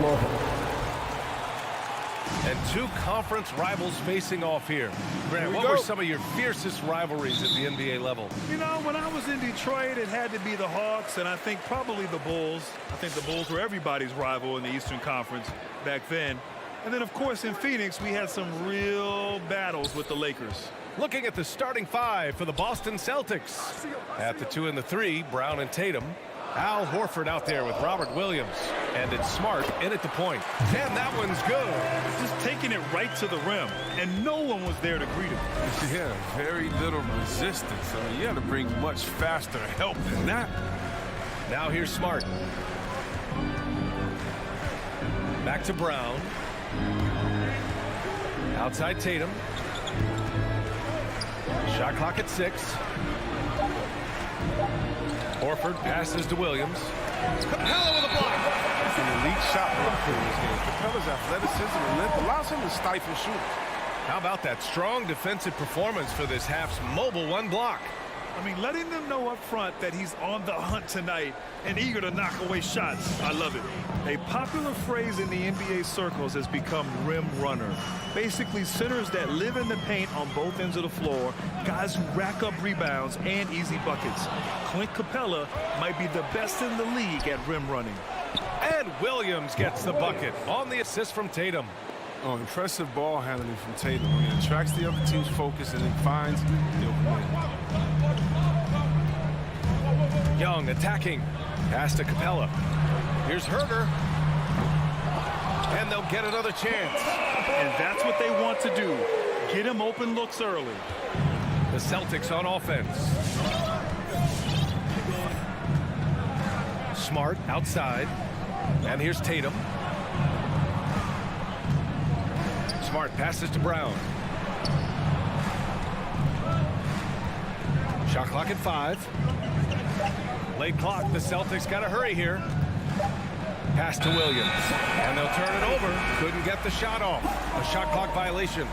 floor. And two conference rivals facing off here. Grant, what were some of your fiercest rivalries at the NBA level? You know, when I was in Detroit, it had to be the Hawks, and I think probably the Bulls. I think the Bulls were everybody's rival in the Eastern Conference back then. And then, of course, in Phoenix, we had some real battles with the Lakers. Looking at the starting five for the Boston Celtics. At the 2 and the 3, Brown and Tatum. Al Horford out there with Robert Williams. And it's Smart in at the point. And that one's good. Just taking it right to the rim, and no one was there to greet him. Yeah, very little resistance. I mean, you had to bring much faster help than that. Now here's Smart. Back to Brown. Outside Tatum. Shot clock at 6. Horford passes to Williams. Capella with a block. It's an elite shot blocker in this game. Capella's athleticism and length allows him to stifle shooters. How about that strong defensive performance for this Hafs mobile one block? I mean, letting them know up front that he's on the hunt tonight and eager to knock away shots. I love it. A popular phrase in the NBA circles has become rim runner. Basically, centers that live in the paint on both ends of the floor, guys who rack up rebounds and easy buckets. Clint Capella might be the best in the league at rim running. And Williams gets the bucket on the assist from Tatum. Oh, impressive ball handling from Tatum. I mean, attracts the other team's focus and then finds the open man. Young attacking. Pass to Capella. Here's Herter. And they'll get another chance. And that's what they want to do. Get him open looks early. The Celtics on offense. Smart outside. And here's Tatum. Smart passes to Brown. Shot clock at 5. Late clock. The Celtics got to hurry here. Pass to Williams. And they'll turn it over. Couldn't get the shot off. A shot clock violation.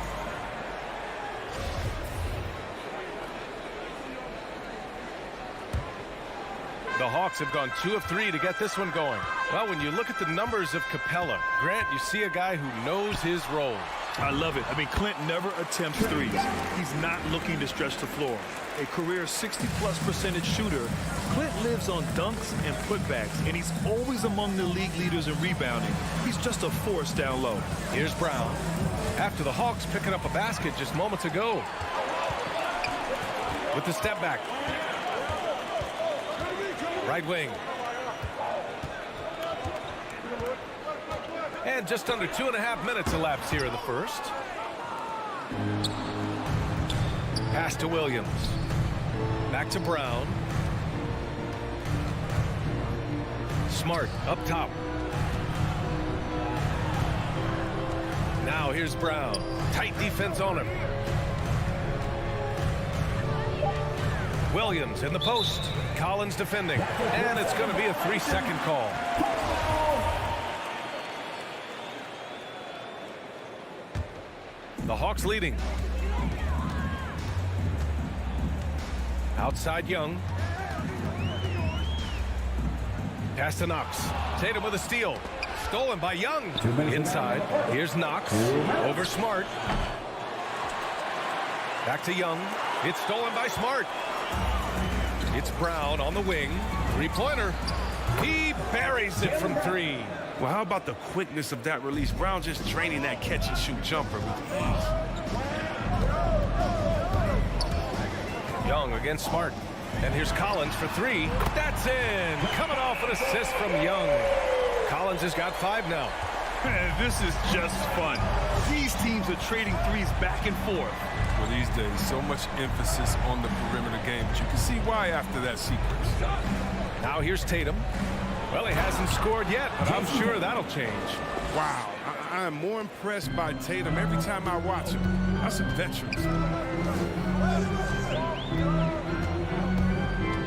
The Hawks have gone 2 of 3 to get this one going. Well, when you look at the numbers of Capella, Grant, you see a guy who knows his role. I love it. I mean, Clint never attempts threes. He's not looking to stretch the floor. A career 60+% shooter, Clint lives on dunks and putbacks, and he's always among the league leaders in rebounding. He's just a force down low. Here's Brown. After the Hawks picking up a basket just moments ago. With the step back. Right wing. And just under 2.5 minutes elapsed here in the first. Pass to Williams. Back to Brown. Smart up top. Now here's Brown. Tight defense on him. Williams in the post. Collins defending. And it's going to be a 3-second call. The Hawks leading. Outside Young. Pass to Knox. Tatum with a steal. Stolen by Young. Inside. Here's Knox. Over Smart. Back to Young. It's stolen by Smart. It's Brown on the wing. 3-pointer. He buries it from 3. Well, how about the quickness of that release? Brown just draining that catch-and-shoot jumper with ease. Young against Smart. And here's Collins for 3. That's in. Coming off an assist from Young. Collins has got 5 now. This is just fun. These teams are trading threes back and forth. Well, these days, so much emphasis on the perimeter game, but you can see why after that sequence. Now here's Tatum. Well, he hasn't scored yet, but I'm sure that'll change. Wow, I am more impressed by Tatum every time I watch him. That's a veteran.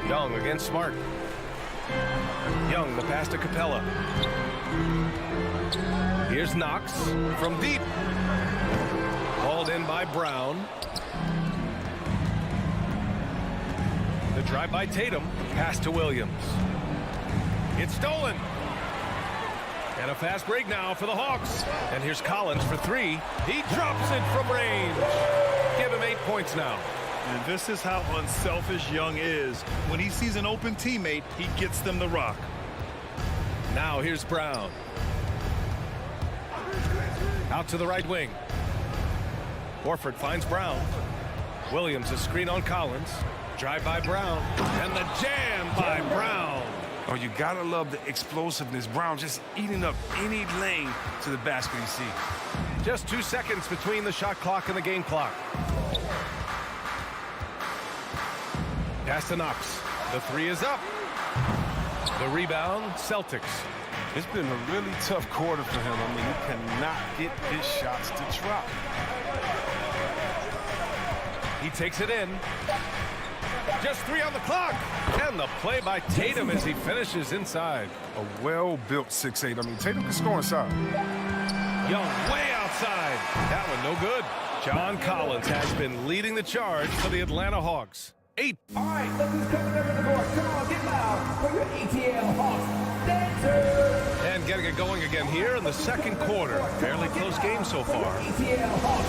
Young against Smart. Young, the pass to Capella. Here's Knox from deep. Hauled in by Brown. The drive by Tatum. Pass to Williams. It's stolen. And a fast break now for the Hawks. And here's Collins for three. He drops it from range. Give him 8 points now. And this is how unselfish Young is. When he sees an open teammate, he gets them the rock. Now here's Brown. Out to the right wing. Horford finds Brown. Williams a screen on Collins. Drive by Brown. And the jam by Brown. Oh, you gotta love the explosiveness. Brown just eating up any lane to the basket he sees. Just 2 seconds between the shot clock and the game clock. Pass to Knox. The three is up. The rebound, Celtics. It's been a really tough quarter for him. I mean, he cannot get his shots to drop. He takes it in. Just 3 on the clock. And the play by Tatum as he finishes inside. A well-built 6'8". I mean, Tatum can score inside. Young way outside. That one no good. John Collins has been leading the charge for the Atlanta Hawks. 8. All right, look who's coming over the court. Come on, get loud for your ATL Hawks. Dancers! And getting it going again here in the second quarter. Fairly close game so far.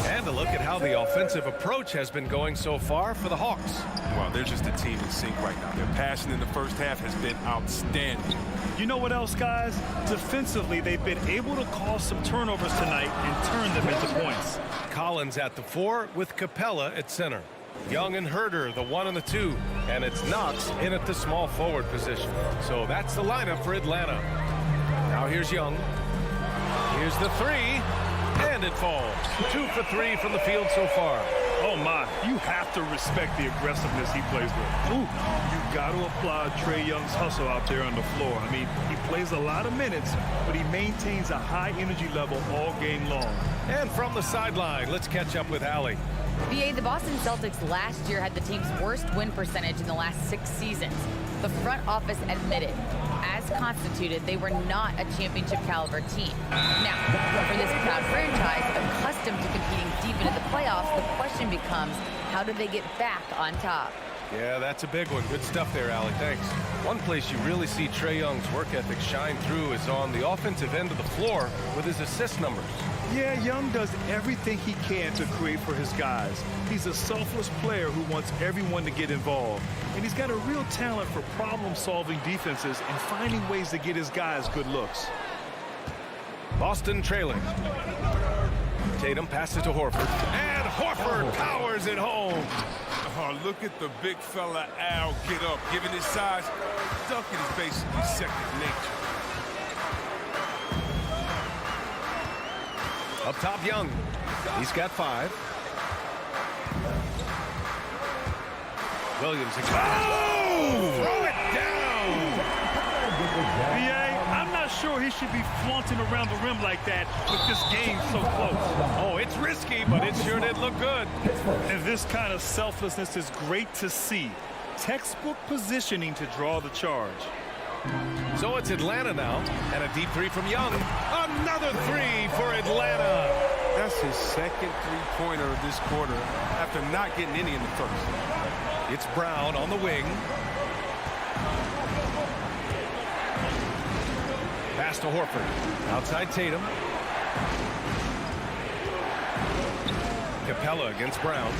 And a look at how the offensive approach has been going so far for the Hawks. Well, they're just a team in sync right now. Their passion in the first half has been outstanding. You know what else, guys? Defensively, they've been able to cause some turnovers tonight and turn them into points. Collins at the 4 with Capella at center. Young and Herder, the 1 and the 2. And it's Knox in at the small forward position. So that's the lineup for Atlanta. Now here's Young. Here's the 3. And it falls. 2 for 3 from the field so far. Oh, my. You have to respect the aggressiveness he plays with. Ooh, you got to applaud Trae Young's hustle out there on the floor. I mean, he plays a lot of minutes, but he maintains a high energy level all game long. And from the sideline, let's catch up with Allie. VA, the Boston Celtics last year had the team's worst win percentage in the last 6 seasons. The front office admitted, as constituted, they were not a championship caliber team. Now, for this proud franchise, accustomed to competing deep into the playoffs, the question becomes, how do they get back on top? Yeah, that's a big one. Good stuff there, Allie. Thanks. One place you really see Trae Young's work ethic shine through is on the offensive end of the floor with his assist numbers. Yeah, Young does everything he can to create for his guys. He's a selfless player who wants everyone to get involved. And he's got a real talent for problem-solving defenses and finding ways to get his guys good looks. Boston trailing. Tatum passes to Horford. And Horford powers it home. Oh, look at the big fella Al get up. Given his size, dunking is basically second nature. Up top, Young. He's got 5. Williams. Oh! Throw it down! VA, I'm not sure he should be flaunting around the rim like that with this game so close. Oh, it's risky, but it sure did look good. And this kind of selflessness is great to see. Textbook positioning to draw the charge. So it's Atlanta now, and a deep 3 from Young. Another 3 for Atlanta. That's his second three-pointer of this quarter after not getting any in the first. It's Brown on the wing. Pass to Horford. Outside Tatum. Capella against Brown.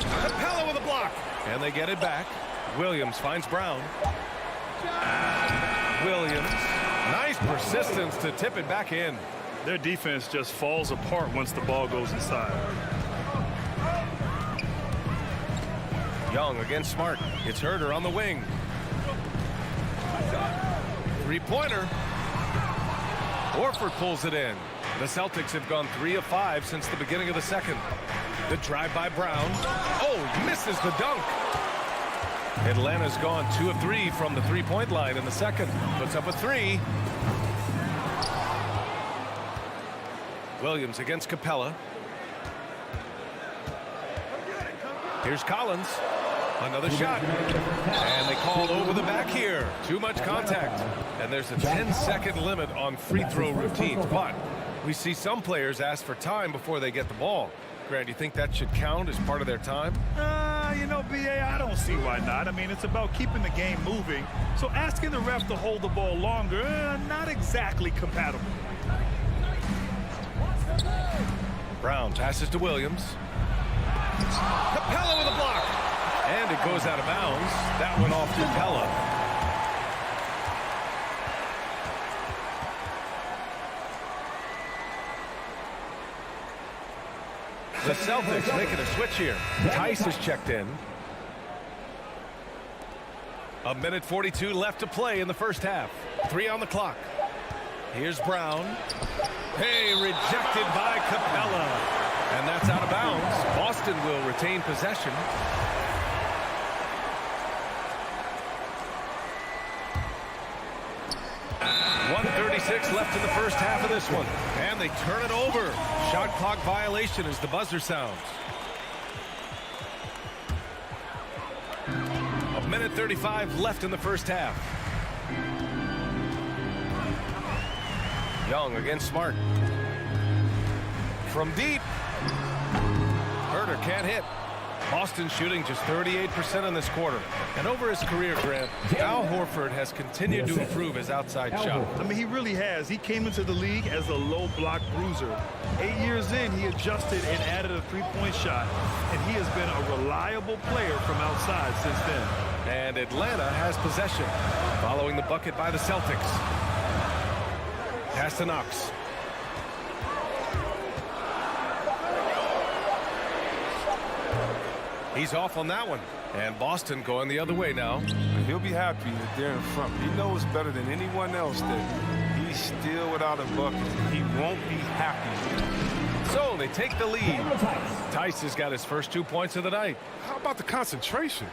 Capella with a block. And they get it back. Williams finds Brown. Williams. Nice persistence to tip it back in. Their defense just falls apart once the ball goes inside. Young against Smart. It's Herder on the wing. Three-pointer. Horford pulls it in. The Celtics have gone 3 of 5 since the beginning of the second. The drive by Brown. Oh, misses the dunk. Atlanta's gone 2 of 3 from the three-point line in the second. Puts up a 3. Williams against Capella. Here's Collins. Another shot. And they call over the back here. Too much contact. And there's a 10-second limit on free throw routines. But we see some players ask for time before they get the ball. Grant, do you think that should count as part of their time? you know, B.A., I don't see why not. I mean, it's about keeping the game moving. So asking the ref to hold the ball longer, not exactly compatible. Brown passes to Williams. Capella with a block. And it goes out of bounds. That went off Capella. The Celtics making a switch here. Tice is checked in. 1:42 left to play in the first half. 3 on the clock. Here's Brown. Hey, rejected by Capella. And that's out of bounds. Boston will retain possession. .136 left in the first half of this one. And they turn it over. Shot clock violation as the buzzer sounds. 1:35 left in the first half. Young against Smart. From deep. Herter can't hit. Boston shooting just 38% in this quarter. And over his career, Grant, Al Horford has continued to improve his outside shot. I mean, he really has. He came into the league as a low block bruiser. 8 years in, he adjusted and added a three-point shot. And he has been a reliable player from outside since then. And Atlanta has possession following the bucket by the Celtics. Pass to Knox. He's off on that one. And Boston going the other way now. He'll be happy that they're in front. He knows better than anyone else that he's still without a bucket. He won't be happy. So they take the lead. Tice has got his first 2 points of the night. How about the concentration?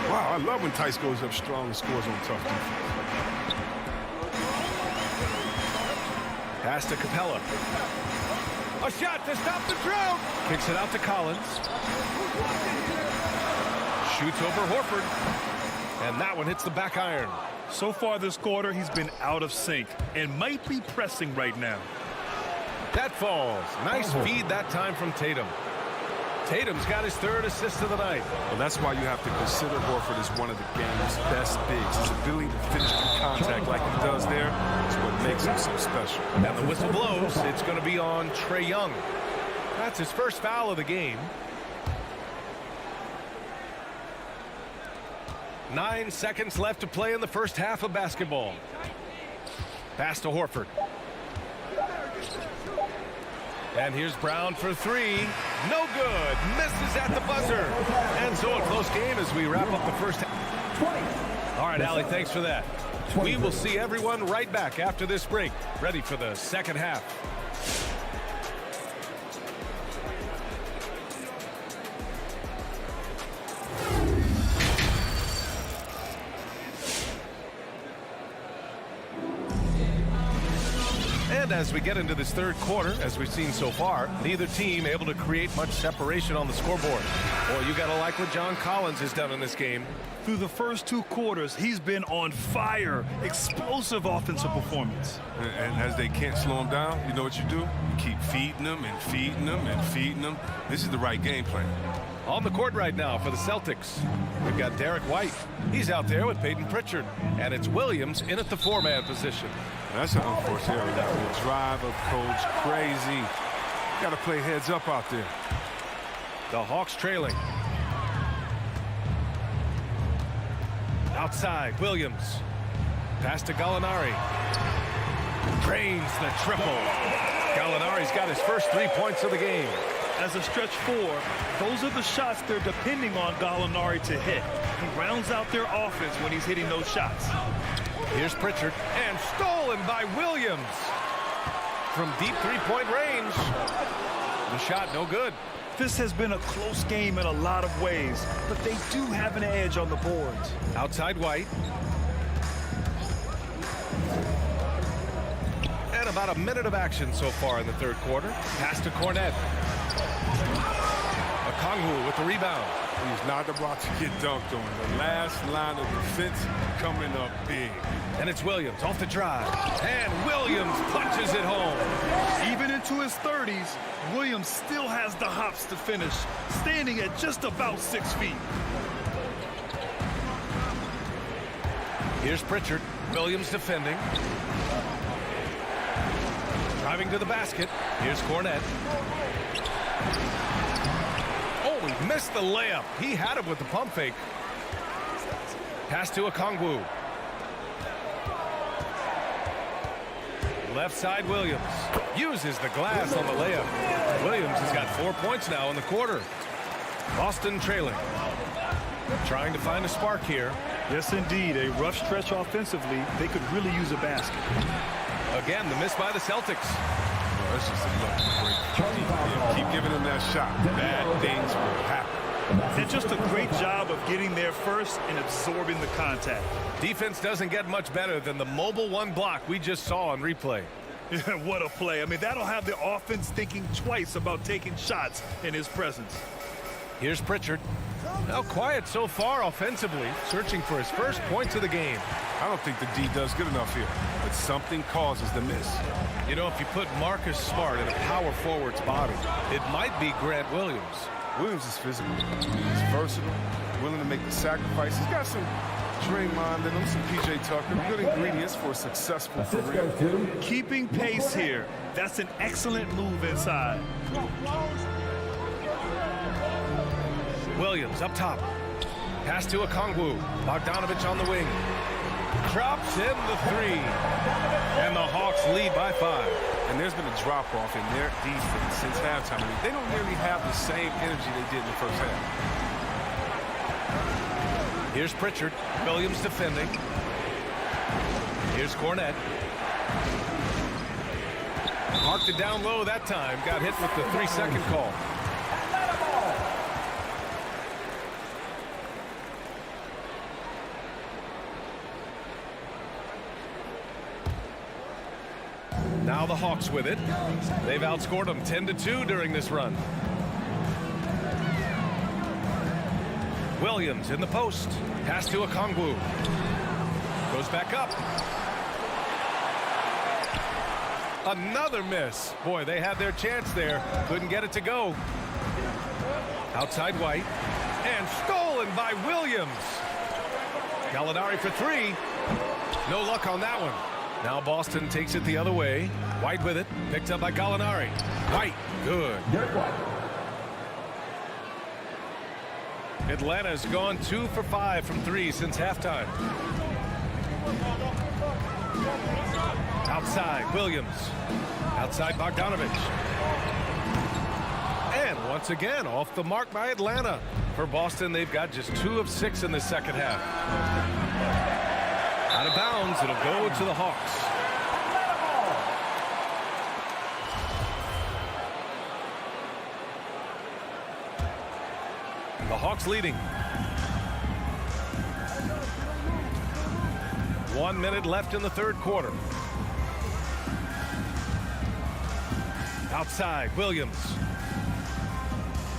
Wow, I love when Tice goes up strong and scores on tough defense. Pass to Capella. A shot to stop the drought. Kicks it out to Collins. Shoots over Horford. And that one hits the back iron. So far this quarter, he's been out of sync and might be pressing right now. That falls. Nice feed that time from Tatum. Tatum's got his third assist of the night. Well, that's why you have to consider Horford as one of the game's best bigs. His ability to finish through contact like he does there is what makes him so special. And the whistle blows. It's going to be on Trae Young. That's his first foul of the game. 9 seconds left to play in the first half of basketball. Pass to Horford. And here's Brown for three. No good. Misses at the buzzer. And so a close game as we wrap up the first half. All right, Allie, thanks for that. We will see everyone right back after this break, ready for the second half. And as we get into this third quarter, as we've seen so far, neither team able to create much separation on the scoreboard. Boy, you got to like what John Collins has done in this game. Through the first 2 quarters, he's been on fire. Explosive offensive performance. And as they can't slow him down, you know what you do? You keep feeding them and feeding them and feeding them. This is the right game plan. On the court right now for the Celtics, we've got Derek White. He's out there with Peyton Pritchard. And it's Williams in at the 4-man position. That's an unforced area. The drive of coach crazy. Got to play heads up out there. The Hawks trailing. Outside, Williams. Pass to Gallinari. Drains the triple. Gallinari's got his first 3 points of the game. As a stretch 4, those are the shots they're depending on Gallinari to hit. He rounds out their offense when he's hitting those shots. Here's Pritchard, and stolen by Williams. From deep three-point range. The shot no good. This has been a close game in a lot of ways, but they do have an edge on the boards. Outside White. And about a minute of action so far in the third quarter. Pass to Cornette. Okongwu with the rebound. He's not about to get dunked on. The last line of defense coming up big. And it's Williams off the drive. And Williams punches it home. Even into his 30s, Williams still has the hops to finish, standing at just about 6 feet. Here's Pritchard. Williams defending. Driving to the basket. Here's Cornette. Oh, he missed the layup. He had it with the pump fake. Pass to Okongwu. Left side, Williams. Uses the glass on the layup. Williams has got 4 points now in the quarter. Boston trailing. Trying to find a spark here. Yes, indeed. A rough stretch offensively. They could really use a basket. Again, the miss by the Celtics. Oh, that's just a lucky break. Keep giving him that shot. Bad things will happen. And just a great job of getting there first and absorbing the contact. Defense doesn't get much better than the mobile one block we just saw on replay. What a play. I mean, that'll have the offense thinking twice about taking shots in his presence. Here's Pritchard. Now quiet so far offensively, searching for his first points of the game. I don't think the D does good enough here, but something causes the miss. You know, if you put Marcus Smart in a power forward's body, it might be Grant Williams. Williams is physical. He's versatile, willing to make the sacrifice. He's got some Draymond in him, some P.J. Tucker, good ingredients for a successful career. Keeping pace here. That's an excellent move inside. Williams up top. Pass to Okongwu. Bogdanovich on the wing. Drops in the three. And the Hawks lead by 5. And there's been a drop-off in their defense since halftime. I mean, they don't nearly have the same energy they did in the first half. Here's Pritchard. Williams defending. Here's Cornette. Marked it down low that time. Got hit with the 3-second call. Now the Hawks with it. They've outscored them 10-2 during this run. Williams in the post. Pass to Okongwu. Goes back up. Another miss. Boy, they had their chance there. Couldn't get it to go. Outside White. And stolen by Williams. Gallinari for 3. No luck on that one. Now Boston takes it the other way. White with it. Picked up by Gallinari. White. Good. Atlanta's gone 2 for 5 from 3 since halftime. Outside, Williams. Outside, Bogdanovich. And once again, off the mark by Atlanta. For Boston, they've got just 2 of 6 in the second half. Out of bounds, it'll go to the Hawks. The Hawks leading. 1 minute left in the third quarter. Outside, Williams.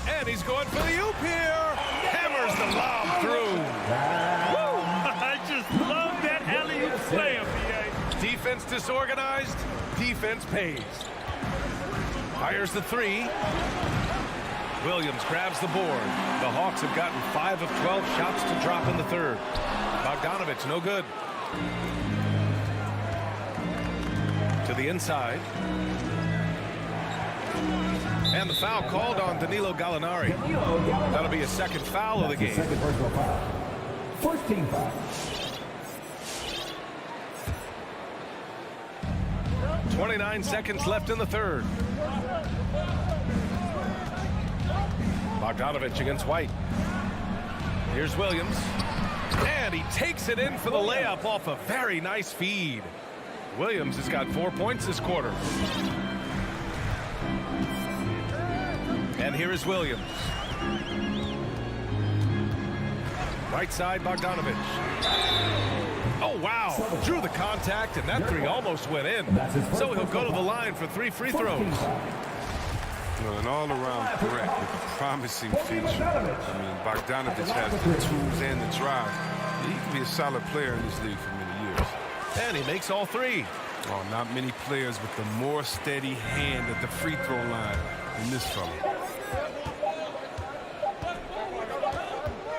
And he's going for the oop here. Hammers the lob through. Woo! I just love that alley-oop play, PA. Defense disorganized. Defense pays. Fires the 3. Williams grabs the board. The Hawks have gotten 5 of 12 shots to drop in the third. Bogdanovich, no good. To the inside. And the foul called on Danilo Gallinari. That'll be a second foul of the game. Second personal foul. First team foul. 29 seconds left in the third. Bogdanovich against White. Here's Williams. And he takes it in for the layup off a very nice feed. Williams has got 4 points this quarter. And here is Williams. Right side, Bogdanovich. Oh, wow. Drew the contact, and that 3 almost went in. So he'll go to the line for 3 free throws. Well, an all-around threat with a promising future. I mean, Bogdanovich has the tools and the drive. He can be a solid player in this league for many years. And he makes all three. Oh, not many players with a more steady hand at the free throw line than this fella.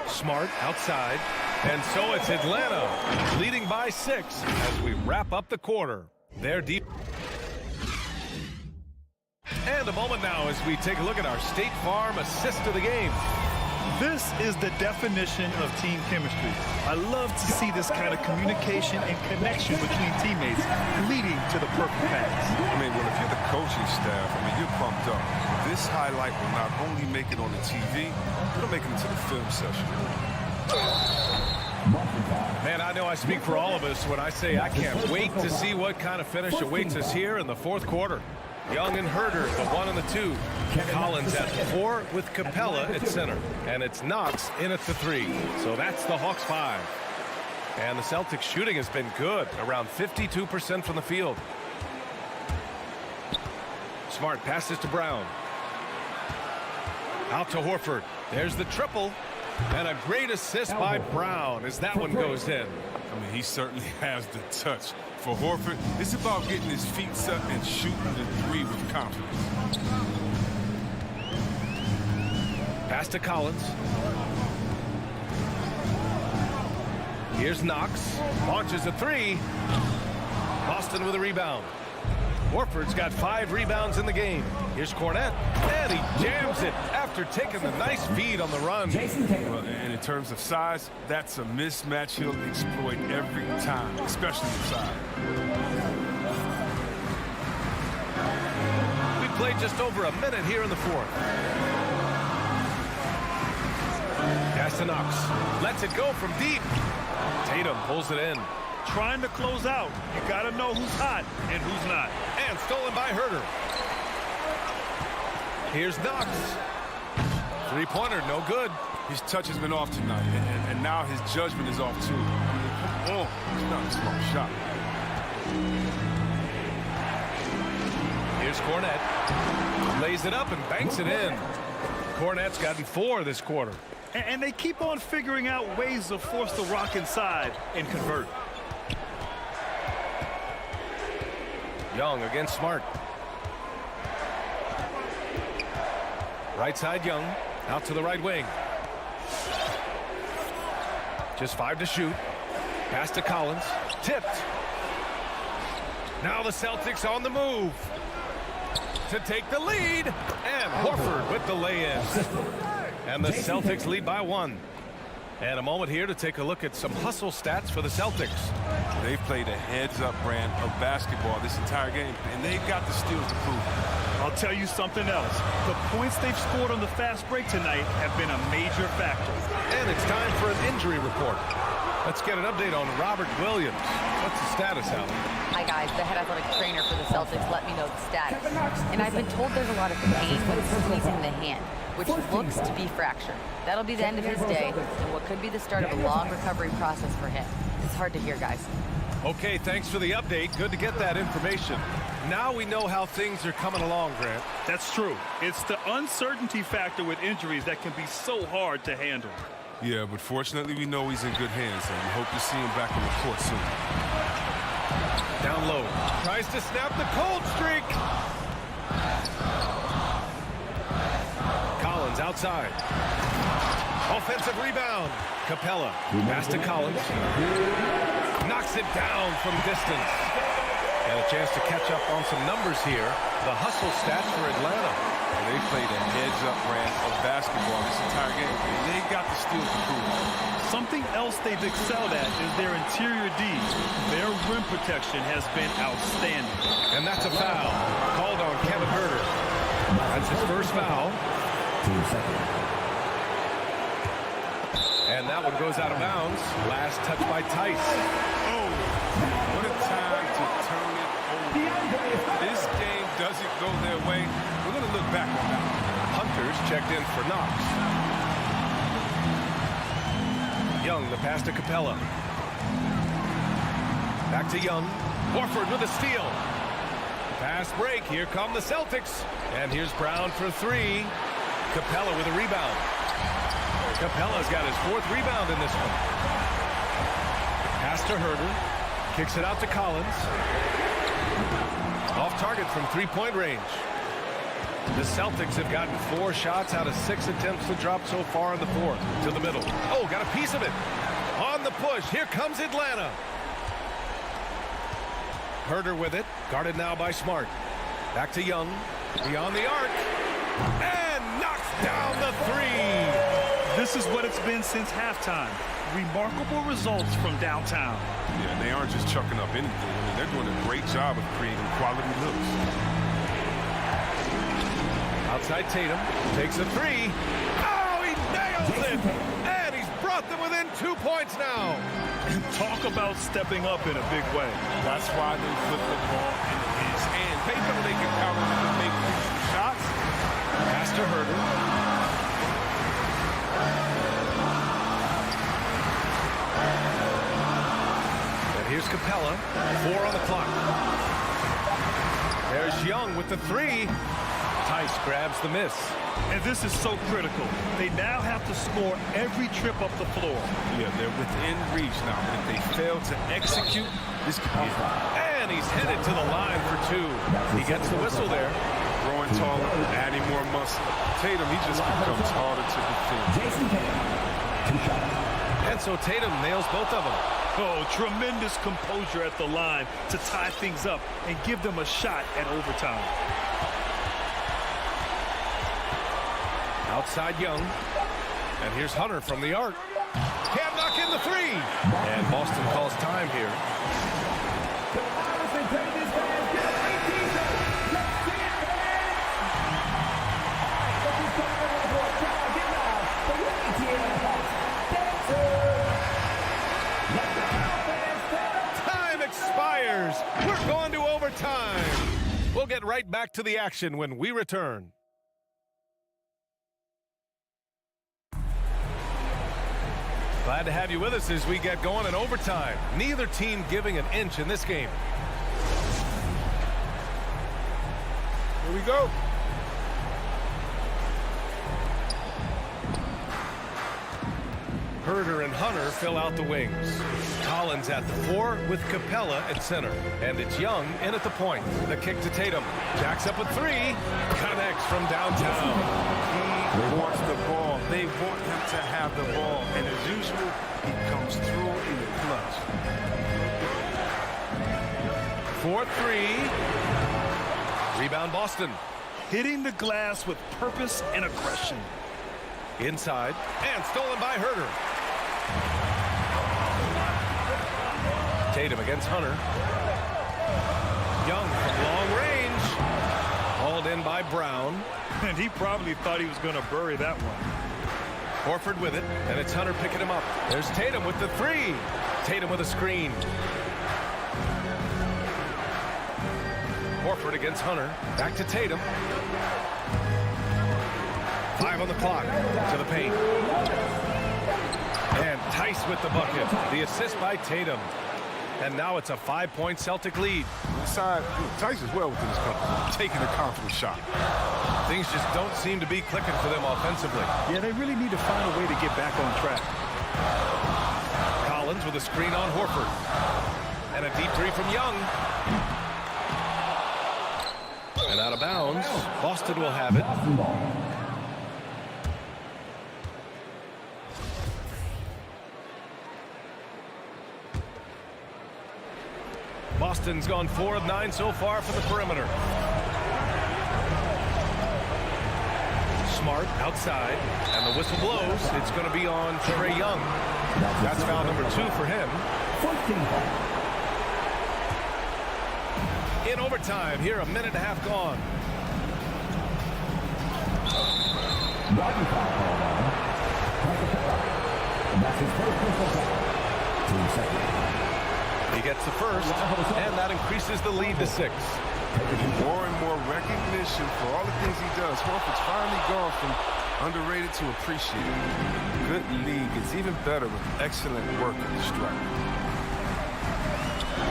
Smart outside. And so it's Atlanta leading by 6 as we wrap up the quarter. They're deep. And a moment now as we take a look at our State Farm assist of the game. This is the definition of team chemistry. I love to see this kind of communication and connection between teammates leading to the perfect pass. I mean, well, if you're the coaching staff, I mean, you're pumped up. This highlight will not only make it on the TV, it'll make it into the film session. Man, I know I speak for all of us when I say I can't wait to see what kind of finish awaits us here in the fourth quarter. Young and Herder, the 1 and the 2. Collins at 4 with Capella at center. And it's Knox in at the 3. So that's the Hawks 5. And the Celtics shooting has been good, around 52% from the field. Smart passes to Brown. Out to Horford. There's the triple. And a great assist by Brown as that one goes in. I mean, he certainly has the touch. For Horford, it's about getting his feet set and shooting the 3 with confidence. Pass to Collins. Here's Knox. Launches a 3. Boston with a rebound. Horford's got 5 rebounds in the game. Here's Cornette. And he jams it after taking the nice feed on the run. Well, and in terms of size, that's a mismatch he'll exploit every time, especially inside. We played just over a minute here in the fourth. Pass to Knox. Lets it go from deep. Tatum pulls it in. Trying to close out. You got to know who's hot and who's not. And stolen by Herder. Here's Knox. Three-pointer, no good. His touch has been off tonight, and now his judgment is off too. Oh, it's not a smart shot. Here's Cornette. Lays it up and banks it in. Cornette's gotten 4 this quarter. And they keep on figuring out ways to force the rock inside and convert. Young against Smart. Right side Young. Out to the right wing. Just 5 to shoot. Pass to Collins. Tipped. Now the Celtics on the move to take the lead. And Horford with the lay-in. And the Celtics lead by 1. And a moment here to take a look at some hustle stats for the Celtics. They've played a heads-up brand of basketball this entire game, and they've got the steals to prove it. I'll tell you something else. The points they've scored on the fast break tonight have been a major factor. And it's time for an injury report. Let's get an update on Robert Williams. What's the status, Alan? Hi, guys. The head athletic trainer for the Celtics let me know the status. And I've been told there's a lot of pain when squeezing the hand, which looks to be fractured. That'll be the end of his day, and what could be the start of a long recovery process for him. It's hard to hear, guys. Okay, thanks for the update. Good to get that information. Now we know how things are coming along, Grant. That's true. It's the uncertainty factor with injuries that can be so hard to handle. Yeah, but fortunately we know he's in good hands, and we hope to see him back on the court soon. Down low. Tries to snap the cold streak. Collins outside. Offensive rebound. Capella. Pass to Collins. Knocks it down from distance. And a chance to catch up on some numbers here. The hustle stats for Atlanta. They played a heads-up brand of basketball this entire game, and they got the steals to prove it. Something else they've excelled at is their interior D. Their rim protection has been outstanding. And that's a foul called on Kevin Herder. That's his first foul. And that one goes out of bounds. Last touch by Tice. Oh, what a time to turn it over. If this game doesn't go their way, we're going to look back on that. Hunters checked in for Knox. Young, the pass to Capella. Back to Young. Horford with a steal. Pass break. Here come the Celtics. And here's Brown for 3. Capella with a rebound. Capella's got his 4th rebound in this one. Pass to Herder. Kicks it out to Collins. Off target from three-point range. The Celtics have gotten 4 shots out of 6 attempts to drop so far in the fourth. To the middle. Oh, got a piece of it. On the push. Here comes Atlanta. Herder with it. Guarded now by Smart. Back to Young. Beyond the arc. And knocks down the three. This is what it's been since halftime. Remarkable results from downtown. Yeah, they aren't just chucking up anything. I mean, they're doing a great job of creating quality looks. Outside Tatum. Takes a three. Oh, he nails it. And he's brought them within 2 points now. Talk about stepping up in a big way. That's why they put the ball in his hand. They know they can count on him to make shots. Pass to Herder. Here's Capella, 4 on the clock. There's Young with the three. Tice grabs the miss. And this is so critical. They now have to score every trip up the floor. Yeah, they're within reach now. If they fail to execute, this could be And he's headed to the line for 2. He gets the whistle there. growing taller, adding more muscle. Tatum, he just becomes harder to defend. And so Tatum nails both of them. Oh, tremendous composure at the line to tie things up and give them a shot at overtime. Outside Young. And here's Hunter from the arc. Can't knock in the three. And Boston calls time here. Time expires. We're going to overtime. We'll get right back to the action when we return. Glad to have you with us as we get going in overtime. Neither team giving an inch in this game. Here we go. Herder and Hunter fill out the wings. Collins at the 4 with Capella at center. And it's Young in at the point. The kick to Tatum. Jacks up a 3. Connects from downtown. He wants the ball. They want him to have the ball. And as usual, he comes through in the clutch. 4-3. Rebound Boston. Hitting the glass with purpose and aggression. Inside. And stolen by Herder. Tatum against Hunter. Young from long range. Hauled in by Brown. And he probably thought he was going to bury that one. Horford with it, and it's Hunter picking him up. There's Tatum with the 3. Tatum with a screen. Horford against Hunter. Back to Tatum. 5 on the clock. To the paint. And Tice with the bucket. The assist by Tatum. And now it's a 5-point Celtic lead. Inside, Tice is well within his comfort, taking a confident shot. Things just don't seem to be clicking for them offensively. Yeah, they really need to find a way to get back on track. Collins with a screen on Horford. And a deep 3 from Young. And out of bounds. Boston will have it. Boston's gone 4 of 9 so far from the perimeter. Smart outside, and the whistle blows. It's going to be on Trae Young. That's foul number 2 for him. In overtime, here a minute and a half gone. That's his first personal foul. 2 seconds. He gets the first, and that increases the lead to 6. More and more recognition for all the things he does. Horford's finally gone from underrated to appreciated. Good league is even better with excellent work at the stripe.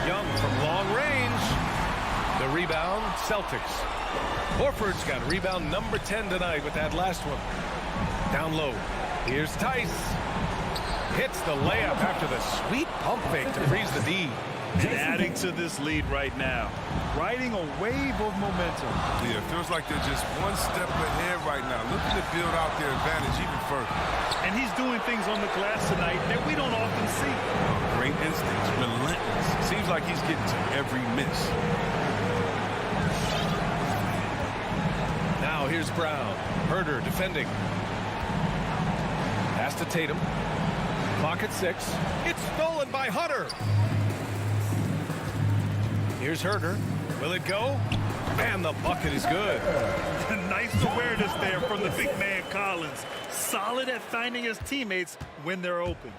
Young from long range. The rebound, Celtics. Horford's got rebound number 10 tonight with that last one. Down low. Here's Tice. Hits the layup after the sweet pump fake to freeze the D. and adding to this lead right now. Riding a wave of momentum. Yeah, it feels like they're just one step ahead right now, looking to build out their advantage even further. And he's doing things on the glass tonight that we don't often see. Great instincts, relentless. Seems like he's getting to every miss. Now here's Brown. Herder defending. Pass to Tatum. Clock at 6. It's stolen by Hunter. Here's Herder. Will it go? And the bucket is good. Nice awareness there from the big man Collins. Solid at finding his teammates when they're open.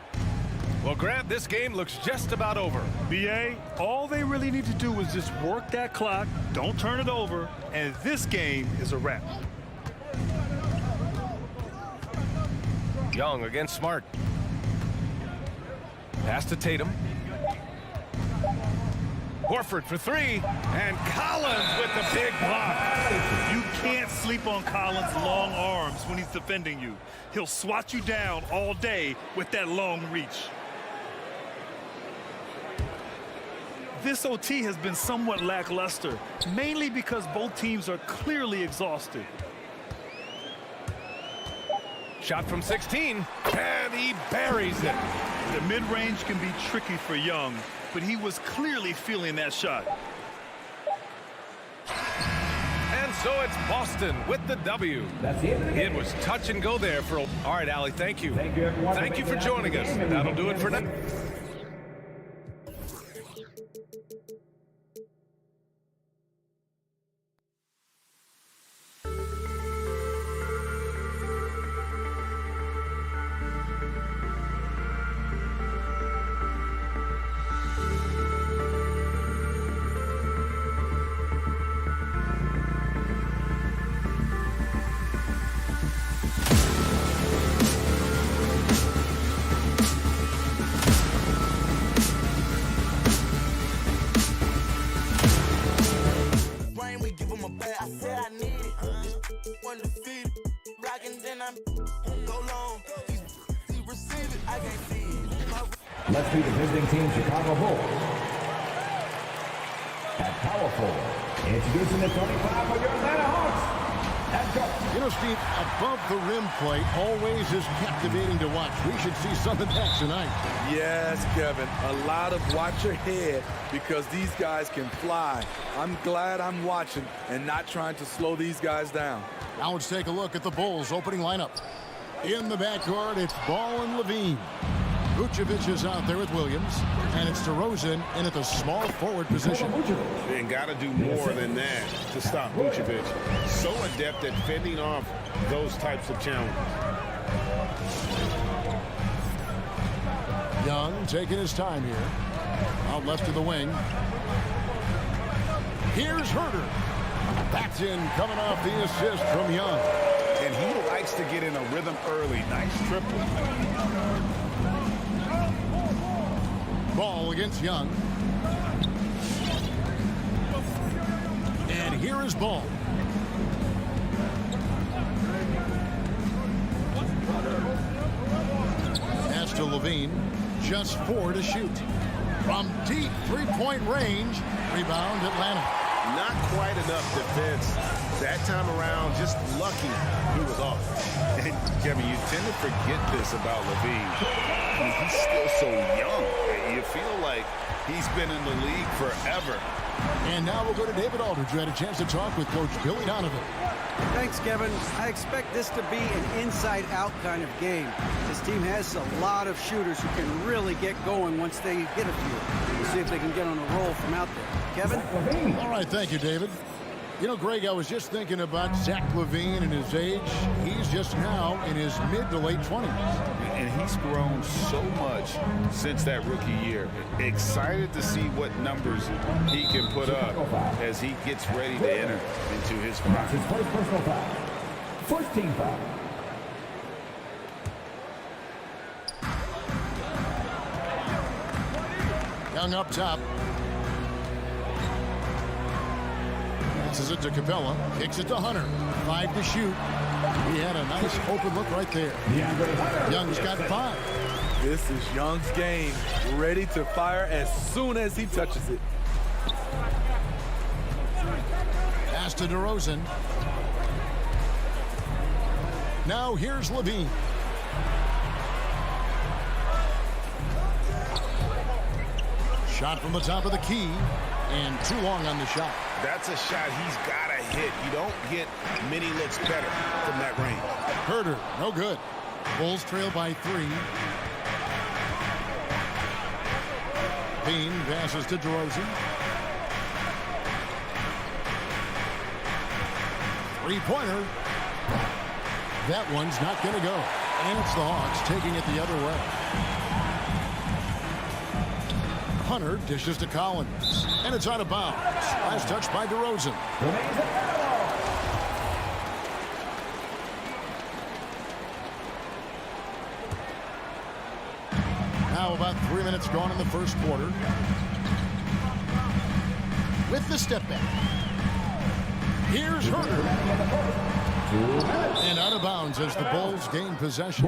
Well, Grant, this game looks just about over. BA, all they really need to do is just work that clock, don't turn it over, and this game is a wrap. Young against Smart. Pass to Tatum. Horford for 3, and Collins with the big block. You can't sleep on Collins' long arms when he's defending you. He'll swat you down all day with that long reach. This OT has been somewhat lackluster, mainly because both teams are clearly exhausted. Shot from 16, and he buries it. The mid-range can be tricky for Young, but he was clearly feeling that shot. And so it's Boston with the W. That's the end of the game. It was touch and go there for a... All right, Allie, thank you. Thank you, everyone. Thank you for joining us. That'll do it for now. Let's meet the visiting team, Chicago Bulls. At power forward, introducing the 25 for your Atlanta Hawks. You know, Steve, above the rim play always is captivating to watch. We should see some of that tonight. Yes, Kevin. A lot of watch your head because these guys can fly. I'm glad I'm watching and not trying to slow these guys down. Now let's take a look at the Bulls' opening lineup. In the backcourt, it's Ball and Levine. Vucevic is out there with Williams, and it's DeRozan in at the small forward position. And got to do more than that to stop Vucevic. So adept at fending off those types of challenges. Young taking his time here. Out left to the wing. Here's Herder. That's in, coming off the assist from Young. And he likes to get in a rhythm early. Nice triple. Ball against Young. And here is Ball. Pass to Levine. Just 4 to shoot. From deep three-point range. Rebound Atlanta. Not quite enough defense. That time around, just lucky he was off. And Kevin, you tend to forget this about Levine. I mean, he's still so young. You feel like he's been in the league forever. And now we'll go to David Aldridge, who had a chance to talk with Coach Billy Donovan. Thanks, Kevin. I expect this to be an inside-out kind of game. This team has a lot of shooters who can really get going once they hit a few. We'll see if they can get on a roll from out there. Kevin? All right, thank you, David. You know, Greg, I was just thinking about Zach LaVine and his age. He's just now in his mid to late 20s. And he's grown so much since that rookie year. Excited to see what numbers he can put up as he gets ready to enter into his prime. That's his first personal foul. First team foul. Young up top. Passes it to Capella. Kicks it to Hunter. 5 to shoot. He had a nice open look right there. Young's got 5. This is Young's game, ready to fire as soon as he touches it. Pass to DeRozan. Now here's Levine. Shot from the top of the key, and too long on the shot. That's a shot he's got to hit. You don't get many looks better from that range. Herter, no good. Bulls trail by 3. Bean passes to DeRozan. 3-pointer. That one's not going to go. And it's the Hawks taking it the other way. Hunter dishes to Collins. And it's out of bounds. Last touch by DeRozan. Now about 3 minutes gone in the first quarter. With the step back. Here's Herter. And out of bounds as the Bulls gain possession.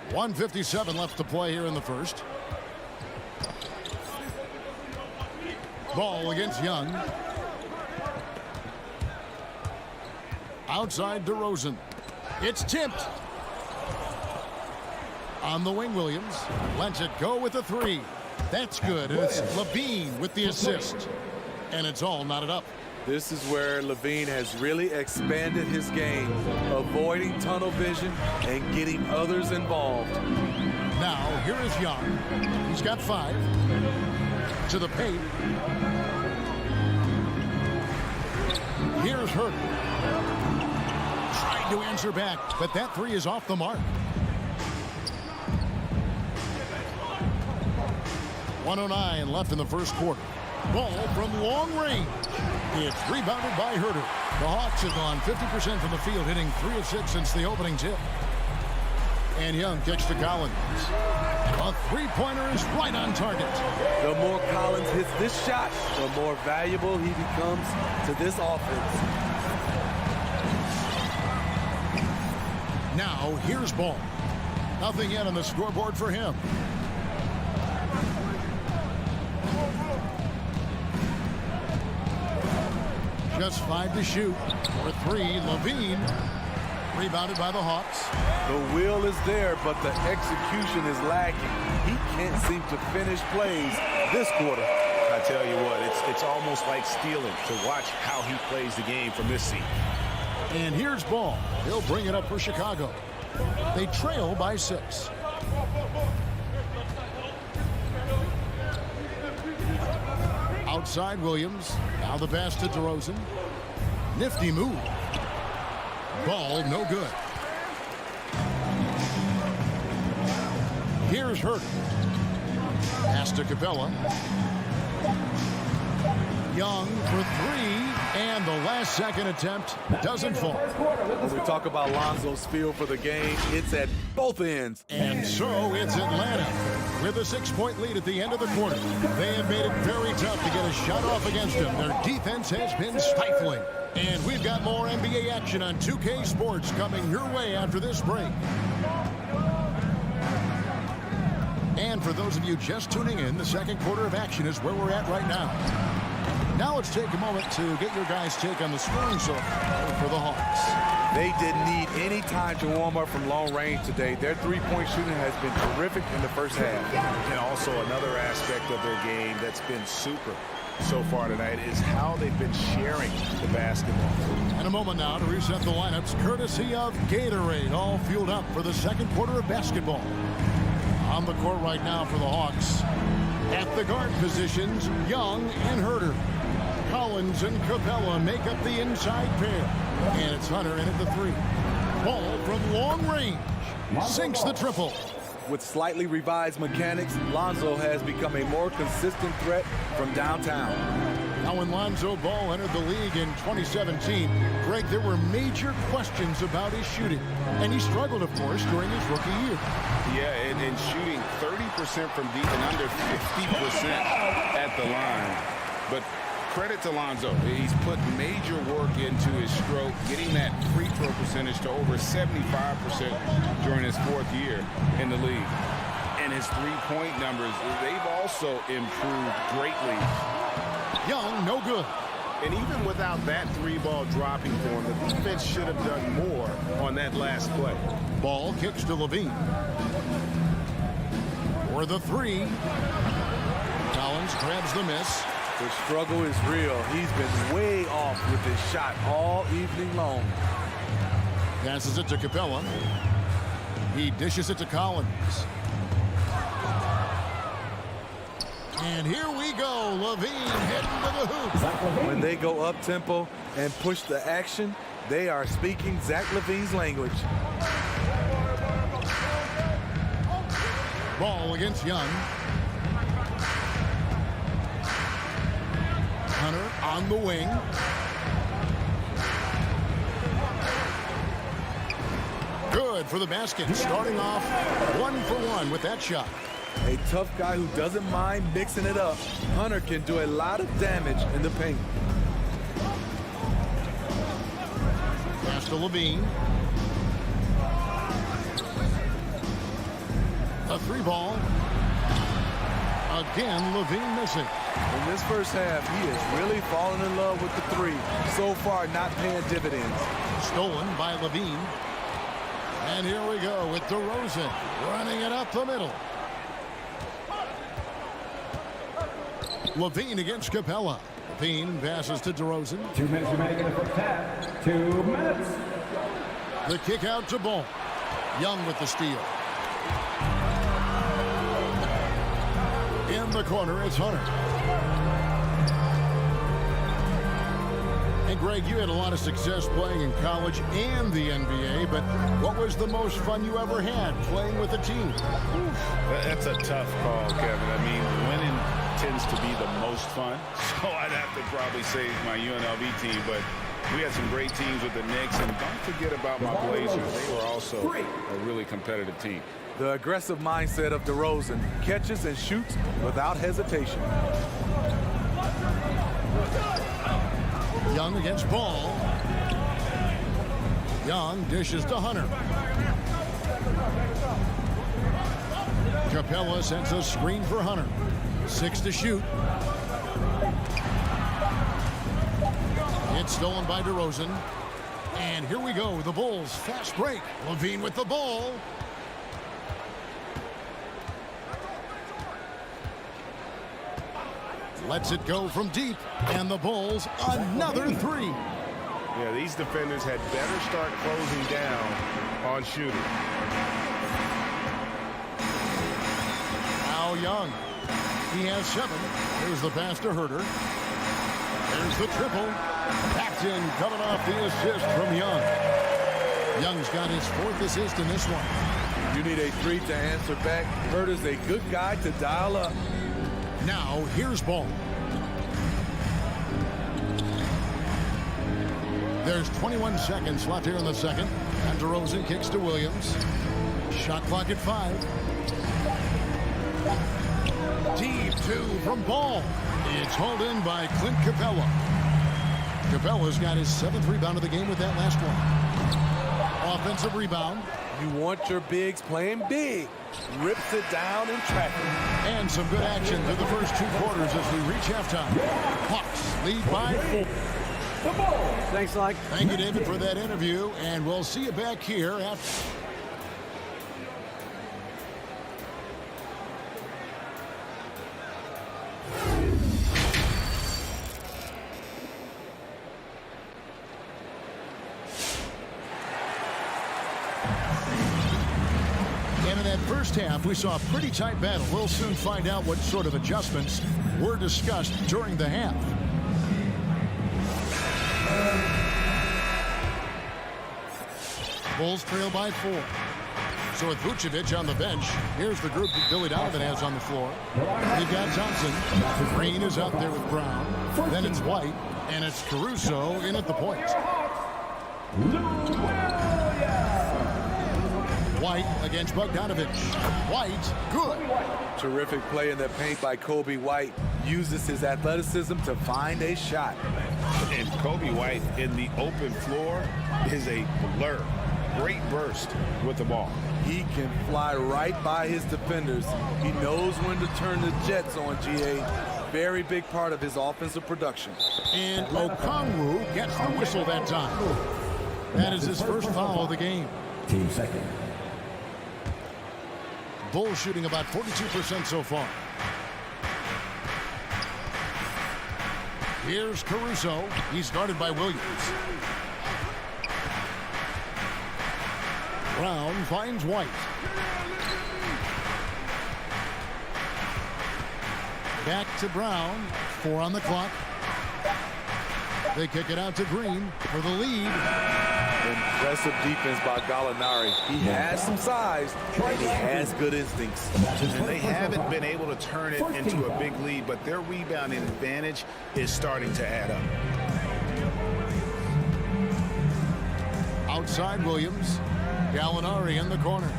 1:57 left to play here in the first. Ball against Young. Outside DeRozan. It's tipped. On the wing, Williams lets it go with a 3. That's good. And it's Levine with the assist. And it's all knotted up. This is where Levine has really expanded his game, avoiding tunnel vision and getting others involved. Now, here is Young. He's got 5. To the paint. Here's Herter. Trying to answer back, but that 3 is off the mark. 1:09 left in the first quarter. Ball from long range. It's rebounded by Herter. The Hawks have gone 50% from the field, hitting 3 of 6 since the opening tip. And Young kicks to Collins. A 3-pointer is right on target. The more Collins hits this shot, the more valuable he becomes to this offense. Now, here's Ball. Nothing yet on the scoreboard for him. Just 5 to shoot. For 3, Levine. Rebounded by the Hawks. The will is there, but the execution is lacking. He can't seem to finish plays this quarter. I tell you what, it's almost like stealing to watch how he plays the game from this seat. And here's Ball. He'll bring it up for Chicago. They trail by 6. Outside Williams. Now the pass to DeRozan. Nifty move. Ball no good. Here's Herter. Pass to Capella. Young for 3. And the last second attempt doesn't fall. When we talk about Lonzo's feel for the game, it's at both ends. And so it's Atlanta with a 6-point lead at the end of the quarter. They have made it very tough to get a shot off against them. Their defense has been stifling. And we've got more NBA action on 2K Sports coming your way after this break. And for those of you just tuning in, the second quarter of action is where we're at right now. Now let's take a moment to get your guys' take on the scoring so far for the Hawks. They didn't need any time to warm up from long range today. Their three-point shooting has been terrific in the first half. And also another aspect of their game that's been super so far tonight is how they've been sharing the basketball. And a moment now to reset the lineups courtesy of Gatorade, all fueled up for the second quarter of basketball. On the court right now for the Hawks. At the guard positions, Young and Herter. Collins and Capella make up the inside pair. And it's Hunter in at the 3. Ball from long range. Sinks the triple. With slightly revised mechanics, Lonzo has become a more consistent threat from downtown. Now when Lonzo Ball entered the league in 2017, Greg, there were major questions about his shooting. And he struggled, of course, during his rookie year. Yeah, and shooting 30% from deep and under 50% at the line. But credit to Lonzo. He's put major work into his stroke, getting that free throw percentage to over 75% during his 4th year in the league. And his three-point numbers, they've also improved greatly. Young, no good. And even without that 3-ball dropping for him, the defense should have done more on that last play. Ball kicks to Levine. For the 3. Collins grabs the miss. The struggle is real. He's been way off with his shot all evening long. Passes it to Capella. He dishes it to Collins. And here we go. Levine heading to the hoop. When they go up-tempo and push the action, they are speaking Zach LaVine's language. Ball against Young. Hunter on the wing. Good for the basket. Starting off 1 for 1 with that shot. A tough guy who doesn't mind mixing it up. Hunter can do a lot of damage in the paint. Pass to Levine. A 3-ball. Again, Levine missing. In this first half, he is really falling in love with the 3. So far, not paying dividends. Stolen by Levine. And here we go with DeRozan running it up the middle. Levine against Capella. Levine passes to DeRozan. 2 minutes remaining in the first half. 2 minutes. The kick out to Ball. Young with the steal. In the corner, it's Hunter. And Greg, you had a lot of success playing in college and the NBA, but what was the most fun you ever had playing with a team? That's a tough call, Kevin. I mean, winning tends to be the most fun, so I'd have to probably say my UNLV team, but we had some great teams with the Knicks, and don't forget about my Blazers. They were also a really competitive team. The aggressive mindset of DeRozan catches and shoots without hesitation. Young against Ball. Young dishes to Hunter. Capella sends a screen for Hunter. 6 to shoot. It's stolen by DeRozan. And here we go. The Bulls fast break. Levine with the ball. Lets it go from deep. And the Bulls another 3. Yeah, these defenders had better start closing down on shooting. Now Young. He has 7. Here's the pass to Herter. There's the triple. Paxton coming off the assist from Young. Young's got his 4th assist in this one. You need a 3 to answer back. Herter's a good guy to dial up. Now here's Ball. There's 21 seconds left here in the second. And DeRozan kicks to Williams. Shot clock at 5. Deep 2 from Ball. It's hauled in by Clint Capella. Capella's got his 7th rebound of the game with that last one. Offensive rebound. You want your bigs playing big. Rips it down in traffic. And some good action through the first 2 quarters as we reach halftime. Hawks lead by 4. Thanks, Like. Thank you, David, for that interview, and we'll see you back here after. And in that first half, we saw a pretty tight battle. We'll soon find out what sort of adjustments were discussed during the half. Bulls trail by 4. So with Vucevic on the bench, here's the group that Billy Donovan has on the floor. You've got Thompson. Green is out there with Brown. Then it's White, and it's Caruso in at the point. White against Bogdanovich. White, good. Terrific play in the paint by Kobe White. uses his athleticism to find a shot. And Kobe White in the open floor is a blur. Great burst with the ball. He can fly right by his defenders. He knows when to turn the jets on, GA. Very big part of his offensive production. And Okongwu gets the whistle that time. That is his first foul of the game. Team second. Bulls shooting about 42% so far. Here's Caruso. He's guarded by Williams. Brown finds White. Back to Brown. 4 on the clock. They kick it out to Green for the lead. Impressive defense by Gallinari. He has some size, and he has good instincts. And they haven't been able to turn it into a big lead, but their rebounding advantage is starting to add up. Outside Williams. Gallinari in the corner.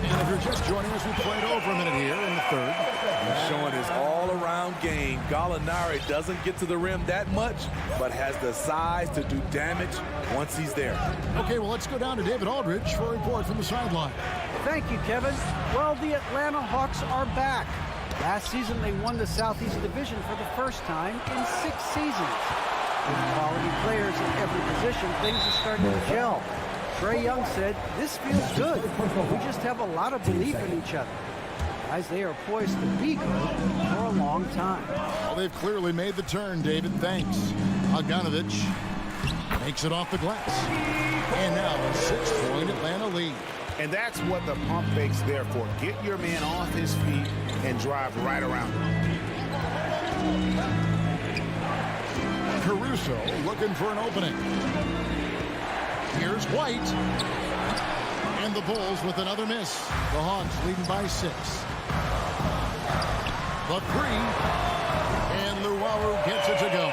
And if you're just joining us, we played over a minute here in the third. He's showing his all-around game. Gallinari doesn't get to the rim that much, but has the size to do damage once he's there. Okay, well, let's go down to David Aldridge for a report from the sideline. Thank you, Kevin. Well, the Atlanta Hawks are back. Last season, they won the Southeast Division for the first time in 6 seasons. With quality players in every position, things are starting to gel. Trae Young said, "This feels good. We just have a lot of belief in each other." Guys, they are poised to be good for a long time. Well, they've clearly made the turn, David. Thanks. Bogdanovich makes it off the glass. And now a 6-point Atlanta lead. And that's what the pump fake's there for. Get your man off his feet and drive right around him. Caruso looking for an opening. Here's White. And the Bulls with another miss. The Hawks leading by 6. The 3. And Luwawu gets it to go.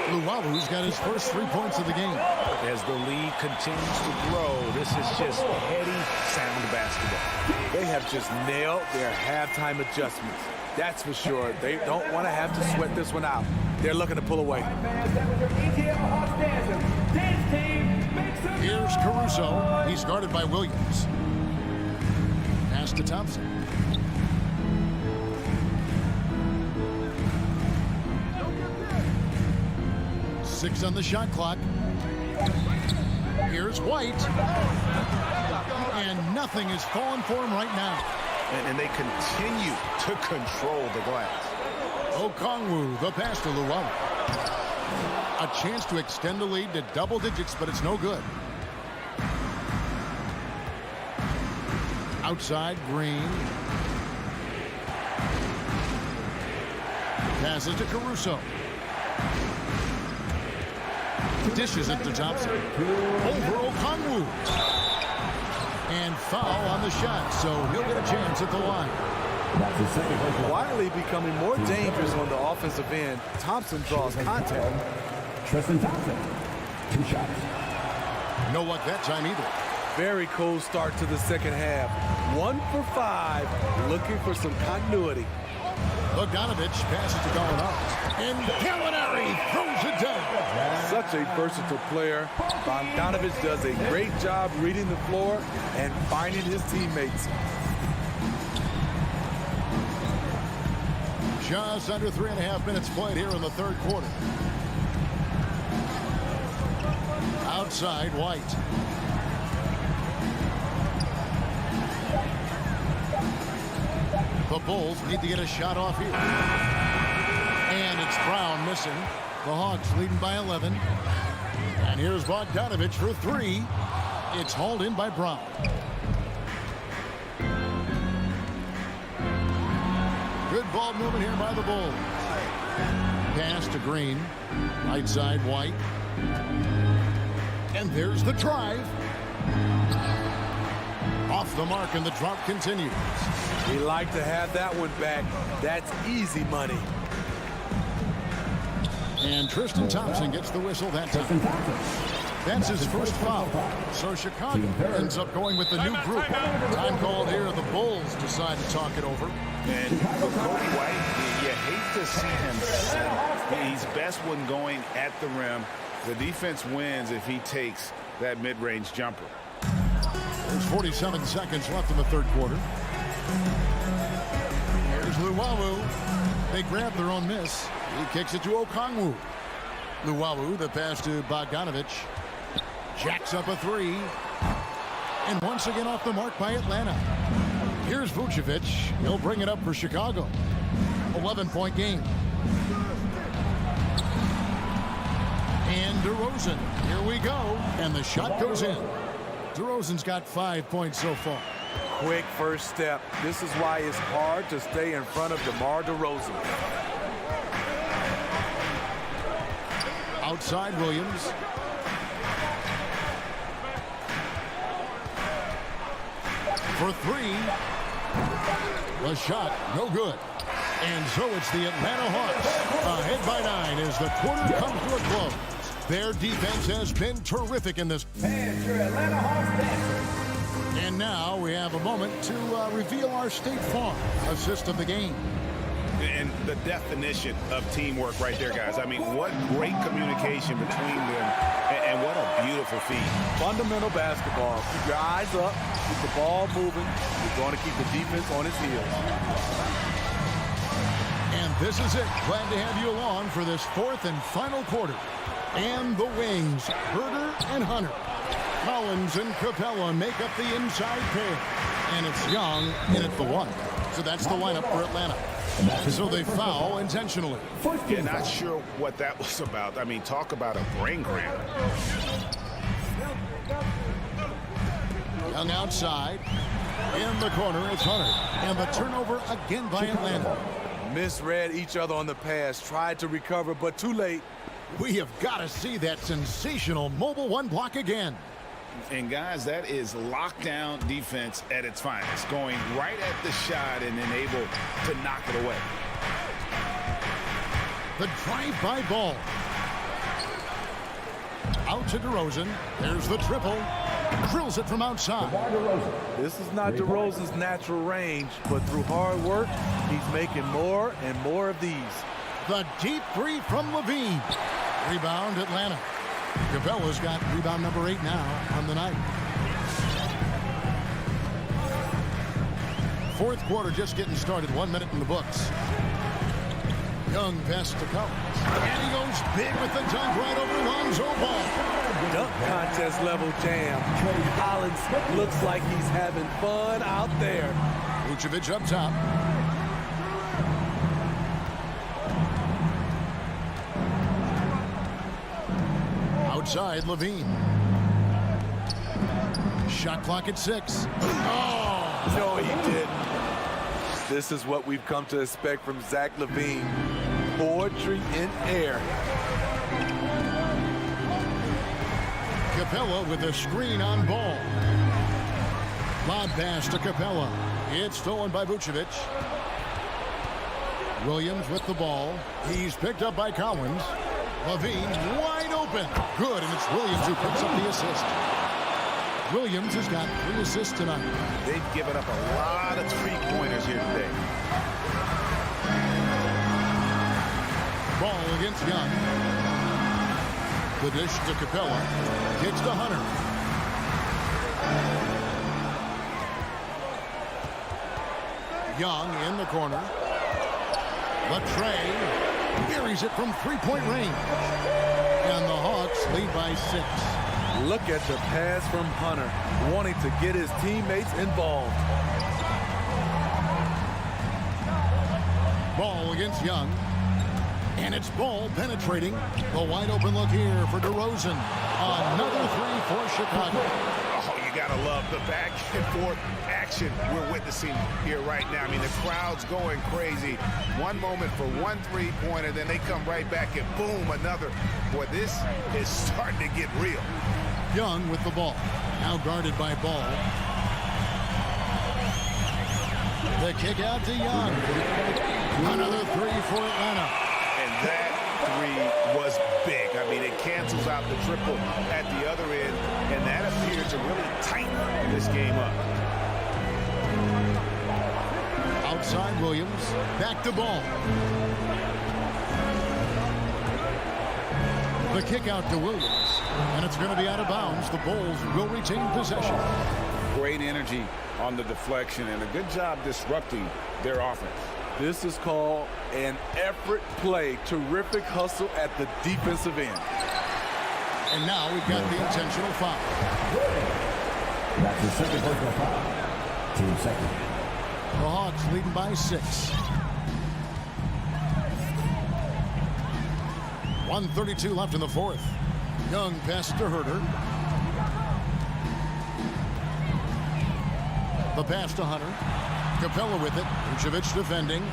Luwawu's got his first 3 points of the game. As the lead continues to grow, this is just heady, sound basketball. They have just nailed their halftime adjustments. That's for sure. They don't want to have to sweat this one out. They're looking to pull away. Here's Caruso. He's guarded by Williams. Pass to Thompson. Six on the shot clock. Here's White. And nothing is falling for him right now. And they continue to control the glass. Okongwu, the pass to Luwawu. A chance to extend the lead to double digits, but it's no good. Outside, Green. Passes to Caruso. Dishes it to Thompson. Over Okongwu. And foul on the shot, so he'll get a chance at the line. Quietly becoming more dangerous on the offensive end. Thompson draws contact. Tristan Thompson, 2 shots. No luck that time either. Very cold start to the second half. 1 for 5, looking for some continuity. Bogdanovich passes to Gallinari. And Gallinari throws it down. Such a versatile player. Bogdanovich does a great job reading the floor and finding his teammates. Just under 3.5 minutes played here in the third quarter. Outside, White. The Bulls need to get a shot off here. And it's Brown missing. The Hawks leading by 11. And here's Bogdanovich for 3. It's hauled in by Brown. Good ball movement here by the Bulls. Pass to Green. Right side, White. And there's the drive. Off the mark, and the drought continues. We like to have that one back. That's easy money. And Tristan Thompson gets the whistle that time. That's his first foul. So Chicago ends up going with the new group. Time called here. The Bulls decide to talk it over. And for Kobe White, you hate to see him settle. He's best when going at the rim. The defense wins if he takes that mid-range jumper. There's 47 seconds left in the third quarter. Here's Luwawu. They grab their own miss. He kicks it to Okongwu. Luwawu, the pass to Bogdanovic. Jacks up a three. And once again off the mark by Atlanta. Here's Vucevic. He'll bring it up for Chicago. 11-point game. And DeRozan. Here we go. And the shot goes in. DeRozan's got 5 points so far. Quick first step. This is why it's hard to stay in front of DeMar DeRozan. Outside Williams. For three. The shot, no good. And so it's the Atlanta Hawks ahead by 9 as the quarter comes to a close. Their defense has been terrific in this. And your Atlanta Hawks dancers. And now we have a moment to reveal our State Farm assist of the game. And the definition of teamwork right there, guys. I mean, what great communication between them, and what a beautiful feat. Fundamental basketball. Keep your eyes up, keep the ball moving. You're going to keep the defense on its heels. And this is it. Glad to have you along for this fourth and final quarter. And the wings, Herter and Hunter. Collins and Capella make up the inside pair. And it's Young in at the one. So that's the lineup for Atlanta. So they foul intentionally. Yeah, not sure what that was about. I mean, talk about a brain cramp. Young outside. In the corner, it's Hunter. And the turnover again by Atlanta. Misread each other on the pass. Tried to recover, but too late. We have got to see that sensational mobile one block again. And, guys, that is lockdown defense at its finest. Going right at the shot and then able to knock it away. The drive-by ball. Out to DeRozan. There's the triple. Drills it from outside. This is not DeRozan's natural range, but through hard work, he's making more and more of these. The deep three from Levine. Rebound, Atlanta. Capella's got rebound number 8 now on the night. Fourth quarter just getting started. 1 minute in the books. Young pass to Collins. And he goes big with the dunk right over Lonzo Ball. Dunk contest level jam. Collins looks like he's having fun out there. Vucevic up top. Outside, Levine. Shot clock at 6. Oh! No, he didn't. This is what we've come to expect from Zach LaVine. Poetry in air. Capella with a screen on Ball. Lob pass to Capella. It's stolen by Vucevic. Williams with the ball. He's picked up by Collins. Levine wide open. Good, and it's Williams who picks up the assist. Williams has got 3 assists tonight. They've given up a lot of three-pointers here today. Ball against Young. The dish to Capella. Kicks to Hunter. Young in the corner. Latrey buries it from three-point range. And the Hawks lead by 6. Look at the pass from Hunter, wanting to get his teammates involved. Ball against Young. And it's Ball penetrating. The wide open look here for DeRozan. Another 3 for Chicago. Oh, you gotta love the back and forth action we're witnessing here right now. I mean, the crowd's going crazy. One moment for one three-pointer, then they come right back and boom, another. Boy, this is starting to get real. Young with the ball. Now guarded by Ball. The kick out to Young. Another 3 for Atlanta. And that three was big. I mean, it cancels out the triple at the other end, and that appeared to really tighten this game up. Outside Williams, back to ball. The kick out to Williams, and it's going to be out of bounds. The Bulls will retain possession. Great energy on the deflection, and a good job disrupting their offense. This is called an effort play. Terrific hustle at the defensive end. And now we've got the intentional foul. That's the second personal foul. Team second. The Hawks leading by 6. 1:32 left in the fourth. Young passes to Herter. The pass to Hunter. Capella with it. Vucevic defending.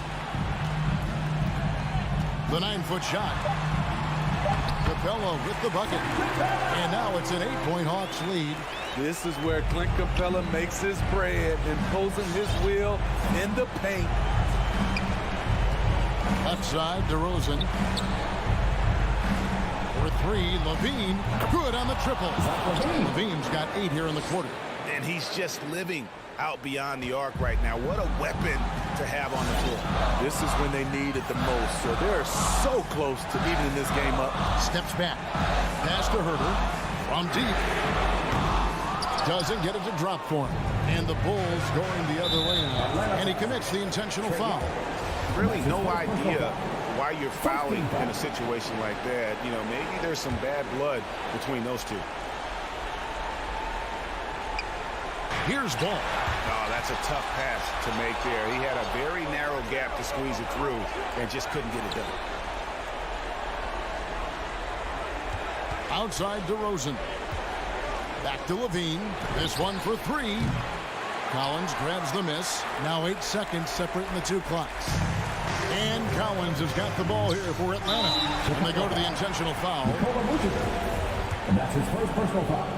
The 9-foot shot. Capella with the bucket. And now it's an 8-point Hawks lead. This is where Clint Capella makes his bread, imposing his will in the paint. Left side, DeRozan. For 3, Levine. Good on the triple. Levine's got 8 here in the quarter. And he's just living out beyond the arc right now. What a weapon to have on the floor. This is when they need it the most. So they're so close to evening this game up. Steps back. Pass to Herter. From deep. Doesn't get it to drop for him. And the Bulls going the other way now. And he commits the intentional foul. Really no idea why you're fouling in a situation like that. You know, maybe there's some bad blood between those two. Here's ball. Oh, that's a tough pass to make there. He had a very narrow gap to squeeze it through and just couldn't get it done. Outside DeRozan. Back to Levine. This one for 3. Collins grabs the miss. Now 8 seconds separating the two clocks. And Collins has got the ball here for Atlanta. And they go to the intentional foul. And that's his first personal foul.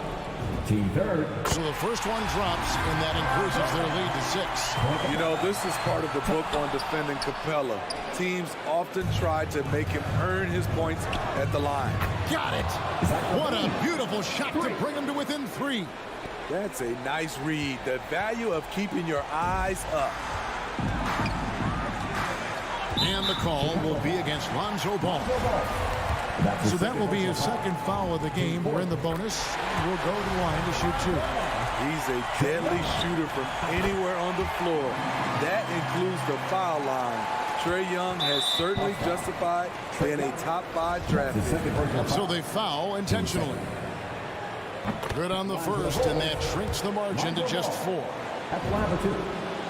Team third. So the first one drops, and that increases their lead to 6. You know, this is part of the book on defending Capella. Teams often try to make him earn his points at the line. Got it. What a beautiful shot to bring him to within 3. That's a nice read. The value of keeping your eyes up. And the call will be against Lonzo Ball. So that will be his second foul of the game. We're in the bonus. We'll go to the line to shoot 2. He's a deadly shooter from anywhere on the floor. That includes the foul line. Trae Young has certainly justified being a top 5 draft pick. So they foul intentionally. Good on the first, and that shrinks the margin to just 4.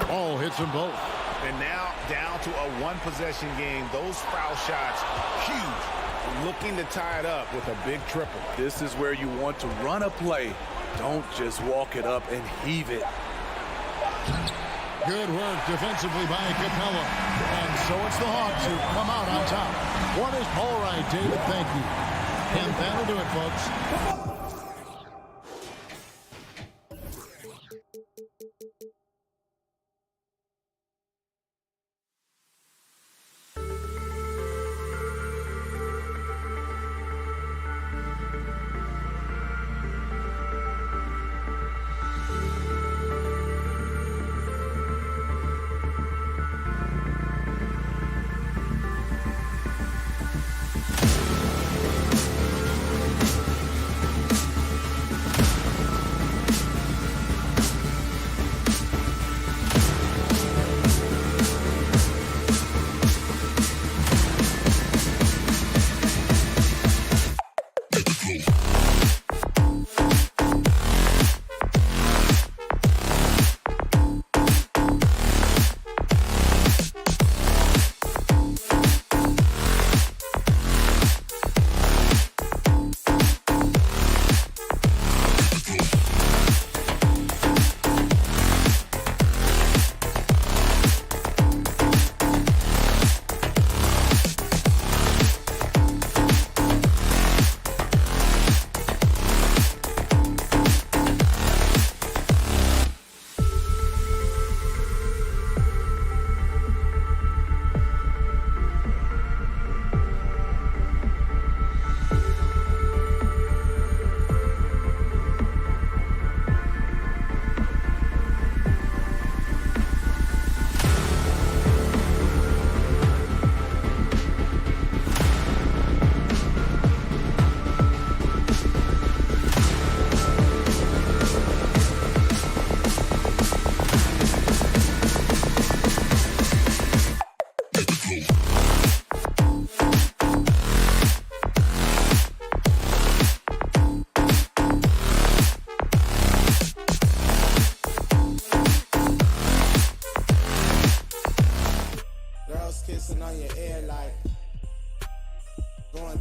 Ball hits them both. And now down to a 1-possession game. Those foul shots, huge. Looking to tie it up with a big triple. This is where you want to run a play. Don't just walk it up and heave it. Good work defensively by Capella. And so it's the Hawks who come out on top. One is all right, David. Thank you. And that'll do it, folks.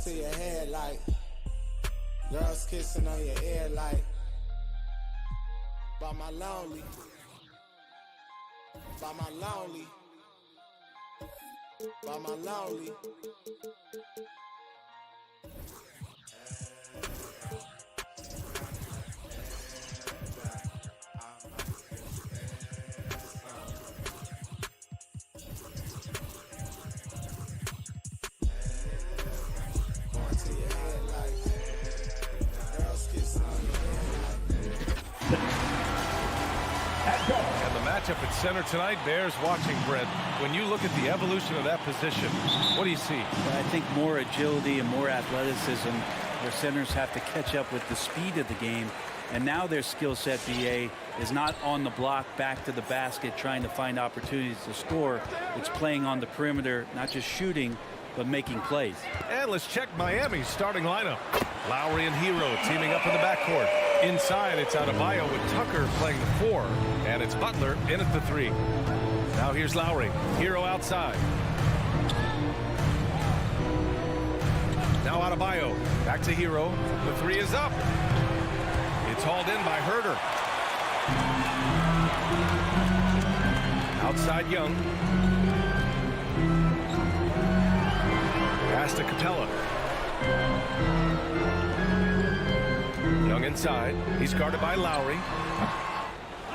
to your head like girls kissing on your ear like by my lonely, by my lonely, by my lonely. And the matchup at center tonight bears watching, Brent. When you look at the evolution of that position, what do you see? Well, I think more agility and more athleticism. Their centers have to catch up with the speed of the game. And now their skill set, BA, is not on the block back to the basket trying to find opportunities to score. It's playing on the perimeter, not just shooting, but making plays. And let's check Miami's starting lineup. Lowry and Hero teaming up in the backcourt. Inside, it's Adebayo with Tucker playing the 4. And it's Butler in at the 3. Now here's Lowry. Hero outside. Now Adebayo. Back to Hero. The 3 is up. It's hauled in by Herter. Outside Young. Pass to Capella. Young inside. He's guarded by Lowry.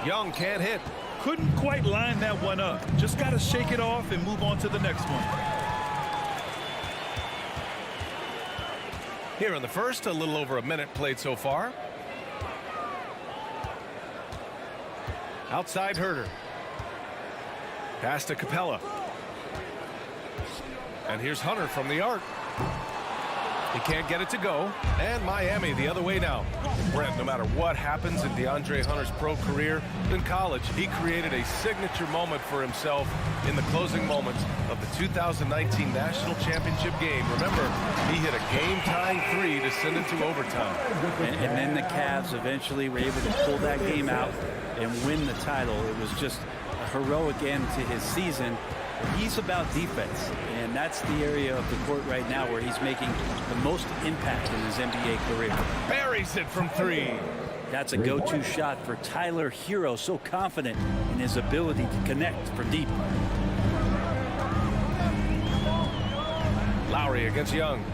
Young can't hit. Couldn't quite line that one up. Just got to shake it off and move on to the next one. Here in the first, a little over a minute played so far. Outside Herter. Pass to Capella. And here's Hunter from the arc. He can't get it to go. And Miami the other way now. Brent, no matter what happens in DeAndre Hunter's pro career, in college, he created a signature moment for himself in the closing moments of the 2019 National Championship game. Remember, he hit a game-tying 3 to send it to overtime. And then the Cavs eventually were able to pull that game out and win the title. It was just a heroic end to his season. He's about defense, and that's the area of the court right now where he's making the most impact in his NBA career. Buries it from 3. That's a go-to shot for Tyler Hero, so confident in his ability to connect from deep. Lowry against Young.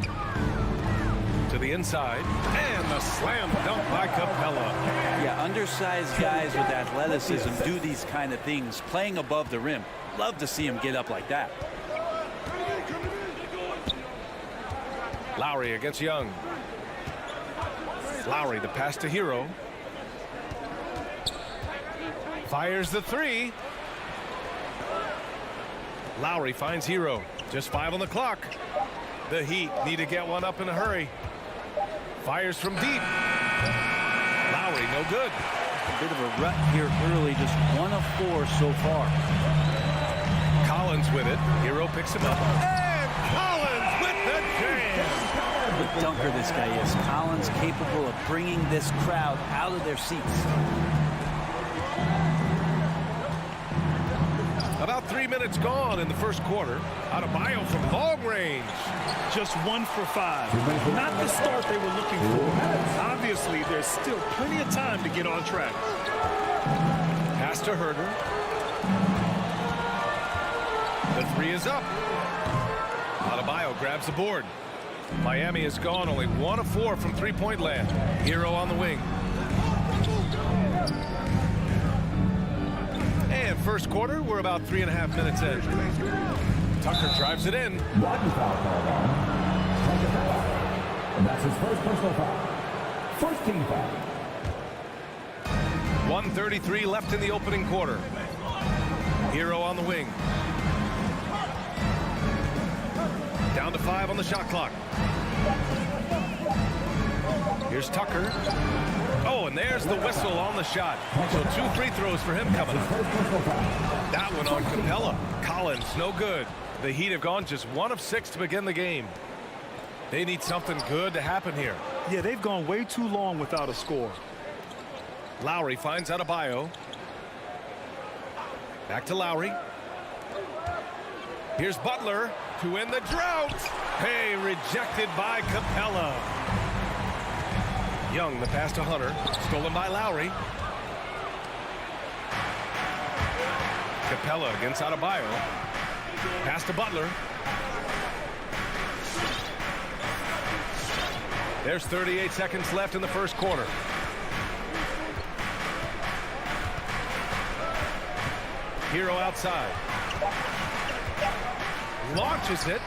To the inside, and the slam dunk by Capella. Yeah, undersized guys with athleticism do these kind of things, playing above the rim. Love to see him get up like that. Lowry against Young. Lowry, the pass to Hero. Fires the 3. Lowry finds Hero. Just 5 on the clock. The Heat need to get one up in a hurry. Fires from deep. Lowry, no good. A bit of a rut here early, just 1 of 4 so far. Collins with it. Hero picks him up. And Collins with the jam. What a dunker this guy is. Collins capable of bringing this crowd out of their seats. About 3 minutes gone in the first quarter. Adebayo from long range. Just 1 for 5. Not the start they were looking for. Obviously, there's still plenty of time to get on track. Pass to Herter. The 3 is up. Adebayo grabs the board. Miami has gone only 1 of 4 from three-point land. Hero on the wing. And first quarter, we're about 3.5 minutes in. Tucker drives it in. One foul called on. And that's his first personal foul. First team foul. 1:33 left in the opening quarter. Hero on the wing. Down to 5 on the shot clock. Here's Tucker. Oh, and there's the whistle on the shot. So 2 free throws for him coming up. That one on Capella. Collins, no good. The Heat have gone just 1 of 6 to begin the game. They need something good to happen here. Yeah, they've gone way too long without a score. Lowry finds Adebayo. Back to Lowry. Here's Butler. to end the drought. Hey, rejected by Capella. Young, the pass to Hunter. Stolen by Lowry. Capella against Adebayo. Pass to Butler. There's 38 seconds left in the first quarter. Hero outside. Launches it.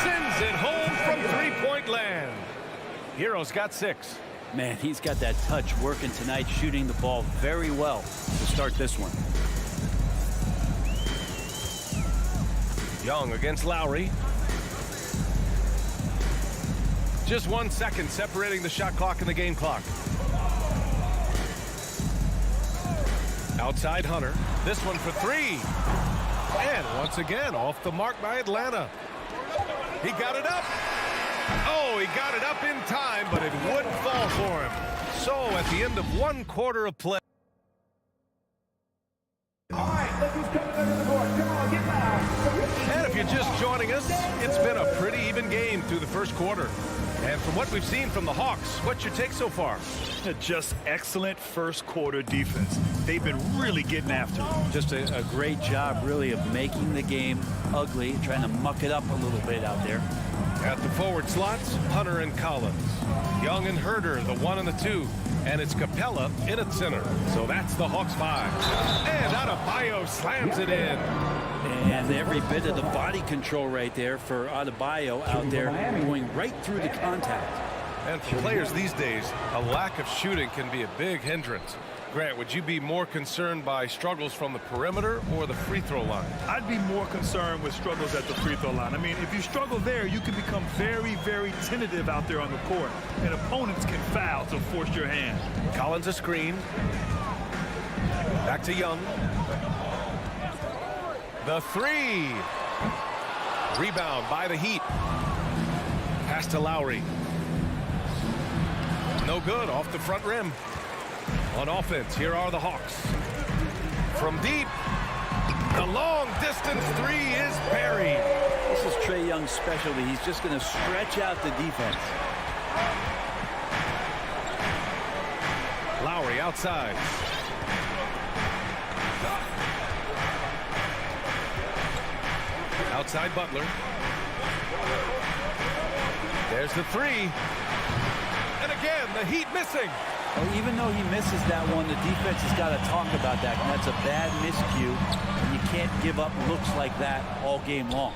Sends it home from three-point land. Hero's got 6. Man, he's got that touch working tonight, shooting the ball very well to start this one. Young against Lowry. Just 1 second separating the shot clock and the game clock. Outside Hunter. This one for 3. And once again, off the mark by Atlanta. He got it up. Oh, he got it up in time, but it wouldn't fall for him. So at the end of 1 quarter of play. All right, look who's coming under the board. Come on, get loud. And if you're just joining us, it's been a pretty even game through the first quarter. And from what we've seen from the Hawks, what's your take so far? Just excellent first quarter defense. They've been really getting after it. Just a great job, really, of making the game ugly, trying to muck it up a little bit out there. At the forward slots, Hunter and Collins. Young and Herder, the 1 and the 2. And it's Capella in at center. So that's the Hawks 5. And Adebayo slams it in. And every bit of the body control right there for Adebayo out there going right through the contact. And for players these days, a lack of shooting can be a big hindrance. Grant, would you be more concerned by struggles from the perimeter or the free throw line? I'd be more concerned with struggles at the free throw line. I mean, if you struggle there, you can become very, very tentative out there on the court. And opponents can foul to force your hand. Collins a screen. Back to Young. The 3. Rebound by the Heat. Pass to Lowry. No good, off the front rim. On offense, here are the Hawks. From deep, the long distance 3 is buried. This is Trae Young's specialty. He's just going to stretch out the defense. Lowry outside. Outside Butler. There's the 3. And again, the Heat missing. Well, even though he misses that one, the defense has got to talk about that. And that's a bad miscue. And you can't give up looks like that all game long.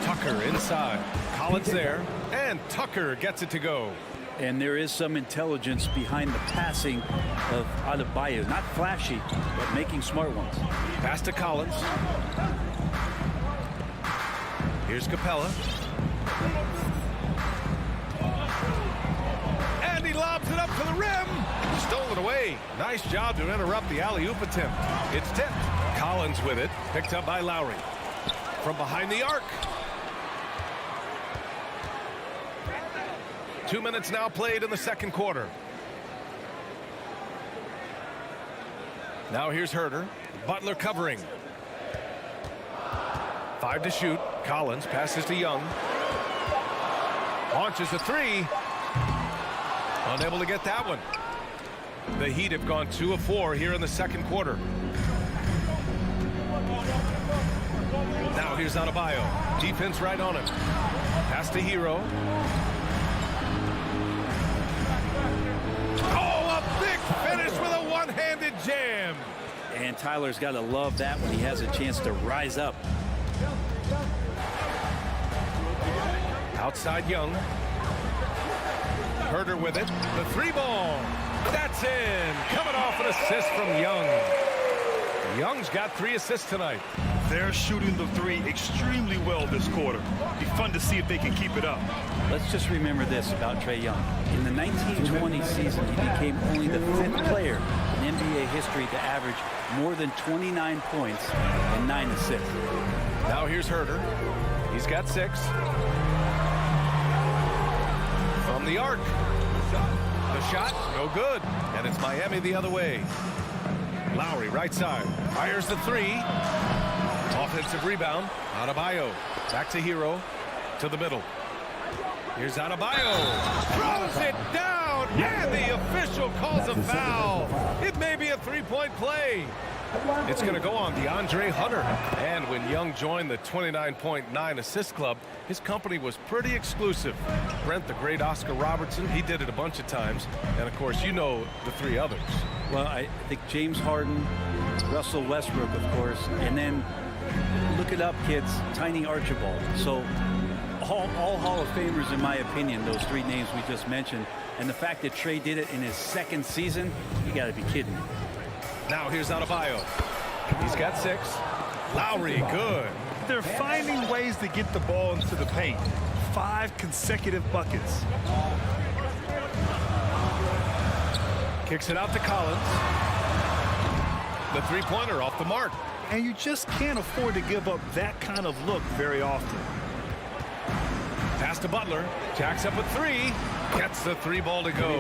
Tucker inside. Collins there. And Tucker gets it to go. And there is some intelligence behind the passing of Adebayo. Not flashy, but making smart ones. Pass to Collins. Here's Capella. And he lobs it up to the rim. Stolen away. Nice job to interrupt the alley-oop attempt. It's tipped. Collins with it. Picked up by Lowry. From behind the arc. 2 minutes now played in the second quarter. Now here's Herder. Butler covering. 5 to shoot. Collins passes to Young. Launches a 3. Unable to get that one. The Heat have gone 2 of 4 here in the second quarter. Now here's Adebayo. Defense right on him. Pass to Hero. Oh, a big finish with a one-handed jam. And Tyler's got to love that when he has a chance to rise up. Outside Young. Herder with it. The 3 ball. That's in. Coming off an assist from Young. Young's got 3 assists tonight. They're shooting the 3 extremely well this quarter. Be fun to see if they can keep it up. Let's just remember this about Trae Young. In the 1920 season, he became only the 5th player in NBA history to average more than 29 points and 9 assists. Now here's Herder. He's got 6. From the arc. The shot, no good. And it's Miami the other way. Lowry, right side. Fires the three. Offensive rebound. Adebayo. Back to Hero. To the middle. Here's Adebayo. Throws it down. And the official calls a foul. It may be a three-point play. It's going to go on DeAndre Hunter. And when Young joined the 29.9 assist club, his company was pretty exclusive. Brent, the great Oscar Robertson, he did it a bunch of times. And, of course, you know the three others. Well, I think James Harden, Russell Westbrook, of course, and then look it up, kids, Tiny Archibald. So all Hall of Famers, in my opinion, those three names we just mentioned. And the fact that Trey did it in his second season, you got to be kidding me. Now here's Adebayo. He's got 6. Lowry, good. They're finding ways to get the ball into the paint. 5 consecutive buckets. Kicks it out to Collins. The three-pointer off the mark. And you just can't afford to give up that kind of look very often. Pass to Butler. Jacks up a 3. Gets the 3-ball to go.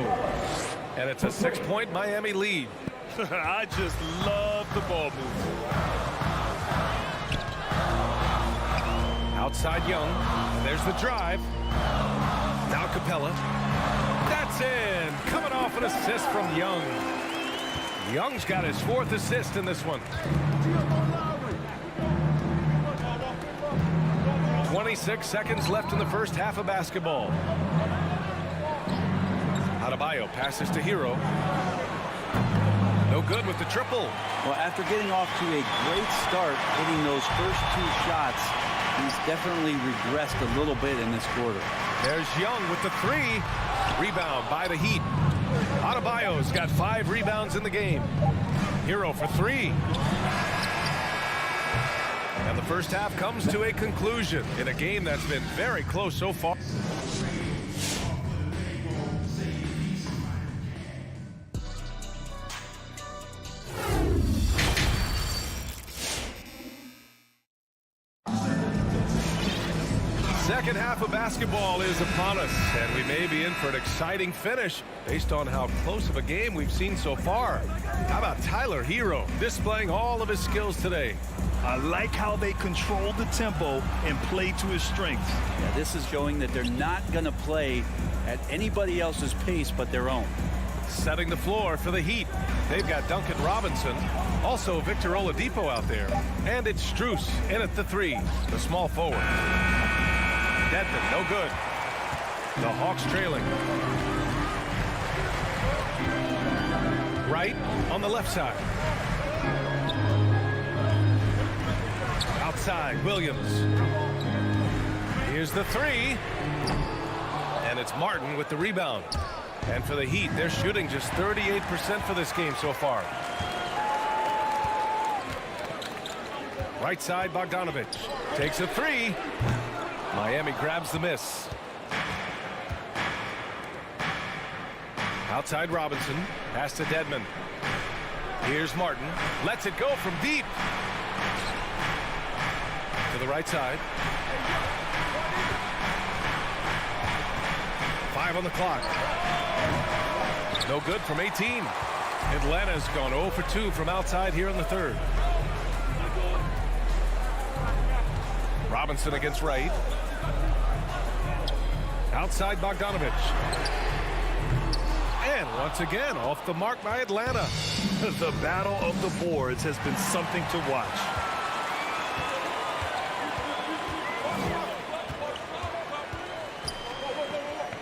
And it's a 6-point Miami lead. I just love the ball movement. Outside Young. There's the drive. Now Capella. That's in. Coming off an assist from Young. Young's got his 4th assist in this one. 26 seconds left in the first half of basketball. Adebayo passes to Hero. No good with the triple. Well, after getting off to a great start, hitting those first 2 shots, he's definitely regressed a little bit in this quarter. There's Young with the 3. Rebound by the Heat. Adebayo's got 5 rebounds in the game. Hero for 3. And the first half comes to a conclusion in a game that's been very close so far. Second half of basketball is upon us, and we may be in for an exciting finish based on how close of a game we've seen so far. How about Tyler Hero displaying all of his skills today? I like how they control the tempo and play to his strengths. Yeah, this is showing that they're not going to play at anybody else's pace but their own. Setting the floor for the Heat. They've got Duncan Robinson, also Victor Oladipo out there. And it's Strus in at the 3, the small forward. Dedmon, no good. The Hawks trailing. Right on the left side. Outside, Williams. Here's the 3. And it's Martin with the rebound. And for the Heat, they're shooting just 38% for this game so far. Right side, Bogdanovich. Takes a 3. Miami grabs the miss. Outside Robinson. Pass to Dedmon. Here's Martin. Lets it go from deep. To the right side. 5 on the clock. No good from 18. Atlanta's gone 0 for 2 from outside here in the third. Robinson against Wright. Outside Bogdanovich. And once again, off the mark by Atlanta. The battle of the boards has been something to watch.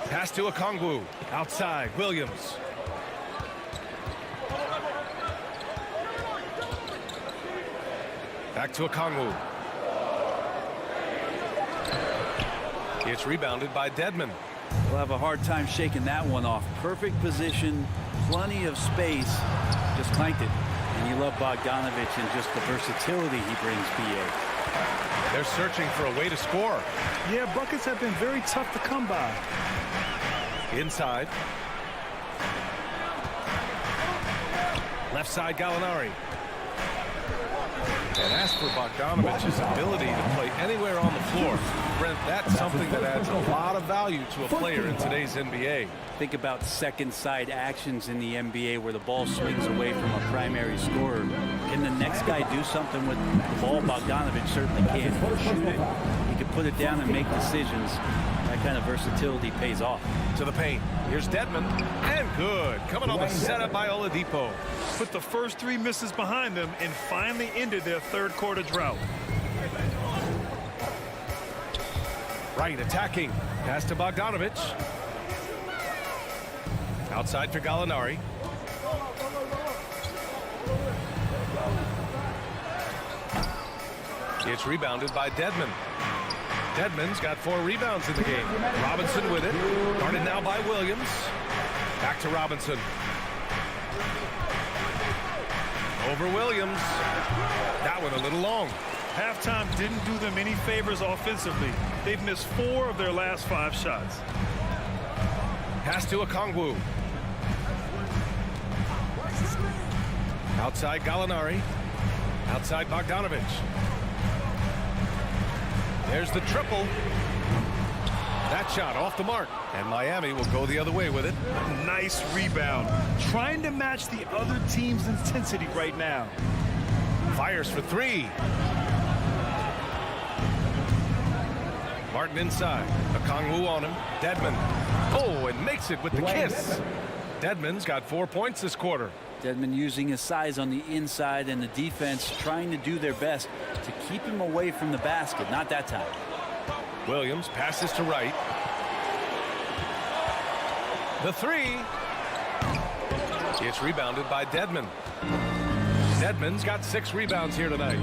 Pass to Okongwu. Outside, Williams. Back to Okongwu. It's rebounded by Dedmon. We'll have a hard time shaking that one off. Perfect position, plenty of space, just clanked it. And you love Bogdanovich and just the versatility he brings, PA. They're searching for a way to score. Yeah, buckets have been very tough to come by. Inside. Left side, Gallinari. And as for Bogdanovic's ability to play anywhere on the floor, Brent, that's something that adds a lot of value to a player in today's NBA. Think about second side actions in the NBA where the ball swings away from a primary scorer. Can the next guy do something with the ball? Bogdanovic certainly can. He can shoot it. He can put it down and make decisions. That kind of versatility pays off. To the paint. Here's Dedmon. And good. Coming on the setup by Oladipo. Put the first 3 misses behind them and finally ended their third quarter drought. Right attacking. Pass to Bogdanovic. Outside for Gallinari. It's rebounded by Dedmon. Dedmon's got 4 rebounds in the game. Robinson with it. Guarded now by Williams. Back to Robinson. Over Williams. That one a little long. Halftime didn't do them any favors offensively. They've missed 4 of their last 5 shots. Pass to Okongwu. Outside Gallinari. Outside Bogdanovic. There's the triple. That shot off the mark. And Miami will go the other way with it. Nice rebound. Trying to match the other team's intensity right now. Fires for 3. Martin inside. Okongwu on him. Dedmon. Oh, and makes it with the kiss. Dedmon's got 4 points this quarter. Dedmon using his size on the inside and the defense trying to do their best to keep him away from the basket. Not that time. Williams passes to Wright. The 3. It's rebounded by Dedmon. Dedmon's got 6 rebounds here tonight.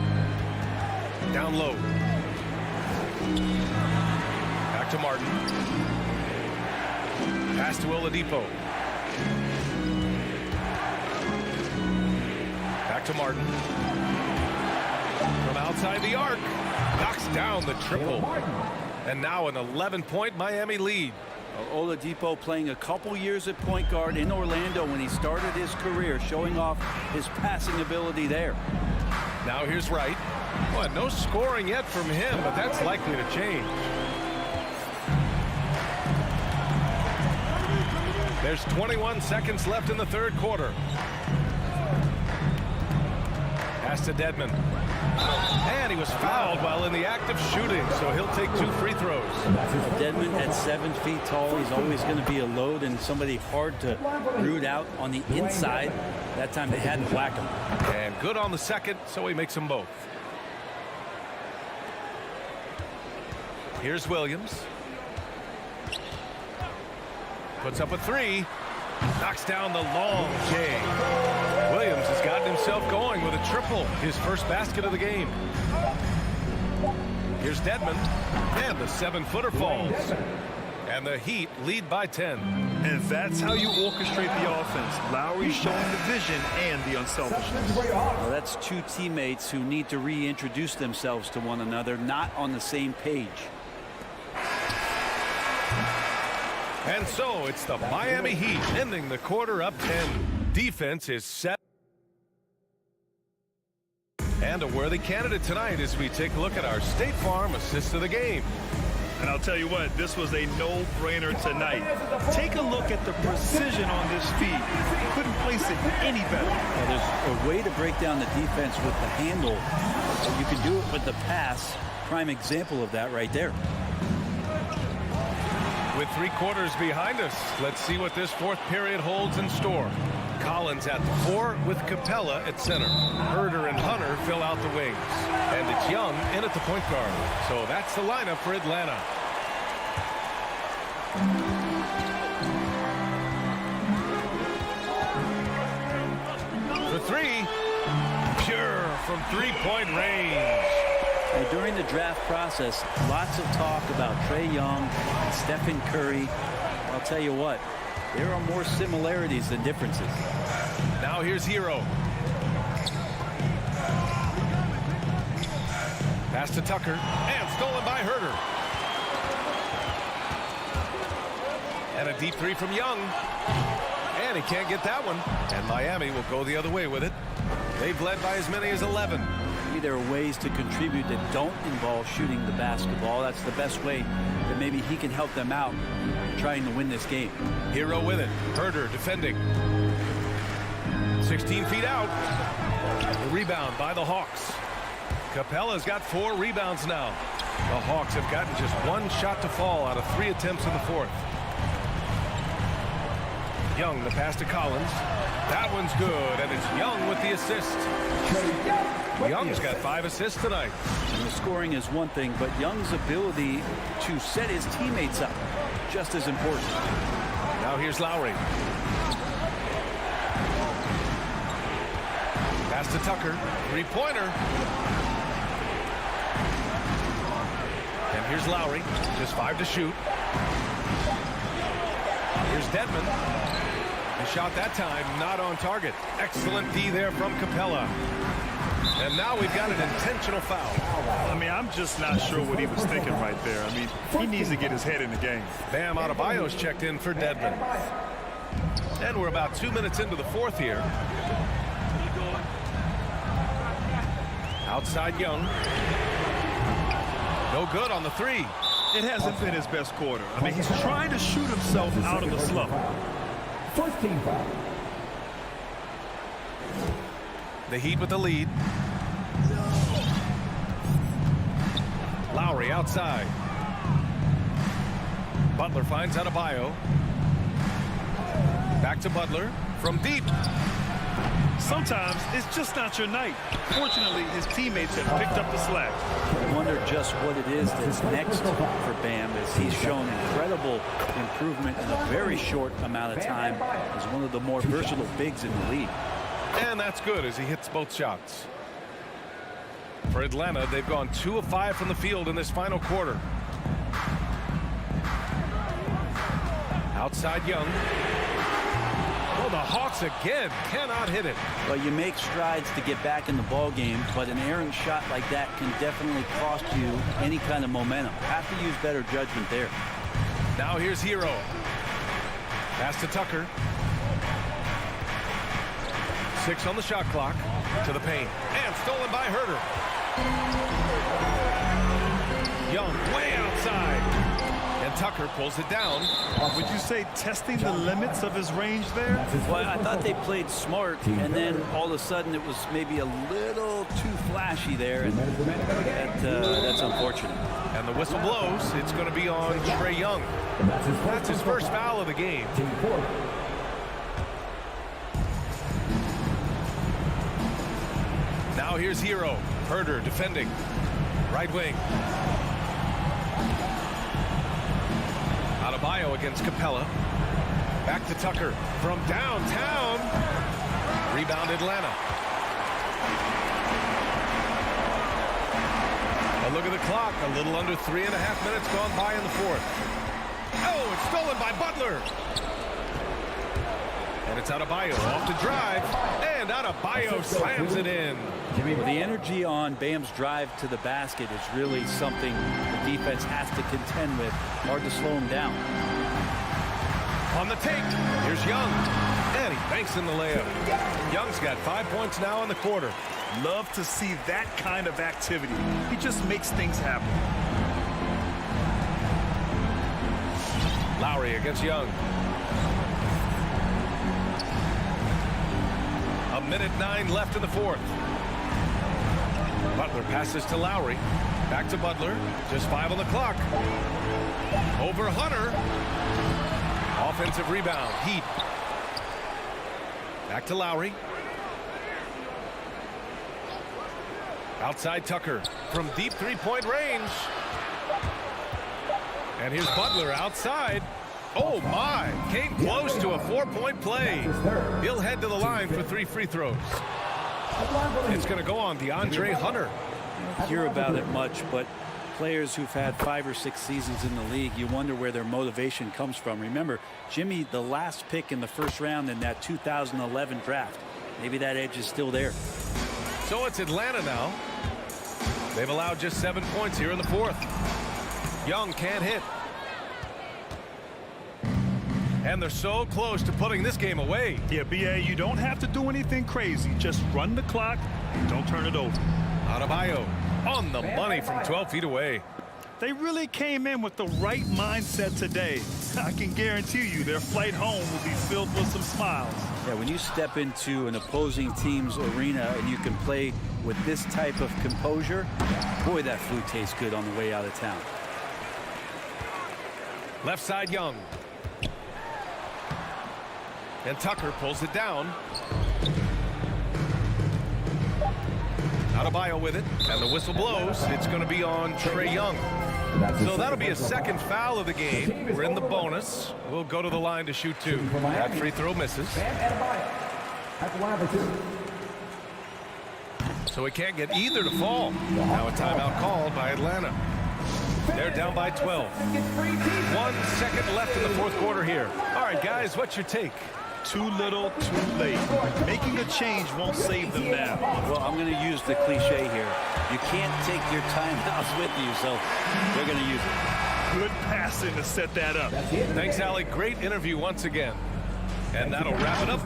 Down low. Back to Martin. Pass to Oladipo. Back to Martin. From outside the arc. Knocks down the triple. And now an 11-point Miami lead. Oladipo playing a couple years at point guard in Orlando when he started his career, showing off his passing ability there. Now here's Wright. Well, no scoring yet from him, but that's likely to change. There's 21 seconds left in the third quarter. Pass to Dedmon. And he was fouled while in the act of shooting, so he'll take 2 free throws. Dedmon at 7 feet tall. He's always going to be a load and somebody hard to root out on the inside. That time they hadn't whacked him. And good on the second, so he makes them both. Here's Williams. Puts up a 3. Knocks down the long J. Williams has gotten himself going with a triple. His first basket of the game. Here's Dedmon. And the 7-footer falls. And the Heat lead by 10. And that's how you orchestrate the offense. Lowry showing the vision and the unselfishness. Well, that's 2 teammates who need to reintroduce themselves to one another, not on the same page. And so it's the Miami Heat ending the quarter up 10. Defense is set. And a worthy candidate tonight as we take a look at our State Farm assist of the game. And I'll tell you what, this was a no-brainer tonight. Take a look at the precision on this feed. Couldn't place it any better. Well, there's a way to break down the defense with the handle. You can do it with the pass. Prime example of that right there. With 3 quarters behind us, let's see what this fourth period holds in store. Collins at the 4 with Capella at center. Herder and Hunter fill out the wings. And it's Young in at the point guard. So that's the lineup for Atlanta. For 3. Pure from 3-point range. Well, during the draft process, lots of talk about Trae Young and Stephen Curry. I'll tell you what, there are more similarities than differences. Now here's Hero. Pass to Tucker, and stolen by Herder. And a deep 3 from Young. And he can't get that one. And Miami will go the other way with it. They've led by as many as 11. You maybe there are ways to contribute that don't involve shooting the basketball. That's the best way that maybe he can help them out trying to win this game. Hero with it. Herder defending. 16 feet out. The rebound by the Hawks. Capella's got 4 rebounds now. The Hawks have gotten just 1 shot to fall out of 3 attempts in the 4th. Young, the pass to Collins. That one's good, and it's Young with the assist. Young's got 5 assists tonight. And the scoring is one thing, but Young's ability to set his teammates up, just as important. Now here's Lowry. Pass to Tucker. 3-pointer. And here's Lowry. Just 5 to shoot. Here's Dedmon. The shot that time not on target. Excellent D there from Capella. And now we've got an intentional foul. I mean, I'm just not sure what he was thinking right there. I mean, he needs to get his head in the game. Bam Adebayo's checked in for Dedmon. And we're about 2 minutes into the 4th here. Outside Young. No good on the 3. It hasn't been his best quarter. I mean, he's trying to shoot himself out of the slump. 1st team foul. The Heat with the lead. Lowry outside. Butler finds Adebayo. Back to Butler from deep. Sometimes it's just not your night. Fortunately, his teammates have picked up the slack. I wonder just what it is that's next for Bam, as he's shown incredible improvement in a very short amount of time as one of the more versatile bigs in the league. And that's good as he hits both shots. For Atlanta, they've gone 2 of 5 from the field in this final quarter. Outside Young. Oh, the Hawks again cannot hit it. Well, you make strides to get back in the ball game, but an errant shot like that can definitely cost you any kind of momentum. Have to use better judgment there. Now here's Hero. Pass to Tucker. 6 on the shot clock. To the paint. And stolen by Herder. Young way outside. And Tucker pulls it down. Would you say testing the limits of his range there? Well, I thought they played smart, and then all of a sudden it was maybe a little too flashy there, and that's unfortunate. And the whistle blows. It's going to be on Trae Young. That's his first foul of the game. Now here's Hero. Herder defending. Right wing. Adebayo against Capella. Back to Tucker from downtown. Rebound Atlanta. A look at the clock. A little under 3.5 minutes gone by in the 4th. Oh, it's stolen by Butler. And it's Adebayo off the drive. And Adebayo slams it in. Well, the energy on Bam's drive to the basket is really something the defense has to contend with. Hard to slow him down. On the take, here's Young. And he banks in the layup. Young's got 5 points now in the quarter. Love to see that kind of activity. He just makes things happen. Lowry against Young. 1:09 left in the 4th. Butler passes to Lowry. Back to Butler. Just 5 on the clock. Over Hunter. Offensive rebound. Heat. Back to Lowry. Outside Tucker from deep 3-point range. And here's Butler outside. Oh my, came close to a 4-point play. He'll head to the line for 3 free throws. It's going to go on DeAndre Hunter. You don't hear about it much, but players who've had 5 or 6 seasons in the league, you wonder where their motivation comes from. Remember, Jimmy, the last pick in the 1st round in that 2011 draft. Maybe that edge is still there. So it's Atlanta now. They've allowed just 7 points here in the 4th. Young can't hit. And they're so close to putting this game away. Yeah, B.A., you don't have to do anything crazy. Just run the clock and don't turn it over. Adebayo on the money from 12 feet away. They really came in with the right mindset today. I can guarantee you their flight home will be filled with some smiles. Yeah, when you step into an opposing team's arena and you can play with this type of composure, boy, that food tastes good on the way out of town. Left side Young. And Tucker pulls it down. Adebayo with it, and the whistle blows. It's going to be on Trae Young. So that'll be a second foul of the game. We're in the bonus. We'll go to the line to shoot two. That free throw misses. So he can't get either to fall. Now a timeout called by Atlanta. They're down by 12. 1 second left in the fourth quarter here. All right, guys, what's your take? Too little, too late. Making a change won't save them now. Well, I'm going to use the cliche here. You can't take your timeouts with you, so they're going to use it. Good passing to set that up. Thanks, Allie. Great interview once again. And that'll wrap it up.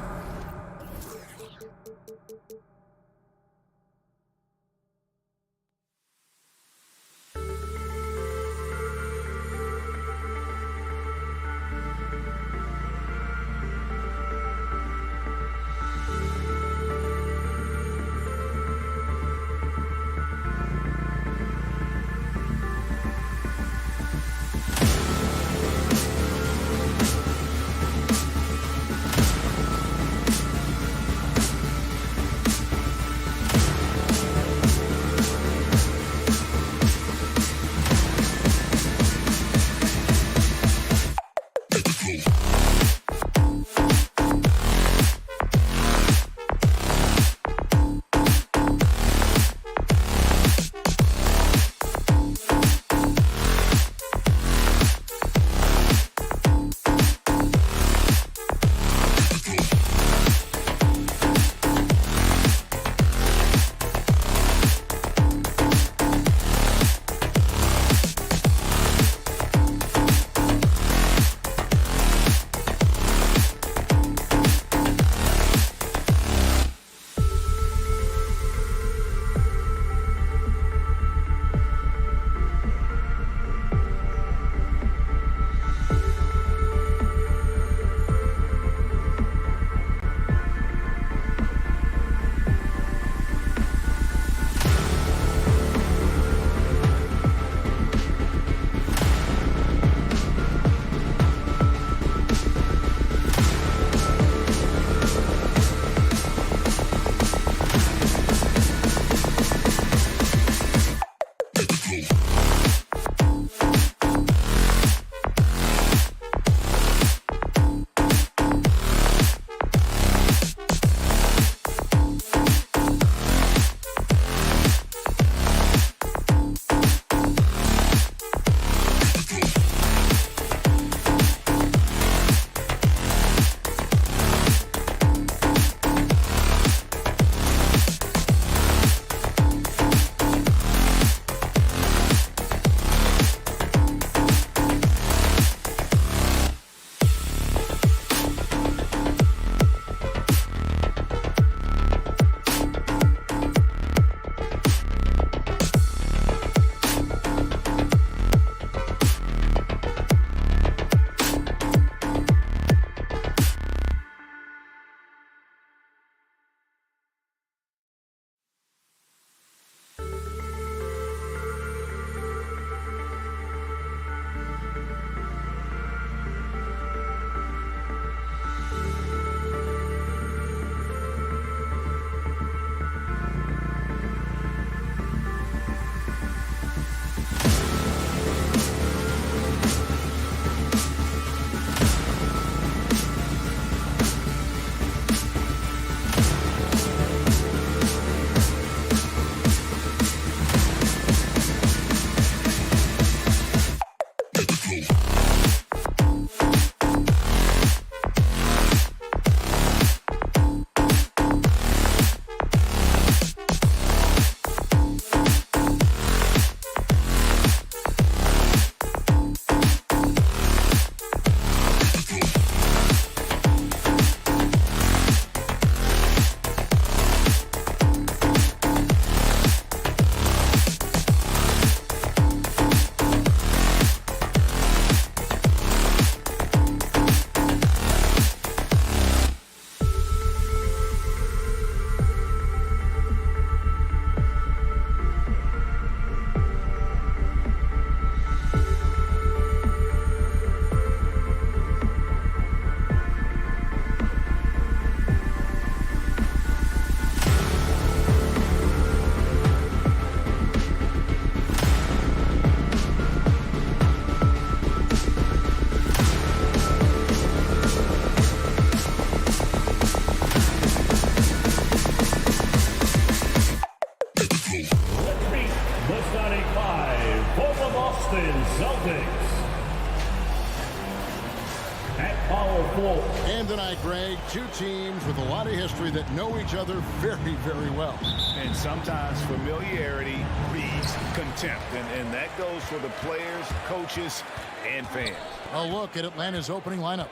And tonight, Greg, two teams with a lot of history that know each other very, very well. And sometimes familiarity breeds contempt. And that goes for the players, coaches, and fans. A look at Atlanta's opening lineup.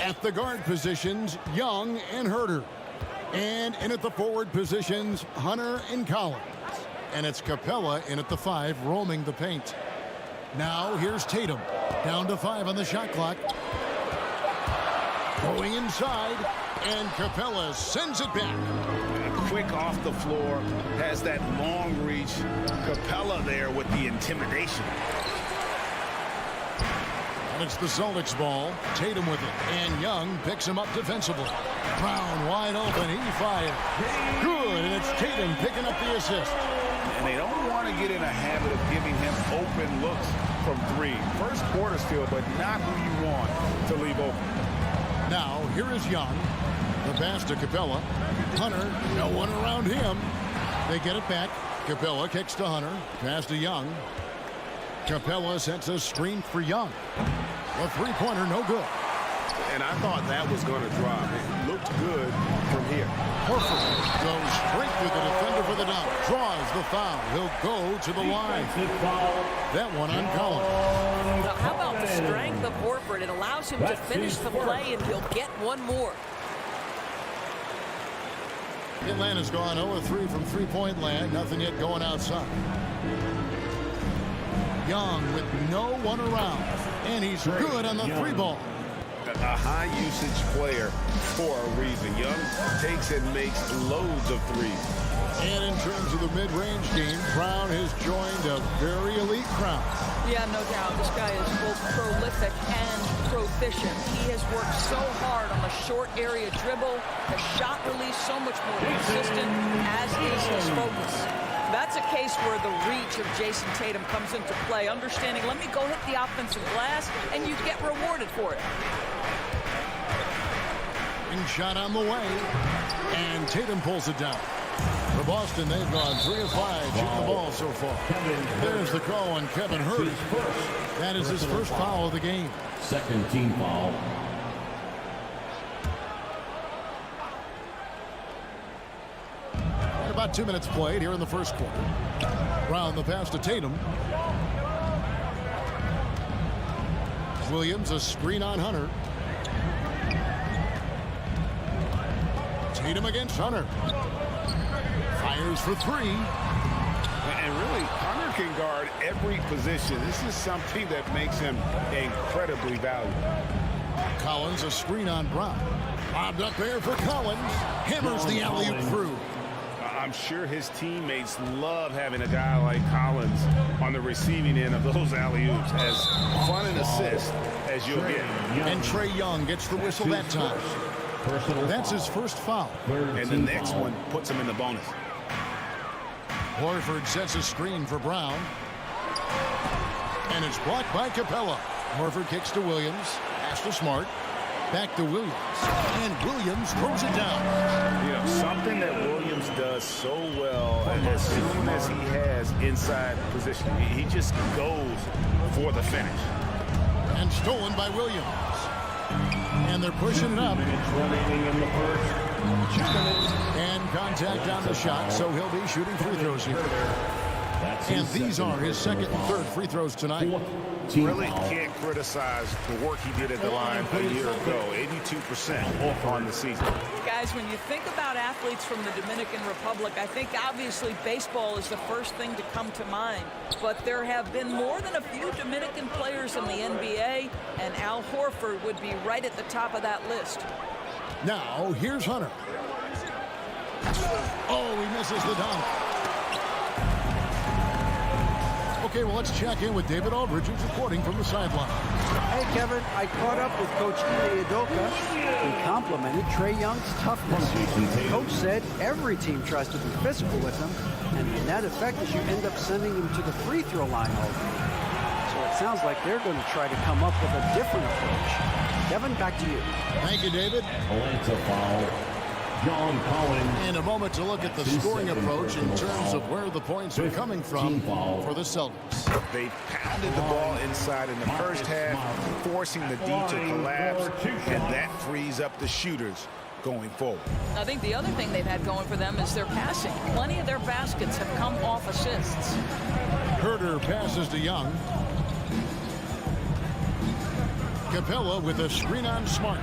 At the guard positions, Young and Herter. And in at the forward positions, Hunter and Collins. And it's Capella in at the 5, roaming the paint. Now here's Tatum. Down to 5 on the shot clock. Going inside, and Capella sends it back. Quick off the floor, has that long reach. Capella there with the intimidation. And it's the Celtics ball. Tatum with it, and Young picks him up defensively. Brown wide open, he fired. Good, and it's Tatum picking up the assist. And they don't want to get in a habit of giving him open looks from 3. First quarter's field, but not who you want to leave open. Now, here is Young. The pass to Capella. Hunter, no one around him. They get it back. Capella kicks to Hunter. Pass to Young. Capella sets a screen for Young. A three-pointer, no good. And I thought that was going to drop. It looked good from here. Horford goes straight through the defender for the dunk. Draws the foul. He'll go to the line. That one on Collins. Now, how about the strength of Horford? It allows him to finish the play, and he'll get one more. Atlanta's gone 0-3 from three-point land. Nothing yet going outside. Young with no one around. And he's good on the 3-ball. A high-usage player for a reason. Young takes and makes loads of threes. And in terms of the mid-range game, Brown has joined a very elite crowd. Yeah, no doubt. This guy is both prolific and proficient. He has worked so hard on the short area dribble, the shot release so much more consistent, as is his focus. That's a case where the reach of Jason Tatum comes into play. Understanding, let me go hit the offensive glass, and you get rewarded for it. Shot on the way, and Tatum pulls it down. For Boston, they've gone 3 of 5 shooting the ball so far. There's the call on Kevin Herter. That is his first foul of the game. Second team foul. And about 2 minutes played here in the first quarter. Brown the pass to Tatum. Williams a screen on Hunter. Tatum against Hunter. Fires for 3. And really, Hunter can guard every position. This is something that makes him incredibly valuable. Collins a screen on Brown. Lobbed up there for Collins. Hammers the alley-oop through. I'm sure his teammates love having a guy like Collins on the receiving end of those alley-oops. As fun an assist as you'll get. And Trae Young gets the whistle that time. That's his first foul. And the next one puts him in the bonus. Horford sets a screen for Brown. And it's blocked by Capella. Horford kicks to Williams. Pass to Smart. Back to Williams. And Williams throws it down. You know, something that Williams does so well, and as soon as he has inside position, he just goes for the finish. And stolen by Williams. And they're pushing it up. And contact on the shot, so he'll be shooting free throws here. And these are his second and third free throws tonight. Really can't criticize the work he did at the line a year ago. 82% on the season. Guys, when you think about athletes from the Dominican Republic, I think obviously baseball is the first thing to come to mind. But there have been more than a few Dominican players in the NBA, and Al Horford would be right at the top of that list. Now, here's Hunter. Oh, he misses the dunk. Okay, well, let's check in with David Aldridge, who's reporting from the sideline. Hey, Kevin, I caught up with Coach Ime Udoka. He complimented Trae Young's toughness. The coach said every team tries to be physical with him, and the net effect is you end up sending him to the free throw line all game. So it sounds like they're going to try to come up with a different approach. Kevin, back to you. Thank you, David. Atlanta foul. John Collins. In a moment to look at the scoring approach in terms of where the points are coming from for the Celtics. They pounded the ball inside in the first half, forcing the D to collapse, and that frees up the shooters going forward. I think the other thing they've had going for them is their passing. Plenty of their baskets have come off assists. Herter passes to Young. Capella with a screen on Smart.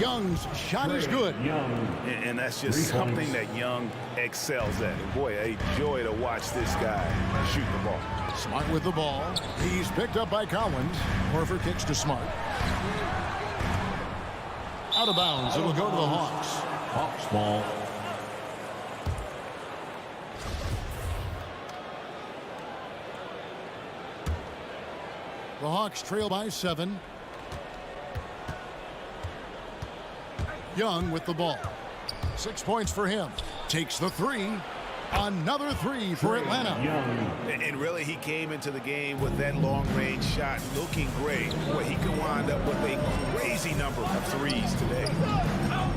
Young's shot is good. And that's just something that Young excels at. And boy, a joy to watch this guy shoot the ball. Smart with the ball. He's picked up by Collins. Horford kicks to Smart. Out of bounds. It'll go to the Hawks. Hawks ball. The Hawks trail by 7. Young with the ball. 6 points for him. Takes the 3. Another 3 for Atlanta. And really, he came into the game with that long-range shot looking great. Boy, he could wind up with a crazy number of threes today.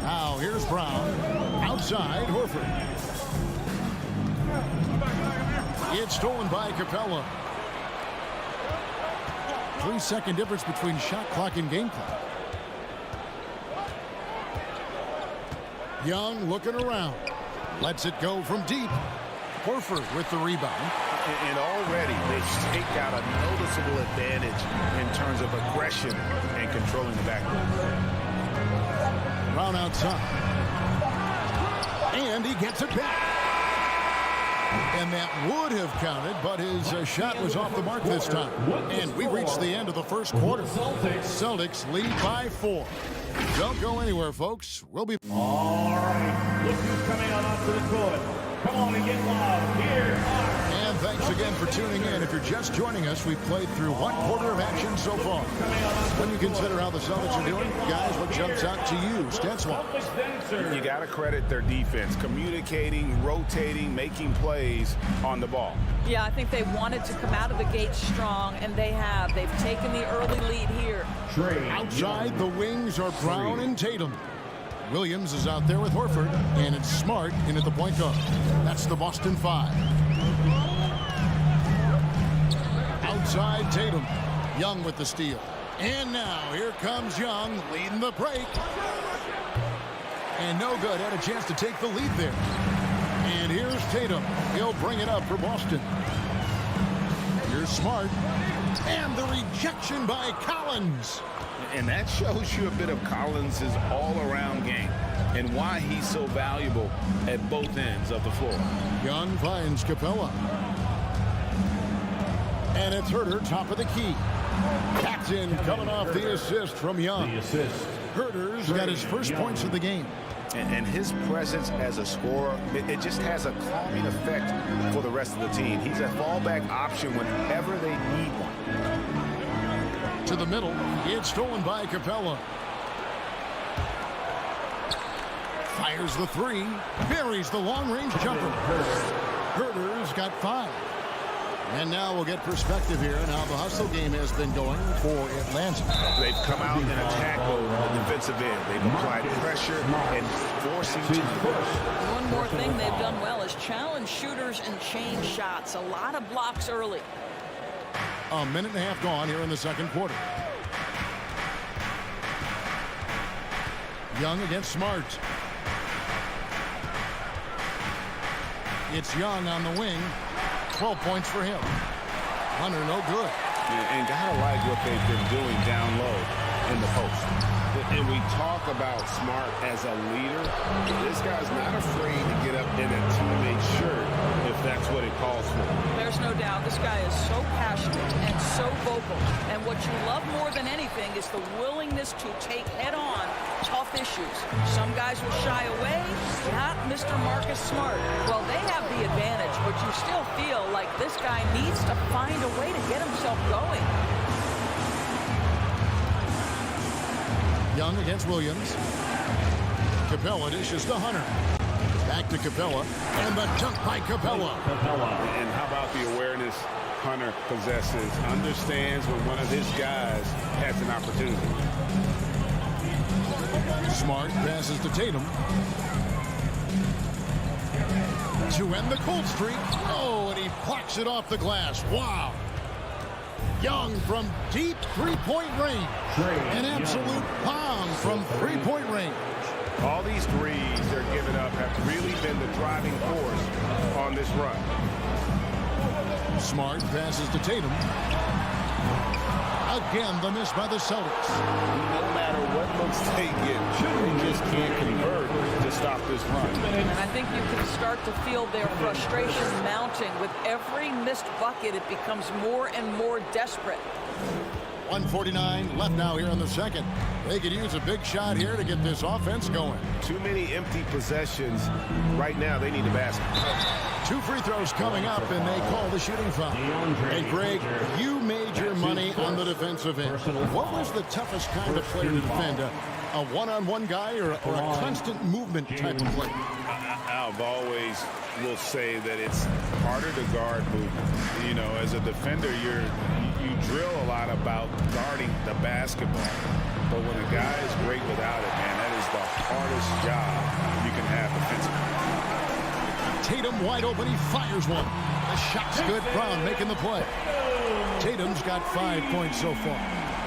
Now here's Brown. Outside, Horford. It's stolen by Capella. 3-second difference between shot clock and game clock. Young looking around. Lets it go from deep. Horford with the rebound. And already they've staked out a noticeable advantage in terms of aggression and controlling the backcourt. Brown outside. And he gets it back. And that would have counted, but his shot was off the mark this time. And we reached the end of the first quarter. Celtics lead by 4. Don't go anywhere, folks. We'll be... All right. Look who's coming on up to the court. Come on and get loud. Here are... And thanks again for tuning in. If you're just joining us, we've played through 1 quarter of action so far. When you consider how the Celtics are doing, guys, what jumps out to you, stats-wise? You got to credit their defense, communicating, rotating, making plays on the ball. Yeah, I think they wanted to come out of the gate strong, and they have. They've taken the early lead here. Outside, the wings are Brown and Tatum. Williams is out there with Horford, and it's Smart in at the point guard. That's the Boston 5. Outside, Tatum. Young with the steal. And now, here comes Young, leading the break. And no good. Had a chance to take the lead there. And here's Tatum. He'll bring it up for Boston. Here's Smart. And the rejection by Collins. And that shows you a bit of Collins' all-around game and why he's so valuable at both ends of the floor. Young finds Capella. And it's Herter, top of the key. Captain coming off the assist from Young. Herter's got his first points of the game. And his presence as a scorer, it just has a calming effect for the rest of the team. He's a fallback option whenever they need one. To the middle, it's stolen by Capella. Fires the 3, buries the long-range jumper. Herter's got 5. And now we'll get perspective here on how the hustle game has been going for Atlanta. They've come out in attack mode on the defensive end. They've applied pressure and forcing push. One more thing they've done well is challenge shooters and change shots. A lot of blocks early. A minute and a half gone here in the second quarter. Young against Smart. It's Young on the wing. 12 points for him. Hunter, no good. And gotta like what they've been doing down low in the post. And we talk about Smart as a leader. This guy's not afraid to get up in a teammate's shirt if that's what it calls for. There's no doubt this guy is so passionate and so vocal. And what you love more than anything is the willingness to take head-on tough issues. Some guys will shy away, not Mr. Marcus Smart. Well, they have the advantage, but you still feel like this guy needs to find a way to get himself going. Young against Williams. Capella dishes to Hunter. Back to Capella. And the dunk by Capella. And how about the awareness Hunter possesses? Understands when one of his guys has an opportunity. Smart passes to Tatum. To end the cold streak. Oh, and he blocks it off the glass. Wow. Young from deep three-point range. An absolute bomb from three-point range. All these threes they're giving up have really been the driving force on this run. Smart passes to Tatum. Again, the miss by the Celtics. No matter what looks they get, they just can't convert to stop this run. And I think you can start to feel their frustration mounting. With every missed bucket, it becomes more and more desperate. 1:49 left now here in the second. They could use a big shot here to get this offense going. Too many empty possessions. Right now, they need a basket. 2 free throws coming up, and they call the shooting foul. Hey, Greg, you made your money on the defensive end. What was the toughest kind of player to defend? A one-on-one guy or a constant movement type of player? I've always will say that it's harder to guard movement. You know, as a defender, you drill a lot about guarding the basketball. But when a guy is great without it, man, that is the hardest job you can have defensively. Tatum wide open. He fires one. The shot's good. Brown making the play. Tatum's got 5 points so far.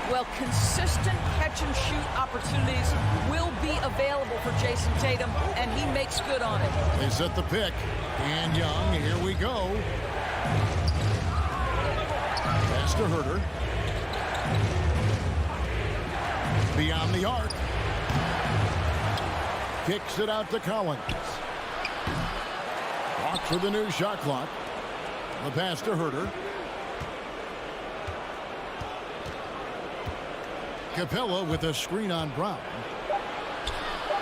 Well, consistent catch-and-shoot opportunities will be available for Jason Tatum, and he makes good on it. They set the pick. And Young, here we go. Pass to Herter. Beyond the arc. Kicks it out to Collins. Walks for the new shot clock. The pass to Herter. Capella with a screen on Brown.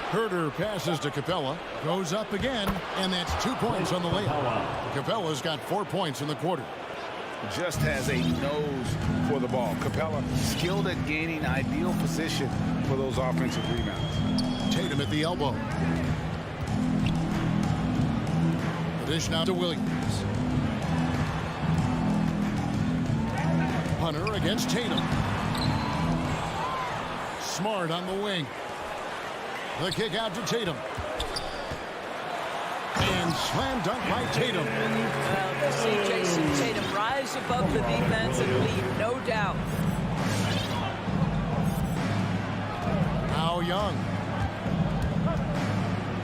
Herter passes to Capella. Goes up again, and that's 2 points on the layup. Capella's got 4 points in the quarter. Just has a nose for the ball. Capella skilled at gaining ideal position for those offensive rebounds. Tatum at the elbow. The dish now to Williams. Hunter against Tatum. Smart on the wing. The kick out to Tatum. And slam dunk by Tatum. To see Jason Tatum rise above the defense and lead, no doubt. Now Young.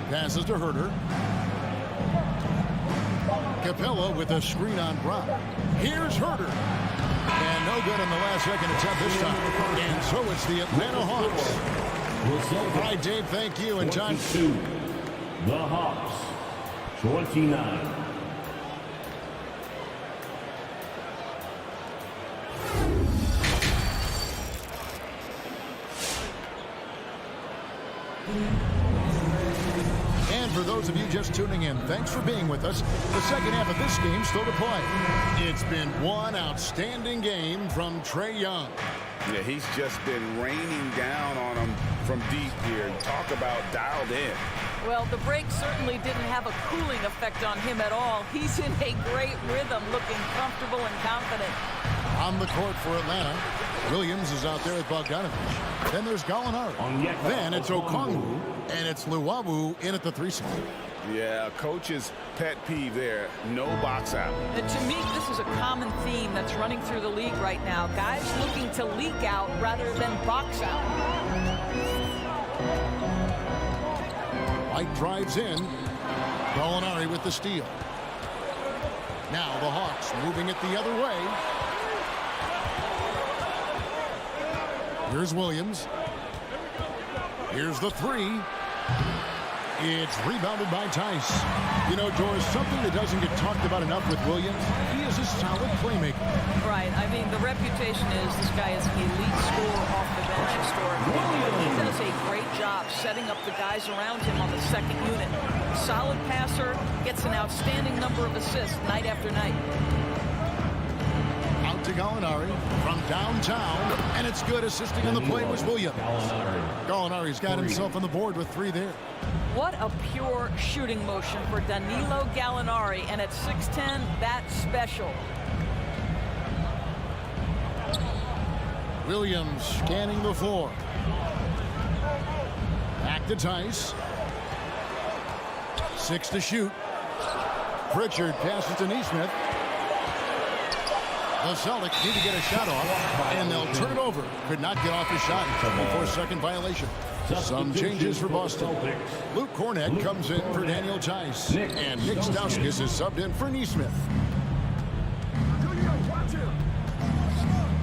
Passes to Herter. Capella with a screen on Brown. Here's Herter. And no good on the last second attempt this time. And so it's the Atlanta Hawks. All right, Dave, thank you. And John. The Hawks, 29. And for those of you just tuning in, thanks for being with us. The second half of this game still to play. It's been one outstanding game from Trae Young. Yeah, he's just been raining down on them from deep here. Talk about dialed in. Well, the break certainly didn't have a cooling effect on him at all. He's in a great rhythm, looking comfortable and confident. On the court for Atlanta, Williams is out there with Bogdanovich. Then there's Gallinari. Then it's Okongwu, and it's Luwawu in at the 3 spot. Yeah, coach's pet peeve there. No box out. And to me, this is a common theme that's running through the league right now. Guys looking to leak out rather than box out. White drives in. Gallinari with the steal. Now the Hawks moving it the other way. Here's Williams. Here's the 3. It's rebounded by Tice. You know, Doris, something that doesn't get talked about enough with Williams, he is a solid playmaker. Right. I mean, the reputation is this guy is an elite scorer off the bench historically. He does a great job setting up the guys around him on the second unit. Solid passer, gets an outstanding number of assists night after night. Out to Gallinari from downtown, and it's good. Assisting on the play was Williams. Gallinari's got himself on the board with 3 there. What a pure shooting motion for Danilo Gallinari, and at 6'10", that's special. Williams scanning the floor. Back to Tice. 6 to shoot. Pritchard passes to Neesmith. The Celtics need to get a shot off, and they'll turn it over. Could not get off his shot before second violation. Some changes for Boston. Luke Cornett comes in for Daniel Tice, and Nick Stauskas is subbed in for Neesmith.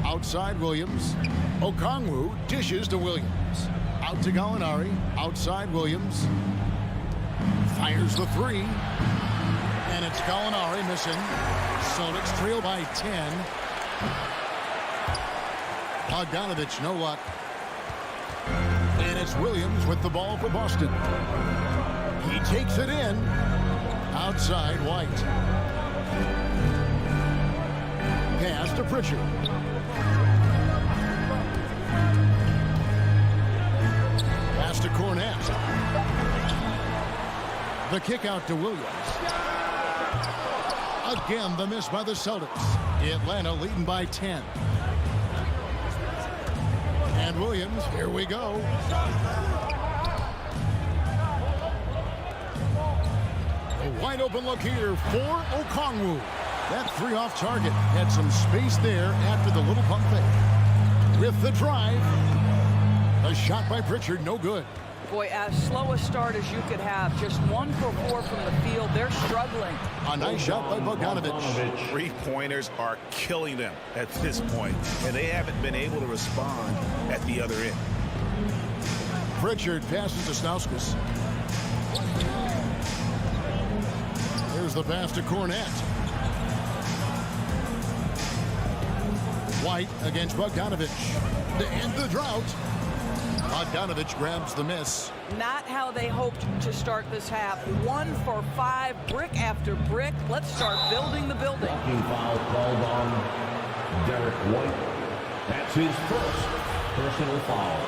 Outside Williams. Okongwu dishes to Williams. Out to Gallinari. Outside Williams. Fires the 3. And it's Gallinari missing. Celtics trail by 10. Bogdanovich, no luck. And it's Williams with the ball for Boston. He takes it in. Outside White. Pass to Pritchard. Pass to Cornett. The kick out to Williams. Again, the miss by the Celtics. Atlanta leading by 10. And Williams, here we go. A wide open look here for Okongwu. That 3 off target had some space there after the little pump fake. With the drive, a shot by Pritchard, no good. Boy, as slow a start as you could have. Just 1 for 4 from the field. They're struggling. A nice shot by Bogdanovich. Three-pointers are killing them at this point, and they haven't been able to respond at the other end. Pritchard passes to Stauskas. Here's the pass to Cornett. White against Bogdanovich. To end the drought. Bogdanovich grabs the miss. Not how they hoped to start this half. 1 for 5, brick after brick. Let's start building the building. Blocking foul called on Derek White. That's his first personal foul.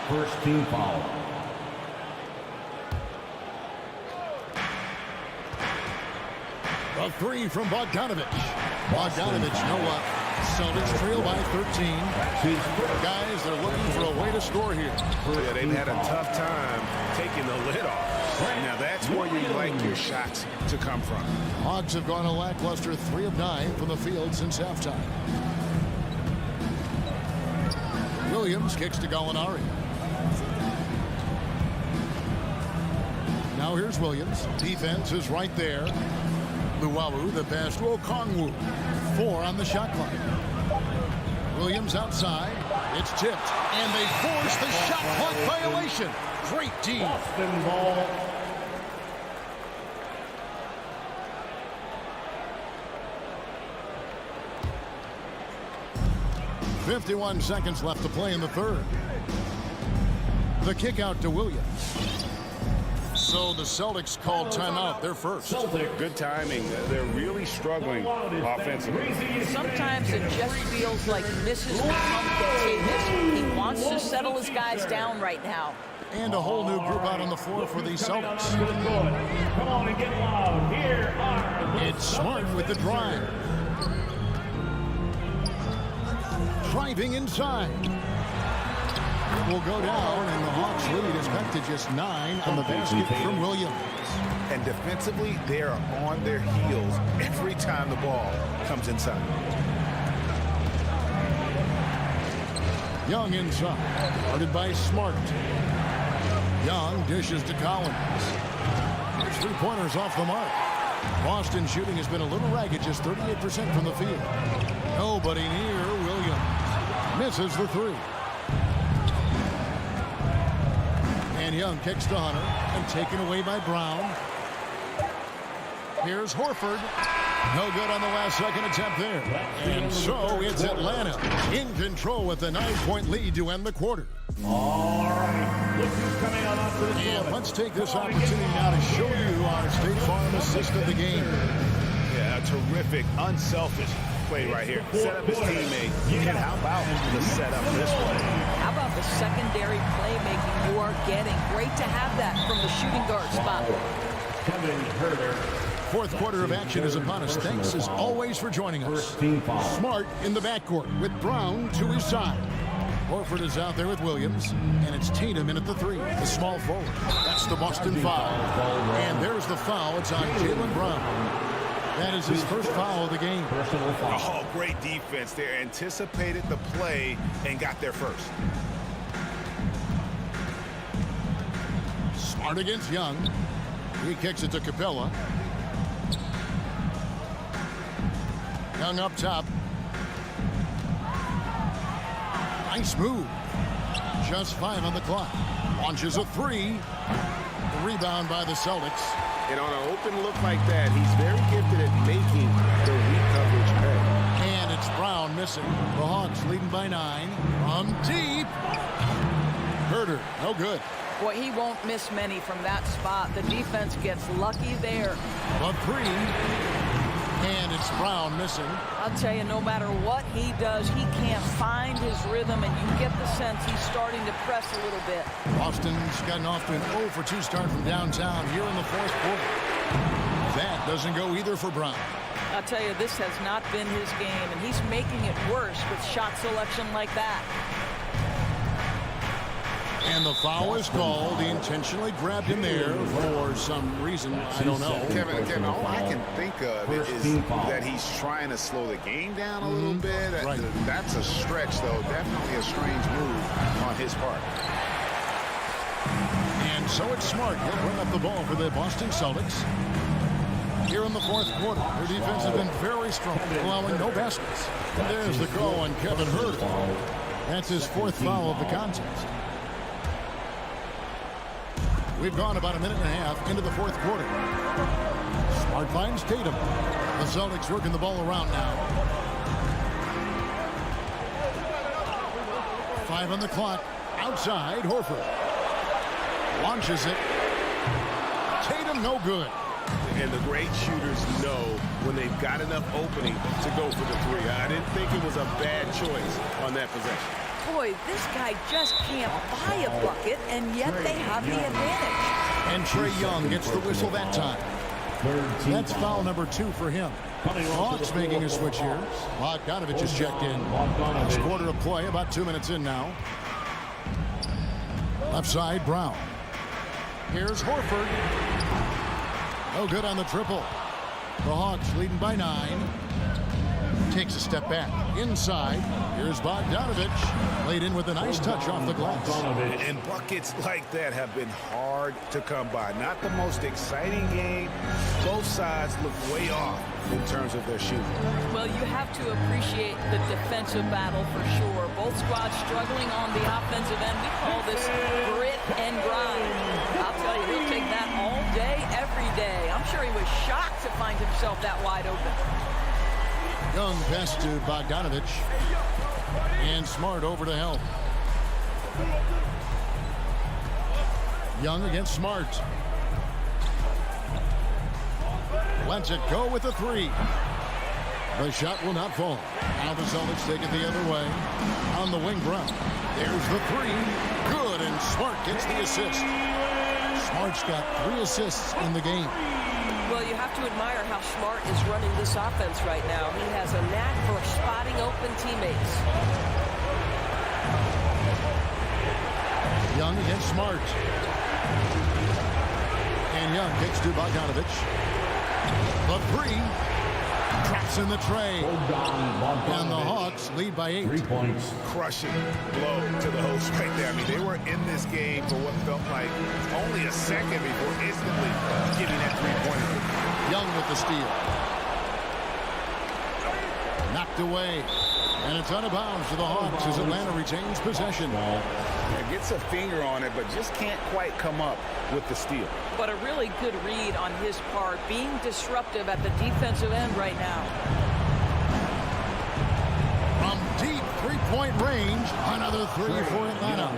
First team foul. A 3 from Bogdanovich. Bogdanovich, no luck. Celtics trail by 13. Guys, they're looking for a way to score here. Yeah, they've had a tough time taking the lid off. Now that's where you like your shots to come from. Hawks have gone a lackluster 3 of 9 from the field since halftime. Williams kicks to Gallinari. Now here's Williams. Defense is right there. Luwawu, the pass to Okongwu. 4 on the shot clock. Williams outside. It's tipped. And they force the shot clock violation. Great team. Boston ball. .51 seconds left to play in the third. The kick out to Williams. So the Celtics called timeout. They're first. Good timing. They're really struggling offensively. Sometimes it just feels like misses become contagious. He wants to settle his guys down right now. And a whole new group out on the floor for these Celtics. Come on and get loud. Here are It's Smart with the drive. Driving inside. Will go down, and the Hawks lead is cut to just 9 on the basket from Williams. And defensively, they are on their heels every time the ball comes inside. Young inside, guarded by Smart. Young dishes to Collins. His 3-pointers off the mark. Boston shooting has been a little ragged, just 38% from the field. Nobody near Williams. Misses the 3. And Young kicks to Hunter and taken away by Brown. Here's Horford. No good on the last second attempt there. And so it's Atlanta in control with a 9-point lead to end the quarter. All right. Look who's coming on up to the floor. And let's take this opportunity now to show you our State Farm assist of the game. Yeah, a terrific, unselfish play right here. Set up his teammate. And how about the setup this way? How about the secondary playmaking you are getting? Great to have that from the shooting guard spot. Kevin Herter. Fourth quarter of action is upon us. Thanks as always for joining us. Smart in the backcourt with Brown to his side. Horford is out there with Williams, and it's Tatum in at the 3, the small forward. That's the Boston foul. And there's the foul. It's on Jaylen Brown. That is his first foul of the game. Oh, great defense there. Anticipated the play and got there first. Smart against Young. He kicks it to Capella. Young up top. Nice move. Just 5 on the clock. Launches a 3. The rebound by the Celtics. And on an open look like that, he's very gifted at making the weak coverage pay. And it's Brown missing. The Hawks leading by 9. From deep. Herter, no good. Boy, he won't miss many from that spot. The defense gets lucky there. The 3. And it's Brown missing. I'll tell you, no matter what he does, he can't find his rhythm, and you get the sense he's starting to press a little bit. Boston's gotten off to an 0 for 2 start from downtown here in the 4th quarter. That doesn't go either for Brown. I'll tell you, this has not been his game, and he's making it worse with shot selection like that. And the foul is called. He intentionally grabbed him there for some reason. I don't know. Kevin, all I can think of is that he's trying to slow the game down a little bit. Right. That's a stretch, though. Definitely a strange move on his part. And so it's Smart. He'll bring up the ball for the Boston Celtics. Here in the 4th quarter, their defense has been very strong, allowing no baskets. And there's the call on Kevin Herter. That's his 4th foul of the contest. We've gone about a minute and a half into the 4th quarter. Smart finds Tatum. The Celtics working the ball around now. 5 on the clock. Outside, Horford. Launches it. Tatum, no good. And the great shooters know when they've got enough opening to go for the 3. I didn't think it was a bad choice on that possession. Boy, this guy just can't buy a bucket, and yet they have the advantage. And Trae Young gets the whistle that time. That's foul number 2 for him. Hawks making a switch here. Bogdanovich is checked in. Last quarter of play, about 2 minutes in now. Left side, Brown. Here's Horford. No good on the triple. The Hawks leading by 9. Takes a step back. Inside. Here's Bogdanovich. Laid in with a nice touch off the glass. And buckets like that have been hard to come by. Not the most exciting game. Both sides look way off in terms of their shooting. Well, you have to appreciate the defensive battle for sure. Both squads struggling on the offensive end. We call this grit and grind. I'll tell you, he'll take that all day, every day. I'm sure he was shocked to find himself that wide open. Young pass to Bogdanovich. And Smart over to help. Young against Smart. Lets it go with the 3. The shot will not fall. Now the Celtics take it the other way. On the wing, Brown. There's the 3. Good, and Smart gets the assist. Smart's got 3 assists in the game. Well, you have to admire how Smart is running this offense right now. He has a knack for spotting open teammates. Young against Smart. And Young kicks to Bogdanovich. The 3. Drops in the tray. And the Hawks lead by 8. 3 points. Crushing blow to the host right there. I mean, they were in this game for what felt like only a second before instantly getting that 3-pointer. Young with the steal. Knocked away. And it's out of bounds to the Hawks as Atlanta retains possession. It gets a finger on it, but just can't quite come up with the steal. But a really good read on his part, being disruptive at the defensive end right now. From deep 3-point range, another 3 for Atlanta.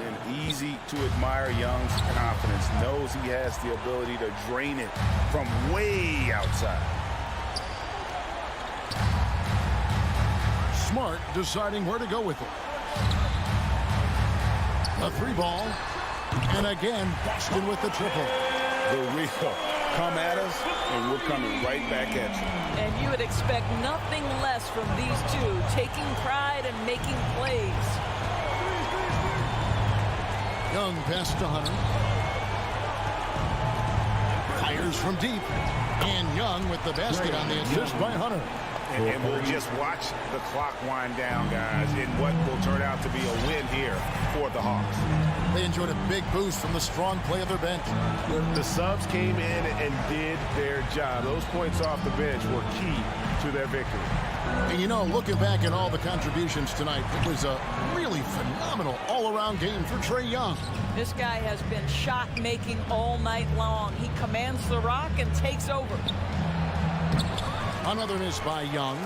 And easy to admire Young's confidence. Knows he has the ability to drain it from way outside. Smart deciding where to go with it. A 3 ball. And again, Boston with the triple. The real come at us, and we're coming right back at you. And you would expect nothing less from these two, taking pride and making plays. Young pass to Hunter. Fires from deep. And Young with the basket on the assist by Hunter. And we'll just watch the clock wind down, guys, in what will turn out to be a win here for the Hawks. They enjoyed a big boost from the strong play of their bench. The subs came in and did their job. Those points off the bench were key to their victory. And you know, looking back at all the contributions tonight, it was a really phenomenal all-around game for Trae Young. This guy has been shot-making all night long. He commands the rock and takes over. Another miss by Young.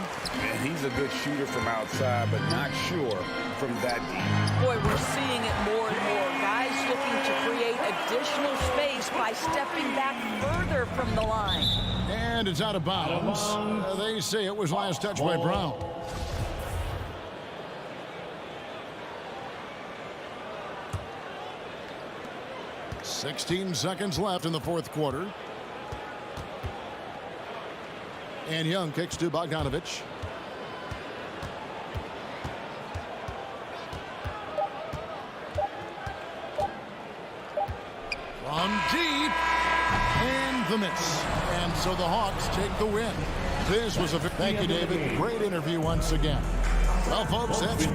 And he's a good shooter from outside, but not sure from that deep. Boy, we're seeing it more and more. Guys looking to create additional space by stepping back further from the line. And it's out of bounds. They say it was last touched by Brown. "16 seconds left in the fourth quarter. And Young kicks to Bogdanovich. From deep. And the miss. And so the Hawks take the win. This was a... Thank you, David. Great interview once again. Well, folks, that's...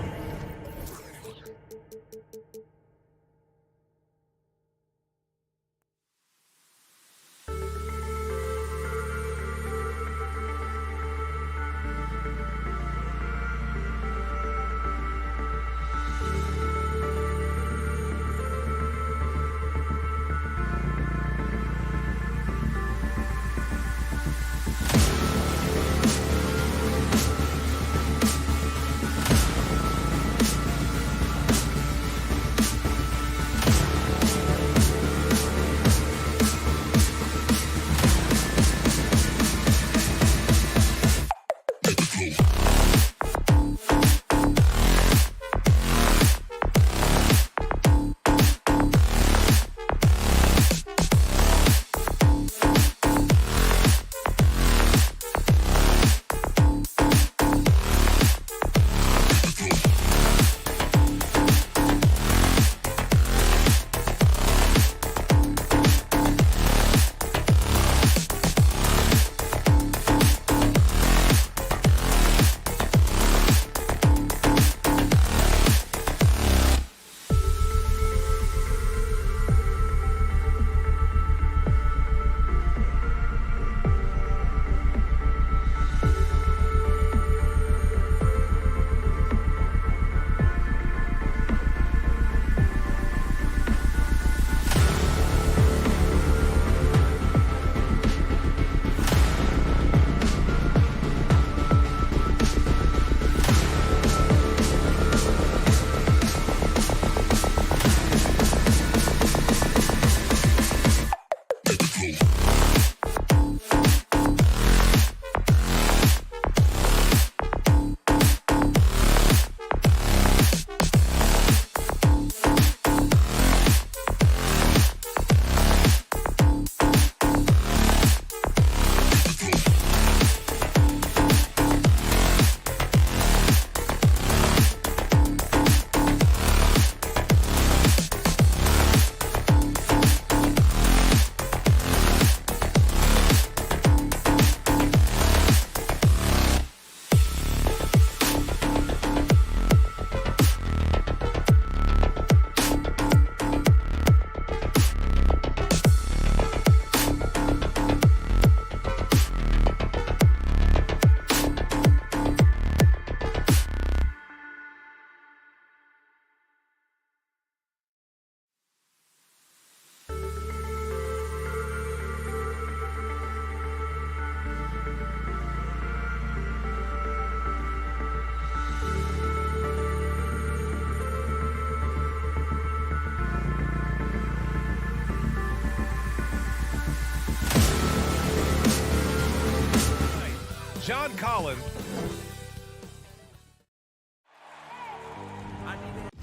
John Collins.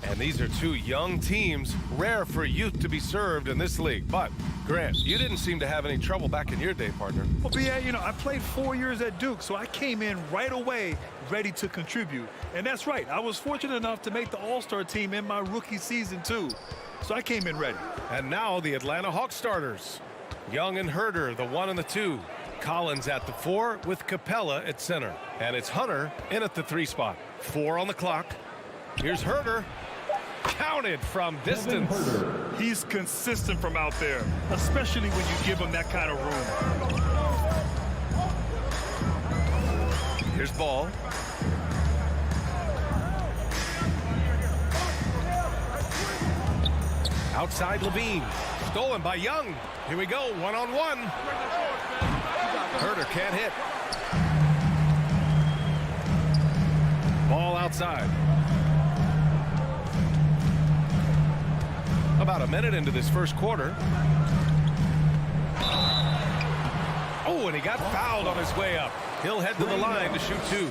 And these are two young teams, rare for youth to be served in this league. But, Grant, you didn't seem to have any trouble back in your day, partner. Well, B.A., you know, I played 4 years at Duke, so I came in right away ready to contribute. And that's right. I was fortunate enough to make the All-Star team in my rookie season, too. So I came in ready. And now the Atlanta Hawks starters. Young and Herder, the 1 and the 2. Collins at the 4 with Capella at center. And it's Hunter in at the 3 spot. 4 on the clock. Here's Herder. Counted from distance. He's consistent from out there, especially when you give him that kind of room. Here's Ball. Outside Levine. Stolen by Young. Here we go, one-on-one. Herder can't hit. Ball outside. About a minute into this first quarter. Oh, and he got fouled on his way up. He'll head to the line to shoot 2.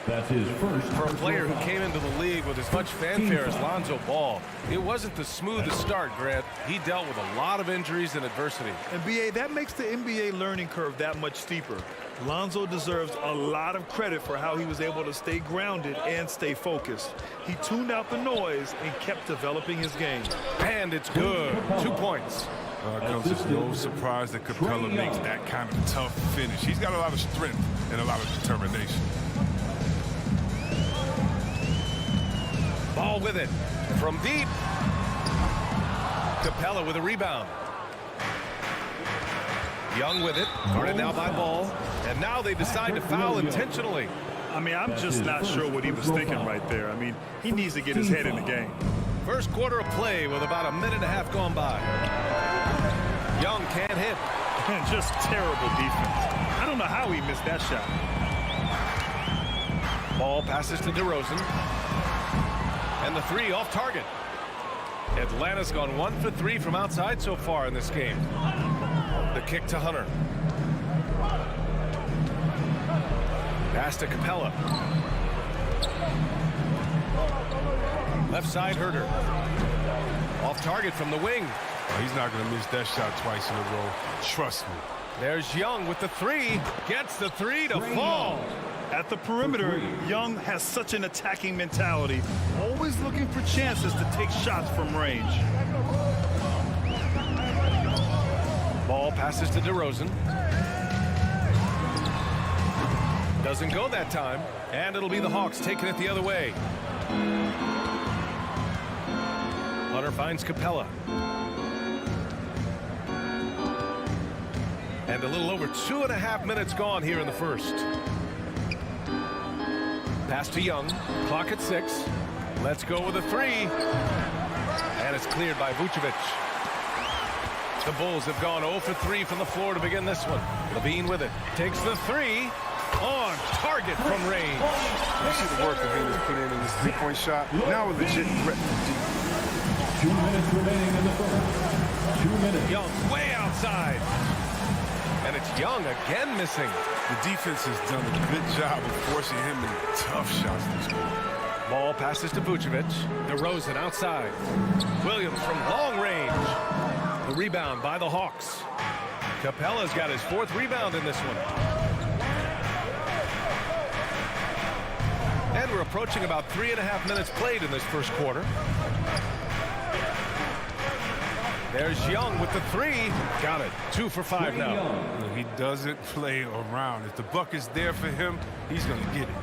That's his first. For a player who came into the league with as much fanfare as Lonzo Ball, it wasn't the smoothest start, Grant. He dealt with a lot of injuries and adversity. And BA, that makes the NBA learning curve that much steeper. Lonzo deserves a lot of credit for how he was able to stay grounded and stay focused. He tuned out the noise and kept developing his game. And it's good. 2 points. It comes as no surprise that Capella makes that kind of tough finish. He's got a lot of strength and a lot of determination. Ball with it from deep. Capella with a rebound. Young with it, guarded now by Ball. And now they decide to foul intentionally. I mean, I'm just not sure what he was thinking right there. I mean, he needs to get his head in the game. First quarter of play with about a minute and a half gone by. Young can't hit. And just terrible defense. I don't know how he missed that shot. Ball passes to DeRozan. And the 3 off target. Atlanta's gone 1 for 3 from outside so far in this game. The kick to Hunter. Pass to Capella. Left side Herder. Off target from the wing. He's not going to miss that shot twice in a row. Trust me. There's Young with the 3. Gets the 3 to fall. At the perimeter, Young has such an attacking mentality, always looking for chances to take shots from range. Ball passes to DeRozan. Doesn't go that time, and it'll be the Hawks taking it the other way. Hunter finds Capella. And a little over 2.5 minutes gone here in the first. Pass to Young. Clock at 6. Let's go with a 3. And it's cleared by Vucevic. The Bulls have gone 0 for 3 from the floor to begin this one. Levine with it. Takes the 3. On target from range. You see the work that he was putting in this 3-point shot. Now a legit threat. 2 minutes remaining in the first. 2 minutes. Young way outside. And it's Young again missing. The defense has done a good job of forcing him in tough shots this quarter. Ball passes to Vucevic. DeRozan outside. Williams from long range. The rebound by the Hawks. Capella's got his 4th rebound in this one. And we're approaching about 3.5 minutes played in this first quarter. There's Young with the 3. Got it. 2 for 5 now. He doesn't play around. If the bucket's there for him, he's going to get it.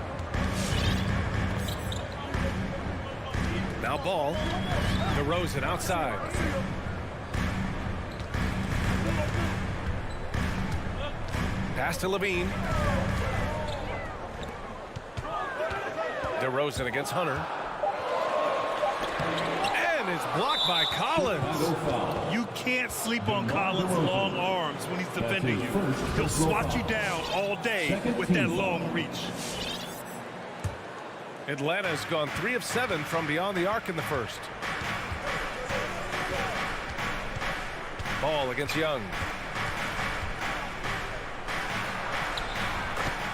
Now Ball. DeRozan outside. Pass to Levine. DeRozan against Hunter. And it's blocked by Collins. You can't sleep on Collins' long arms when he's defending you. He'll swat you down all day with that long reach. Atlanta's gone 3 of 7 from beyond the arc in the first. Ball against Young.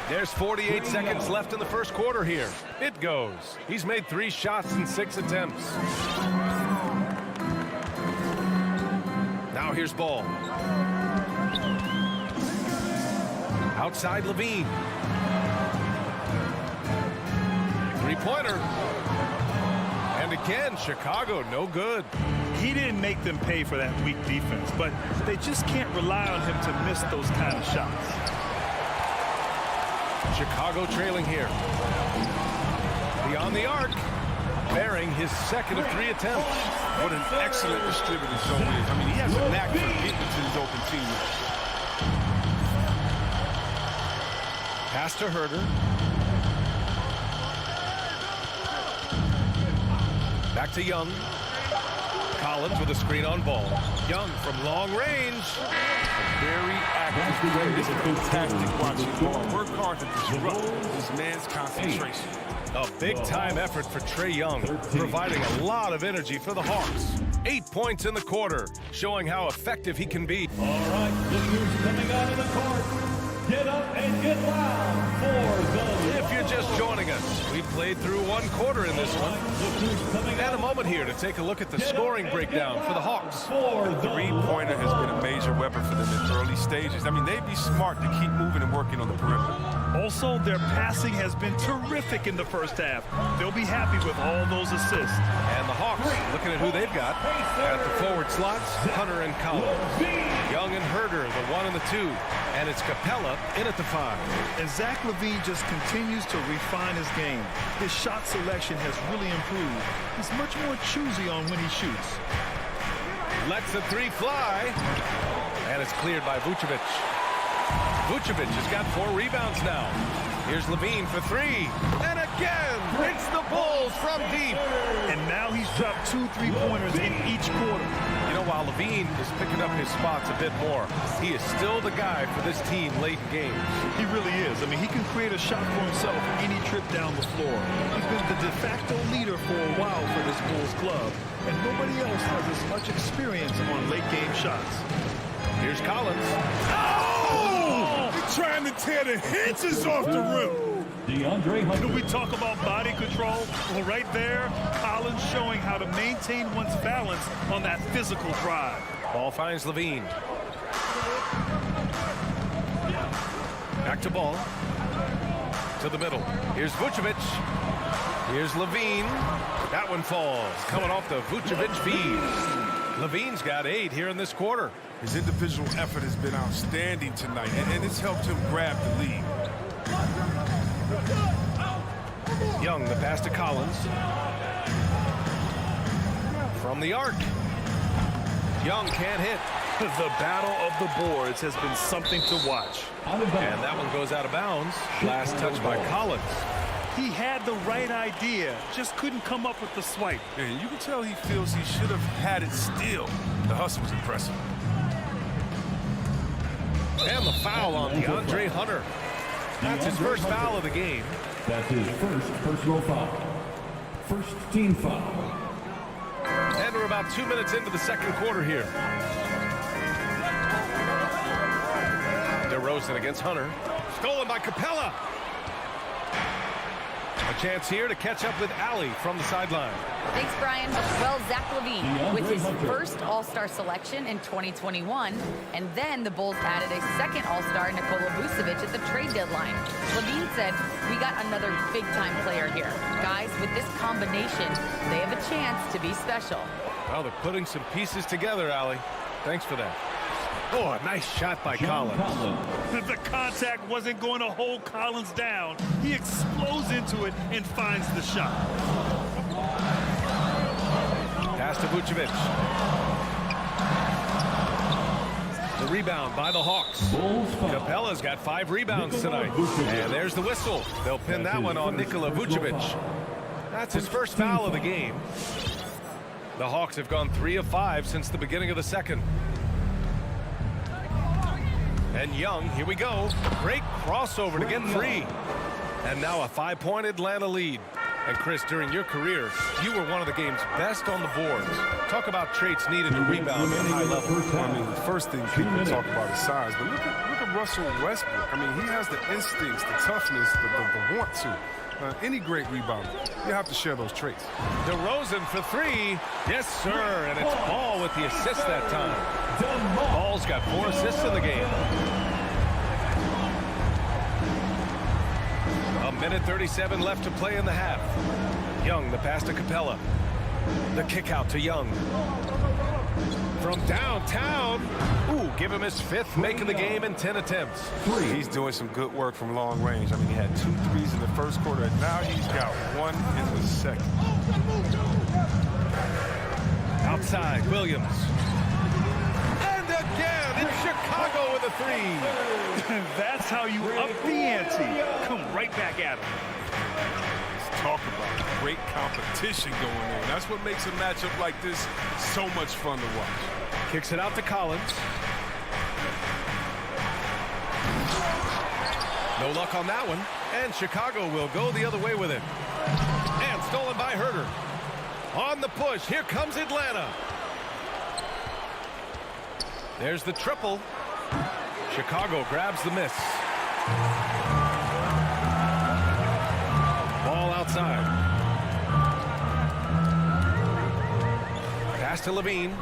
There's 48 seconds left in the first quarter here. It goes. He's made 3 shots in 6 attempts. Now here's Ball. Outside Levine. 3-pointer. And And again, Chicago, no good. He didn't make them pay for that weak defense, but they just can't rely on him to miss those kind of shots. Chicago trailing here. Beyond the arc. Bearing his second of 3 attempts. What an excellent distributor Joe is. I mean, he has a knack for getting to his open teammates. Pass to Herder. Back to Young. Collins with a screen on ball. Young from long range. Very active play. It's fantastic watching ball. Work hard to disrupt this man's concentration. A big-time effort for Trae Young, providing a lot of energy for the Hawks. 8 points in the quarter, showing how effective he can be. All right, look who's coming out of the court. Get up and get loud for the... If you're just joining us, we played through 1 quarter in this one. And a moment here to take a look at the scoring breakdown for the Hawks. The three-pointer has been a major weapon for them in the early stages. I mean, they'd be smart to keep moving and working on the perimeter. Also, their passing has been terrific in the first half. They'll be happy with all those assists. And the Hawks, looking at who they've got. At the forward slots, Hunter and Collins. Young and Herder, the 1 and the 2. And it's Capella in at the 5. And Zach LaVine just continues to refine his game. His shot selection has really improved. He's much more choosy on when he shoots. Lets the 3 fly. And it's cleared by Vucevic. Vucevic has got 4 rebounds now. Here's LaVine for 3. And again, it's the Bulls from deep. And now he's dropped 2 3-pointers in each quarter. You know, while LaVine is picking up his spots a bit more, he is still the guy for this team late in games. He really is. I mean, he can create a shot for himself any trip down the floor. He's been the de facto leader for a while for this Bulls club, and nobody else has as much experience on late-game shots. Here's Collins. Oh! He's trying to tear the hinges off the rim. Can we talk about body control? Well, right there, Collins showing how to maintain one's balance on that physical drive. Ball finds LaVine. Back to ball. To the middle. Here's Vucevic. Here's LaVine. That one falls. Coming off the Vucevic feed. LaVine's got 8 here in this quarter. His individual effort has been outstanding tonight, and it's helped him grab the lead. Young, the pass to Collins. From the arc. Young can't hit. The battle of the boards has been something to watch. And that one goes out of bounds. Last touch by Collins. He had the right idea, just couldn't come up with the swipe. And you can tell he feels he should have had it still. The hustle was impressive. And the foul on DeAndre Hunter. That's his first foul of the game. That's his first personal foul. First team foul. And we're about 2 minutes into the second quarter here. DeRozan against Hunter. Stolen by Capella. A chance here to catch up with Allie from the sideline. Thanks, Brian. Well, Zach LaVine with his first All-Star selection in 2021, and then the Bulls added a second All-Star, Nikola Vucevic, at the trade deadline. LaVine said, "We got another big-time player here. Guys, with this combination, they have a chance to be special." Well, they're putting some pieces together, Allie. Thanks for that. Oh, a nice shot by Collins. The contact wasn't going to hold Collins down. He explodes into it and finds the shot. Pass to Vucevic. The rebound by the Hawks. Capella's got 5 rebounds tonight. And there's the whistle. They'll pin that one on Nikola Vucevic. That's his first foul of the game. The Hawks have gone 3 of 5 since the beginning of the second. And Young, here we go. Great crossover to get 3. And now a 5-point Atlanta lead. And Chris, during your career, you were one of the game's best on the boards. Talk about traits needed to rebound at a high level. I mean, the first thing people talk about is size, but look at Russell Westbrook. I mean, he has the instincts, the toughness, the want to. Any great rebounder, you have to share those traits. DeRozan for 3. Yes, sir. And it's Ball with the assist that time. Ball's got 4 assists in the game. A minute 37 left to play in the half. Young, the pass to Capella. The kick out to Young. From downtown. Ooh, give him his 5th make of the game in 10 attempts. He's doing some good work from long range. I mean, he had 2 threes in the first quarter, and now he's got 1 in the second. Outside, Williams. And again, it's Chicago with a 3. That's how you up the ante. Come right back at him. Let's talk about great competition going on. That's what makes a matchup like this so much fun to watch. Kicks it out to Collins. No luck on that one. And Chicago will go the other way with it. And stolen by Herter. On the push, here comes Atlanta. There's the triple. Chicago grabs the miss. Ball outside. Pass to Levine.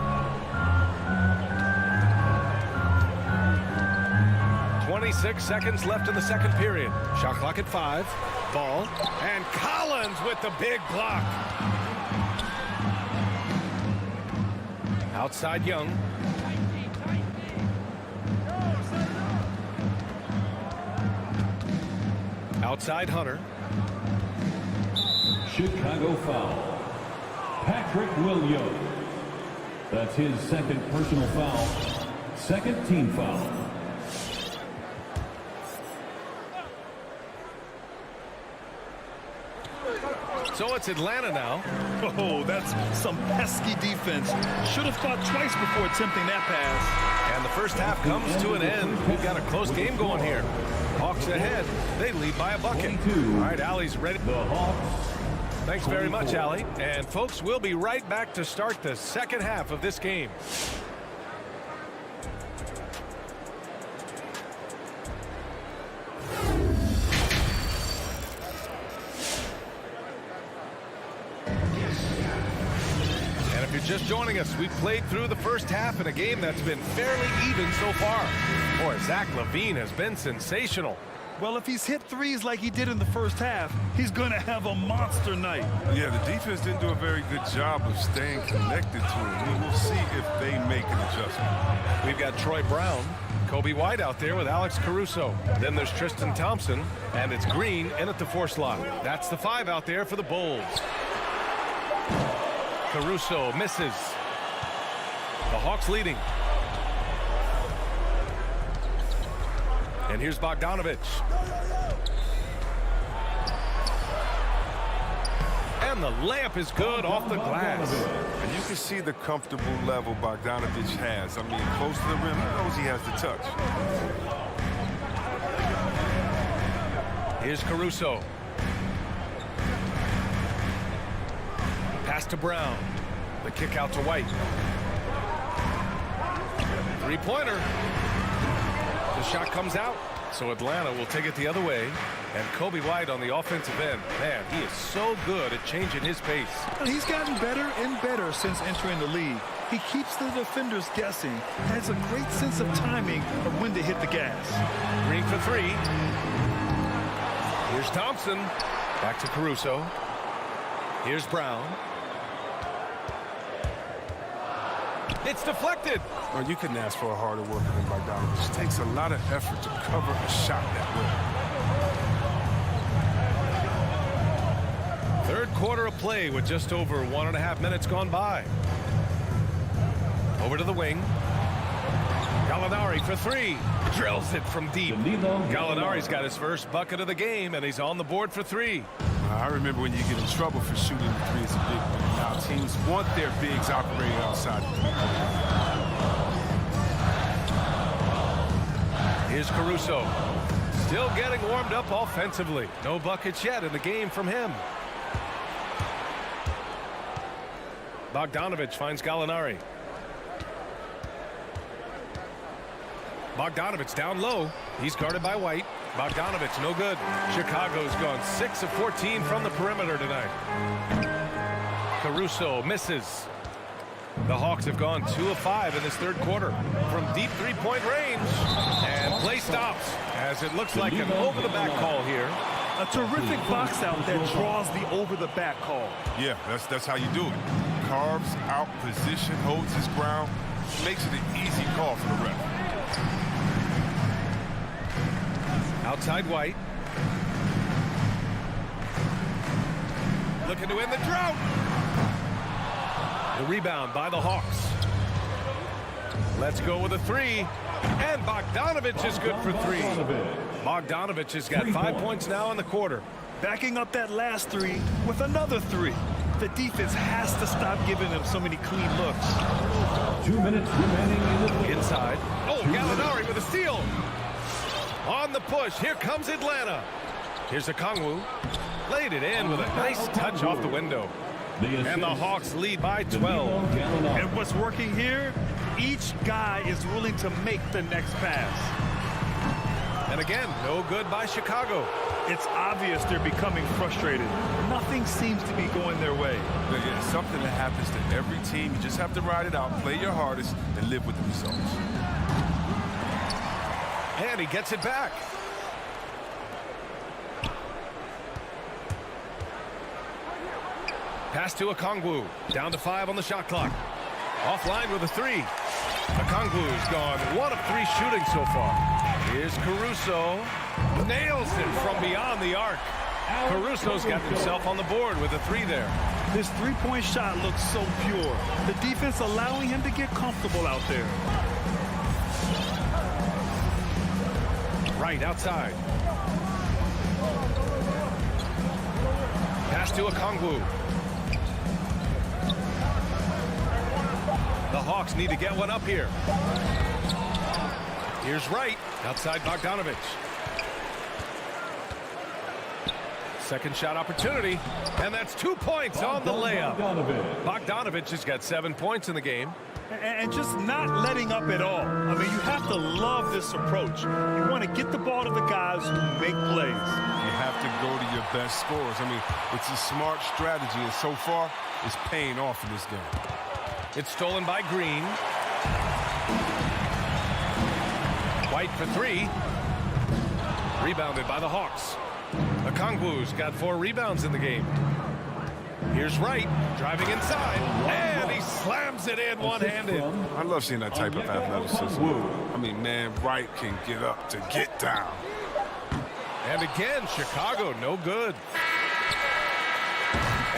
26 seconds left in the second period. Shot clock at 5. Ball. And Collins with the big block. Outside Young. Outside Hunter. Chicago foul. Patrick Williams. That's his 2nd personal foul. 2nd team foul. So it's Atlanta now. Oh, that's some pesky defense. Should have thought twice before attempting that pass. And the first half comes to an end. We've got a close game going here. Hawks ahead. They lead by a bucket. All right, Allie's ready. The Hawks. Thanks very much, Allie. And folks, we'll be right back to start the second half of this game. Just joining us, we've played through the first half in a game that's been fairly even so far. Boy, Zach LaVine has been sensational. Well, if he's hit threes like he did in the first half, he's going to have a monster night. Yeah, the defense didn't do a very good job of staying connected to him. We'll see if they make an adjustment. We've got Troy Brown, Kobe White out there with Alex Caruso. Then there's Tristan Thompson, and it's Green in at the 4 slot. That's the 5 out there for the Bulls. Caruso misses. The Hawks leading. And here's Bogdanovich. And the layup is good off the glass. And you can see the comfortable level Bogdanovich has. I mean, close to the rim, he knows he has the touch. Here's Caruso. Pass to Brown. The kick out to White. 3-pointer. The shot comes out. So Atlanta will take it the other way. And Kobe White on the offensive end. Man, he is so good at changing his pace. He's gotten better and better since entering the league. He keeps the defenders guessing. Has a great sense of timing of when to hit the gas. Green for 3. Here's Thompson. Back to Caruso. Here's Brown. It's deflected. Well, you couldn't ask for a harder worker than Bogdanovich. It takes a lot of effort to cover a shot that way. Third quarter of play with just over 1.5 minutes gone by. Over to the wing. Gallinari for 3. Drills it from deep. Gallinari's got his first bucket of the game, and he's on the board for 3. I remember when you get in trouble for shooting the 3 as a big man. Now teams want their bigs operating outside the 3-point. Here's Caruso. Still getting warmed up offensively. No buckets yet in the game from him. Bogdanovich finds Gallinari. Bogdanovich down low. He's guarded by White. Bogdanovich no good. Chicago's gone 6 of 14 from the perimeter tonight. Caruso misses. The Hawks have gone 2 of 5 in this third quarter from deep 3-point range. And play stops as it looks like an over-the-back call here. A terrific box out that draws the over-the-back call. Yeah, that's how you do it. carves out position, holds his ground, makes it an easy call for the ref. Outside White. Looking to win the drought. The rebound by the Hawks. Let's go with a three. And Bogdanovich is good for three. Bogdanovich has got 5 points now in the quarter. Backing up that last three with another three. The defense has to stop giving them so many clean looks. 2 minutes remaining in the quarter. Inside. Oh, Gallinari with a steal. On the push. Here comes Atlanta. Here's Okongwu. Laid it in with a nice touch off the window. And the Hawks lead by 12. And what's working here? Each guy is willing to make the next pass. And again, no good by Chicago. It's obvious they're becoming frustrated. Nothing seems to be going their way. It's something that happens to every team. You just have to ride it out, play your hardest, and live with the results. And he gets it back. Pass to Okongwu. Down to 5 on the shot clock. Offline with a three. Okongwu's gone 1 of 3 shooting so far. Here's Caruso. Nails it from beyond the arc. Caruso's got himself on the board with a three there. This three-point shot looks so pure. The defense allowing him to get comfortable out there. Right outside. Pass to Okongwu. The Hawks need to get one up here. Here's Wright. Outside Bogdanovich. Second shot opportunity. And that's 2 points on the layup. Bogdanovich has got 7 points in the game. And just not letting up at all. I mean, you have to love this approach. You want to get the ball to the guys who make plays. You have to go to your best scorers. I mean, it's a smart strategy, and so far, it's paying off in this game. It's stolen by Green. White for three. Rebounded by the Hawks. Okongwu's got 4 rebounds in the game. Here's Wright driving inside, and he slams it in one-handed. I love seeing that type of athleticism. I mean, man, Wright can get up to get down. And again, Chicago no good.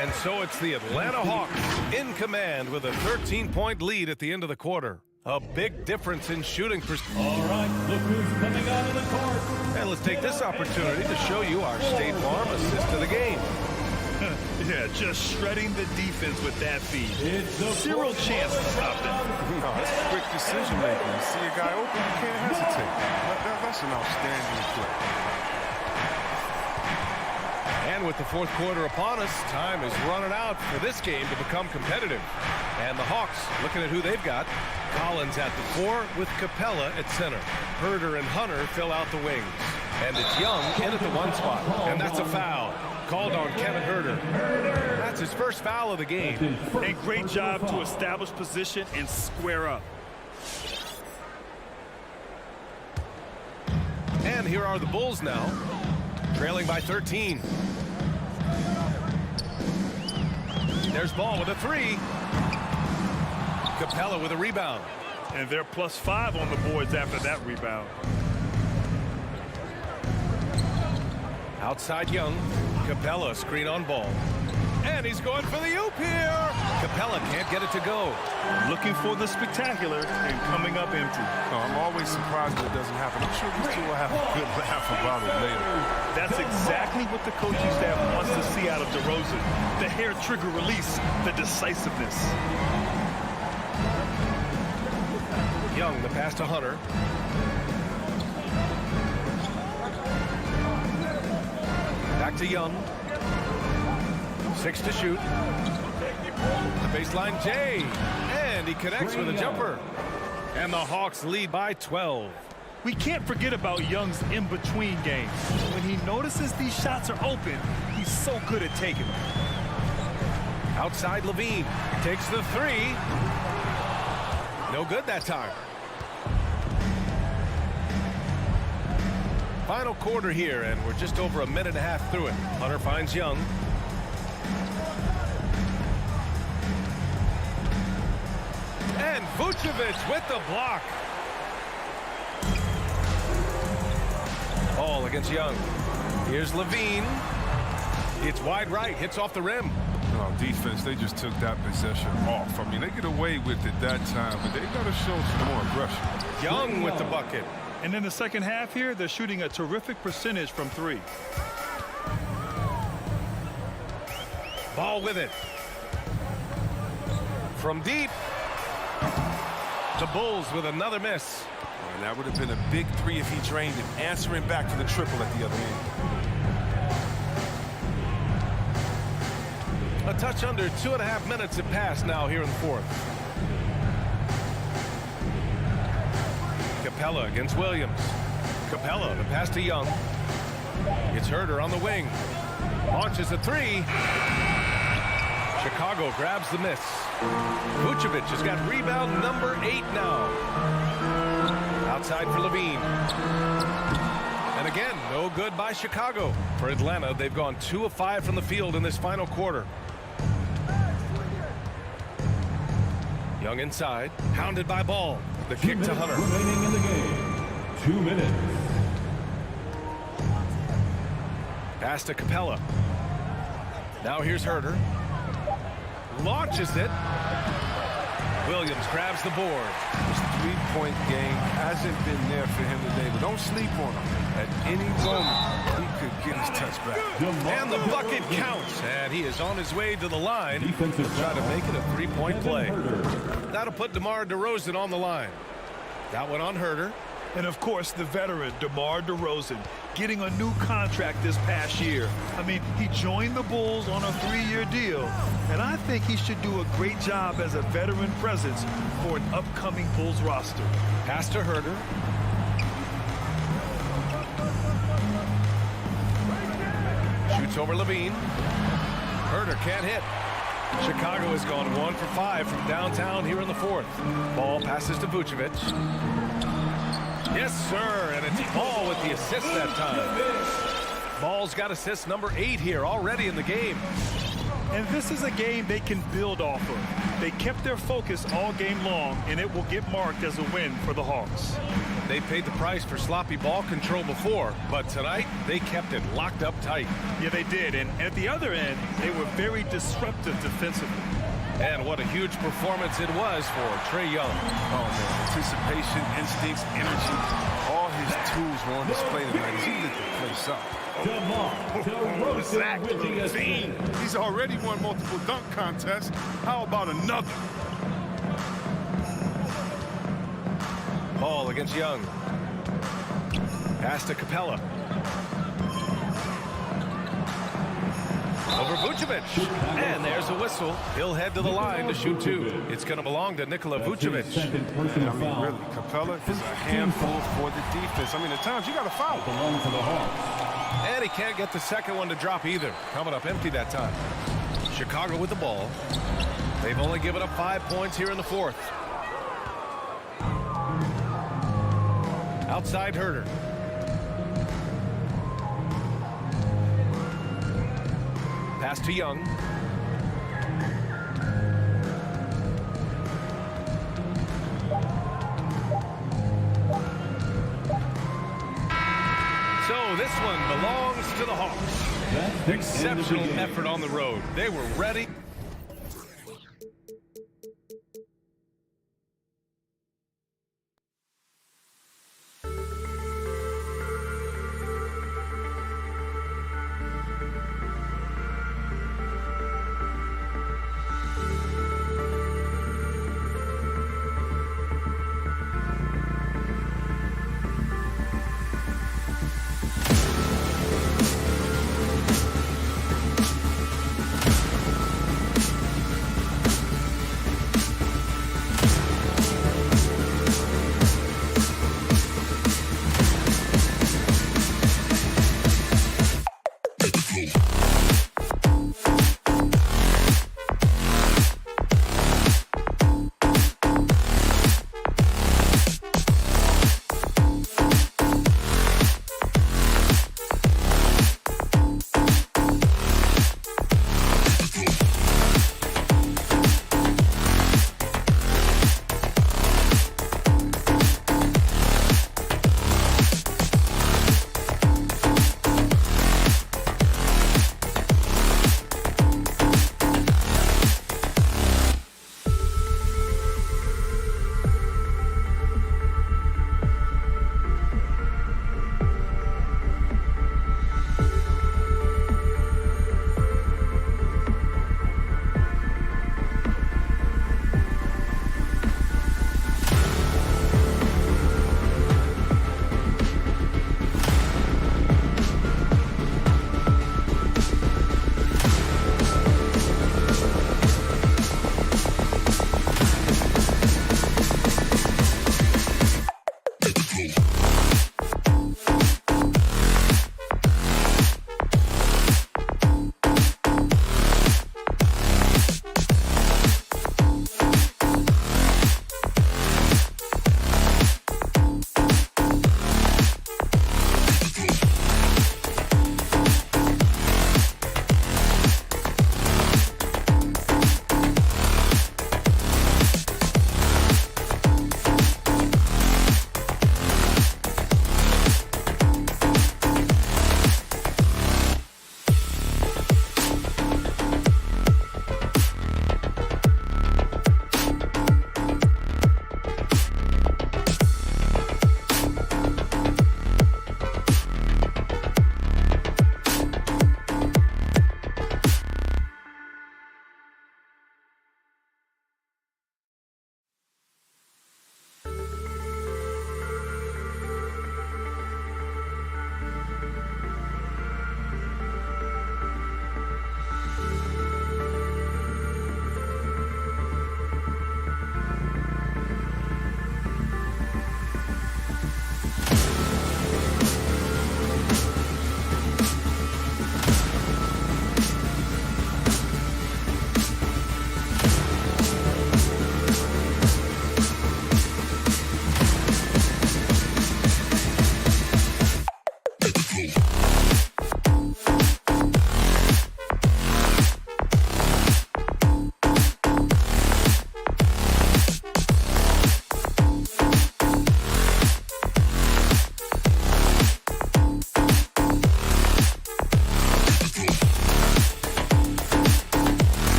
And so it's the Atlanta Hawks in command with a 13-point lead at the end of the quarter. A big difference in shooting percentage. All right, look who's coming out of the court. And let's take this opportunity to show you our State Farm assist of the game. Yeah, just shredding the defense with that feed. Zero chance to stop them. No, that's quick decision making. You see a guy open, you can't hesitate. That's an outstanding play. And with the fourth quarter upon us, time is running out for this game to become competitive. And the Hawks, looking at who they've got, Collins at the 4 with Capella at center. Herder and Hunter fill out the wings. And it's Young in at the 1 spot. And that's a foul called on Kevin Herder. That's his first foul of the game. A great job to establish position and square up. And here are the Bulls now, trailing by 13. There's Ball with a 3. Capella with a rebound. And they're +5 on the boards after that rebound. Outside Young. Capella screen on Ball. And he's going for the oop here. Capella can't get it to go. Looking for the spectacular and coming up empty. Oh, I'm always surprised when it doesn't happen. I'm sure these two will have a good laugh about it later. That's exactly what the coaching staff wants to see out of DeRozan. The hair trigger release, the decisiveness. Young, the pass to Hunter. Back to Young. 6 to shoot. The baseline Jay. And he connects with a jumper. And the Hawks lead by 12. We can't forget about Young's in-between game. When he notices these shots are open, he's so good at taking them. Outside Levine. Takes the 3. No good that time. Final quarter here, and we're just over a minute and a half through it. Hunter finds Young. Vucevic with the block. Ball against Young. Here's Levine. It's wide right, hits off the rim. No, defense, they just took that possession off. I mean, they get away with it that time, but they got to show some more aggression. Young with the bucket. And in the second half here, they're shooting a terrific percentage from three. Ball with it. From deep. The Bulls with another miss. And that would have been a big three if he drained it, answering back for the triple at the other end. A touch under 2.5 minutes have passed now here in the fourth. Capella against Williams. Capella, the pass to Young. It's Herter on the wing. Launches a three. Chicago grabs the miss. Vucevic has got rebound number 8 now. Outside for Levine. And again, no good by Chicago. For Atlanta, they've gone 2 of 5 from the field in this final quarter. Young inside, hounded by Ball. The kick to Hunter. Remaining in the game. 2 minutes. Pass to Capella. Now here's Herter. Launches it. Williams grabs the board. His three-point game hasn't been there for him today, but don't sleep on him. At any moment, he could get his touch back. And the bucket counts, and he is on his way to the line to try to make it a three-point play. That'll put DeMar DeRozan on the line. That one on Herter. And of course, the veteran DeMar DeRozan getting a new contract this past year. I mean, he joined the Bulls on a 3-year deal, and I think he should do a great job as a veteran presence for an upcoming Bulls roster. Pass to Herter. Shoots over Levine. Herter can't hit. Chicago has gone 1 for 5 from downtown here in the fourth. Ball passes to Vucevic. Yes, sir, and it's Ball with the assist that time. Ball's got assist number 8 here already in the game. And this is a game they can build off of. They kept their focus all game long, and it will get marked as a win for the Hawks. They paid the price for sloppy ball control before, but tonight they kept it locked up tight. Yeah, they did, and at the other end, they were very disruptive defensively. And what a huge performance it was for Trae Young. Oh, man. Anticipation, instincts, energy. All his tools were on display tonight. He lit the place up. DeMar with the assist. He's already won multiple dunk contests. How about another? Ball against Young. Pass to Capella. Over Vucevic. And there's a whistle. He'll head to the line to shoot 2. It's going to belong to Nikola Vucevic. I mean, really, Capella is a handful for the defense. I mean, at times you got to foul. And he can't get the second one to drop either. Coming up empty that time. Chicago with the ball. They've only given up 5 points here in the fourth. Outside Herter. Pass to Young. So this one belongs to the Hawks. Exceptional effort on the road. They were ready.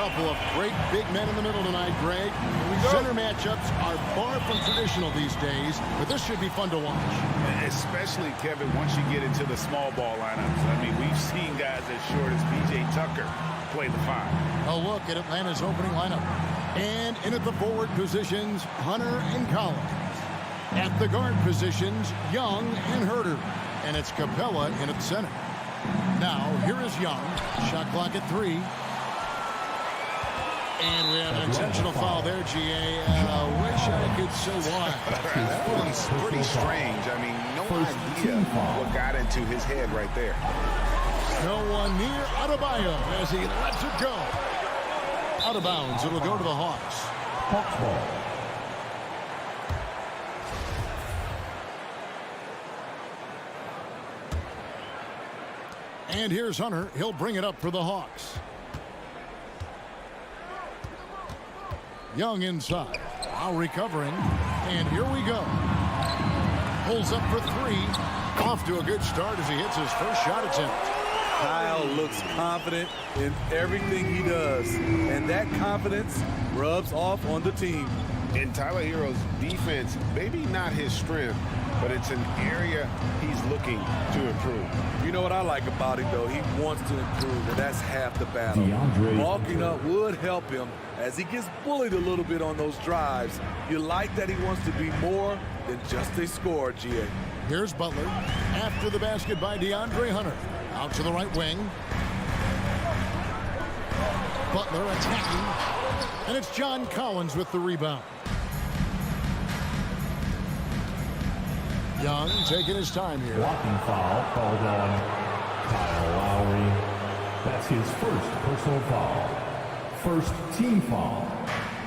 couple of great big men in the middle tonight, Greg. Center matchups are far from traditional these days, but this should be fun to watch. Especially, Kevin, once you get into the small ball lineups. I mean, we've seen guys as short as P.J. Tucker play the 5. A look at Atlanta's opening lineup. And in at the forward positions, Hunter and Collins. At the guard positions, Young and Herter. And it's Capella in at center. Now, here is Young. Shot clock at 3. And we have an intentional foul there, G.A. Wish I could say why. It's pretty strange. I mean, no idea what got into his head right there. No one near Adebayo as he lets it go. Out of bounds. It'll go to the Hawks. Hawks ball. And here's Hunter. He'll bring it up for the Hawks. Young inside. Now recovering. And here we go. Pulls up for 3. Off to a good start as he hits his first shot attempt. Kyle looks confident in everything he does, and that confidence rubs off on the team. In Tyler Hero's defense, maybe not his strength, but it's an area he's looking to improve. You know what I like about him, though? He wants to improve, and that's half the battle. Walking up would help him as he gets bullied a little bit on those drives. You like that he wants to be more than just a scorer, G.A. Here's Butler. After the basket by DeAndre Hunter. Out to the right wing. Butler attacking. And it's John Collins with the rebound. Young taking his time here. Blocking foul called on Kyle Lowry. That's his first personal foul. First team foul.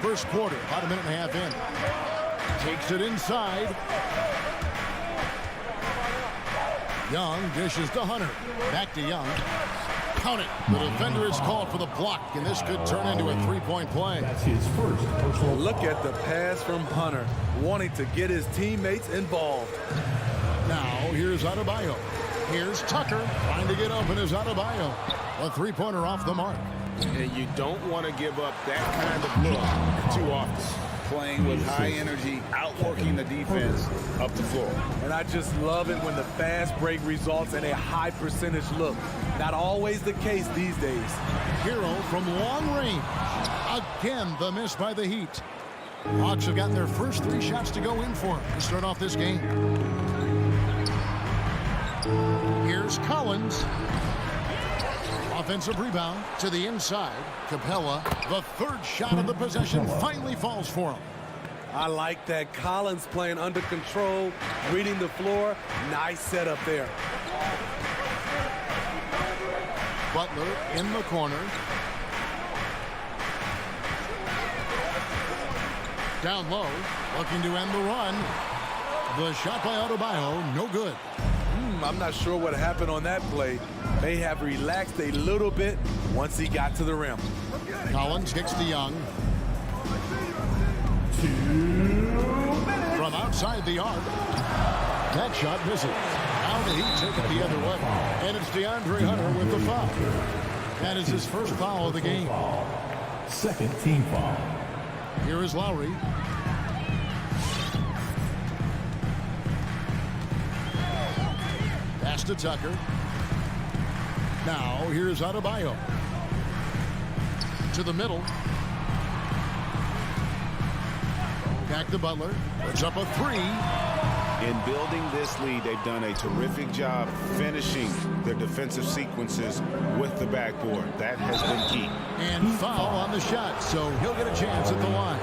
First quarter, about a minute and a half in. Takes it inside. Young dishes to Hunter. Back to Young. Count it. The defender is called for the block, and this could turn into a three-point play. That's his first personal. Look at the pass from Hunter, wanting to get his teammates involved. Now, here's Adebayo. Here's Tucker. Trying to get open is Adebayo. A three-pointer off the mark. And you don't want to give up that kind of look too often. Playing with high energy, outworking the defense up the floor. And I just love it when the fast break results in a high percentage look. Not always the case these days. Hero from long range. Again, the miss by the Heat. Hawks have gotten their first 3 shots to go in for him to start off this game. Here's Collins. Offensive rebound to the inside. Capella, the third shot of the possession, finally falls for him. I like that. Collins playing under control, reading the floor. Nice setup there. Butler in the corner. Down low, looking to end the run. The shot by Adebayo, no good. I'm not sure what happened on that play. May have relaxed a little bit once he got to the rim. Collins kicks to Young. From outside the arc. That shot misses. Now the Heat take it the other way. And it's DeAndre Hunter with the foul. That is his first foul of the game. Second team foul. Here is Lowry. Pass to Tucker. Now here's Adebayo. To the middle. Back to Butler. Puts up a 3. In building this lead, they've done a terrific job finishing their defensive sequences with the backboard. That has been key. And foul on the shot, so he'll get a chance at the line.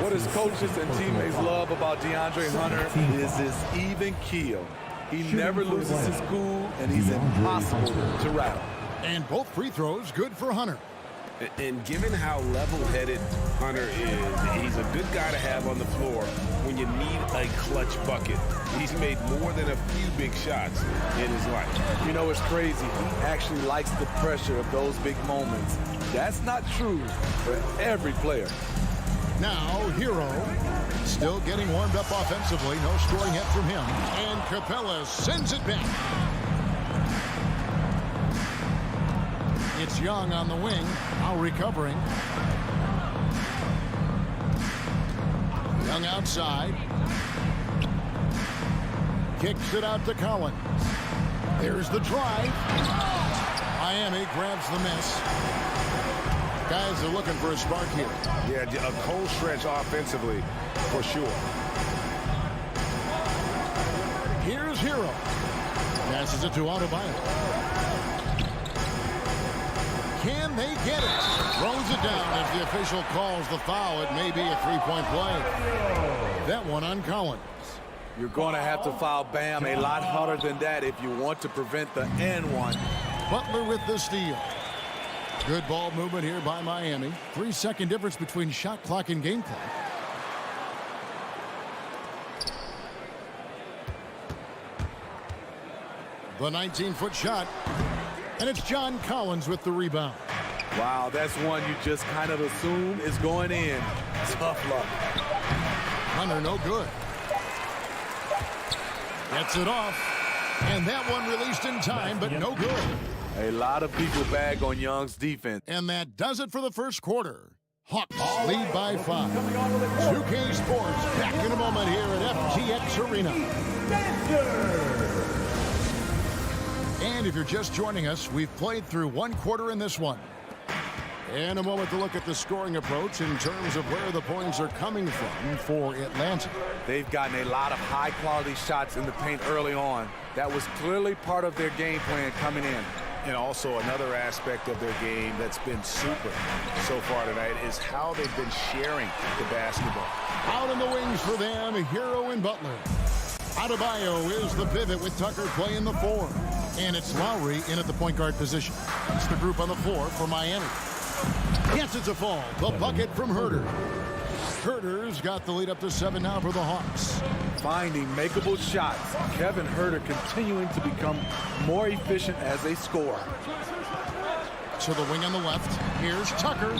What his coaches and teammates love about DeAndre Hunter is his even keel. He never loses his cool, and he's impossible to rattle. And both free throws good for Hunter. And given how level-headed Hunter is, he's a good guy to have on the floor when you need a clutch bucket. He's made more than a few big shots in his life. You know, it's crazy. He actually likes the pressure of those big moments. That's not true for every player. Now, Hero still getting warmed up offensively. No scoring hit from him. And Capella sends it back. It's Young on the wing. Now recovering. Young outside. Kicks it out to Collins. There's the drive. Miami grabs the miss. Guys are looking for a spark here. Yeah, a cold stretch offensively, for sure. Here's Hero. Passes it to Adebayo. Can they get it? Throws it down. If the official calls the foul, it may be a three-point play. That one on Collins. You're going to have to foul Bam a lot harder than that if you want to prevent the and one. Butler with the steal. Good ball movement here by Miami. 3-second difference between shot clock and game clock. The 19-foot shot. And it's John Collins with the rebound. Wow, that's one you just kind of assume is going in. Tough luck. Hunter, no good. Gets it off. And that one released in time, but no good. A lot of people bag on Young's defense. And that does it for the first quarter. Hawks lead by 5. 2K Sports back in a moment here at FTX Arena. And if you're just joining us, we've played through one quarter in this one. In a moment to look at the scoring approach in terms of where the points are coming from for Atlanta. They've gotten a lot of high-quality shots in the paint early on. That was clearly part of their game plan coming in. And also another aspect of their game that's been super so far tonight is how they've been sharing the basketball. Out in the wings for them, Hero and Butler. Adebayo is the pivot with Tucker playing the 4. And it's Lowry in at the point guard position. It's the group on the floor for Miami. Yes, it's a fall. The bucket from Herter. Herter's got the lead up to 7 now for the Hawks. Finding makeable shots. Kevin Herter continuing to become more efficient as a scorer. To the wing on the left. Here's Tucker.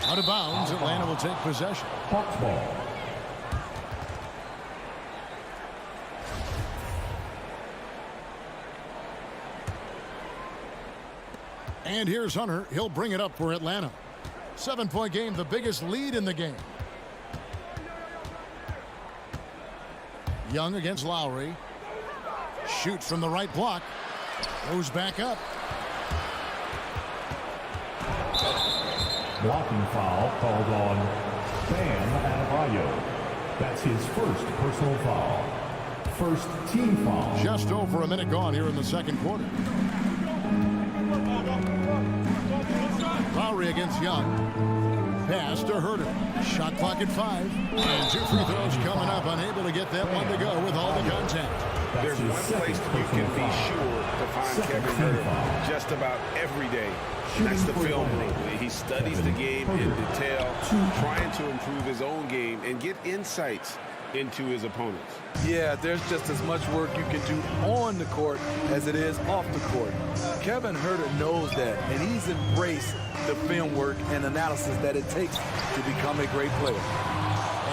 Out of bounds. Atlanta will take possession. Hawks ball. And here's Hunter. He'll bring it up for Atlanta. 7-point game, the biggest lead in the game. Young against Lowry. Shoots from the right block. Goes back up. Blocking foul called on Bam Adebayo. That's his first personal foul. First team foul. Just over a minute gone here in the second quarter. Lowry against Young. Pass to Herter. Shot clock at 5. And 2 free throws coming up. Unable to get that one to go with all the contact. There's one place you can be sure to find Kevin Herter just about every day. And that's the film room. He studies the game in detail, trying to improve his own game and get insights into his opponents. Yeah, there's just as much work you can do on the court as it is off the court. Kevin Herter knows that, and he's embraced the film work and analysis that it takes to become a great player.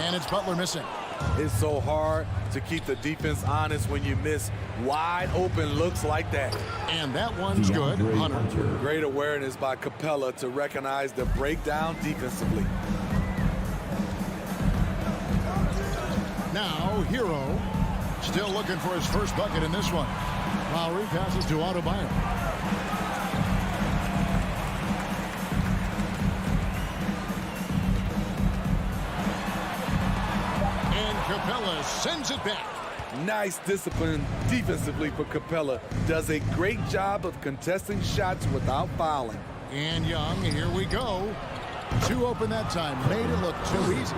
And it's Butler missing. It's so hard to keep the defense honest when you miss wide open looks like that. And that one's good. Hunter. Great awareness by Capella to recognize the breakdown defensively. Now, Hero still looking for his first bucket in this one. Lowry passes to Adebayo. And Capella sends it back. Nice discipline defensively for Capella. Does a great job of contesting shots without fouling. And Young, here we go. 2 open that time. Made it look too easy.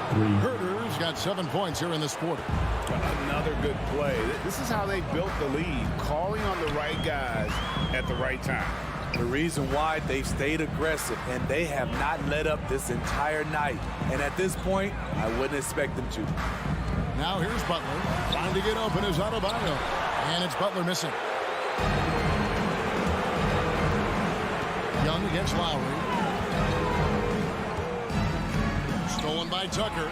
Herter's got 7 points here in this quarter. Another good play. This is how they built the lead, calling on the right guys at the right time. The reason why they've stayed aggressive, and they have not let up this entire night. And at this point, I wouldn't expect them to. Now here's Butler. Trying to get open is Adebayo. And it's Butler missing. Young against Lowry. Stolen by Tucker.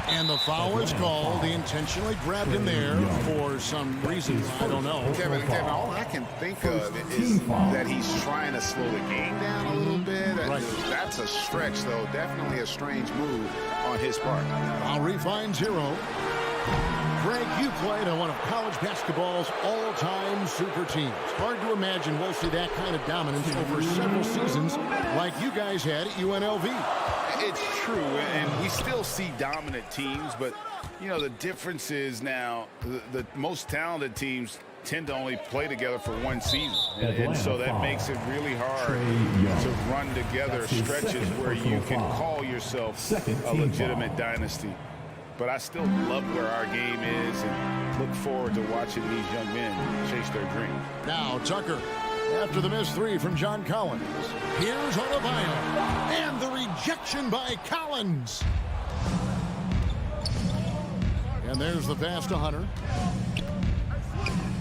And the foul is called. He intentionally grabbed him there for some reason. I don't know. Kevin, all I can think of is that he's trying to slow the game down a little bit. Right. That's a stretch, though. Definitely a strange move on his part. Foul refine 0. Greg, you played on one of college basketball's all-time super teams. Hard to imagine we'll see that kind of dominance over several seasons like you guys had at UNLV. It's true, and we still see dominant teams, but, you know, the difference is now the most talented teams tend to only play together for one season. And so that makes it really hard to run together stretches where you can call yourself a legitimate dynasty. But I still love where our game is and look forward to watching these young men chase their dream. Now Tucker, after the missed 3 from John Collins. Here's Adebayo, and the rejection by Collins. And there's the pass to Hunter.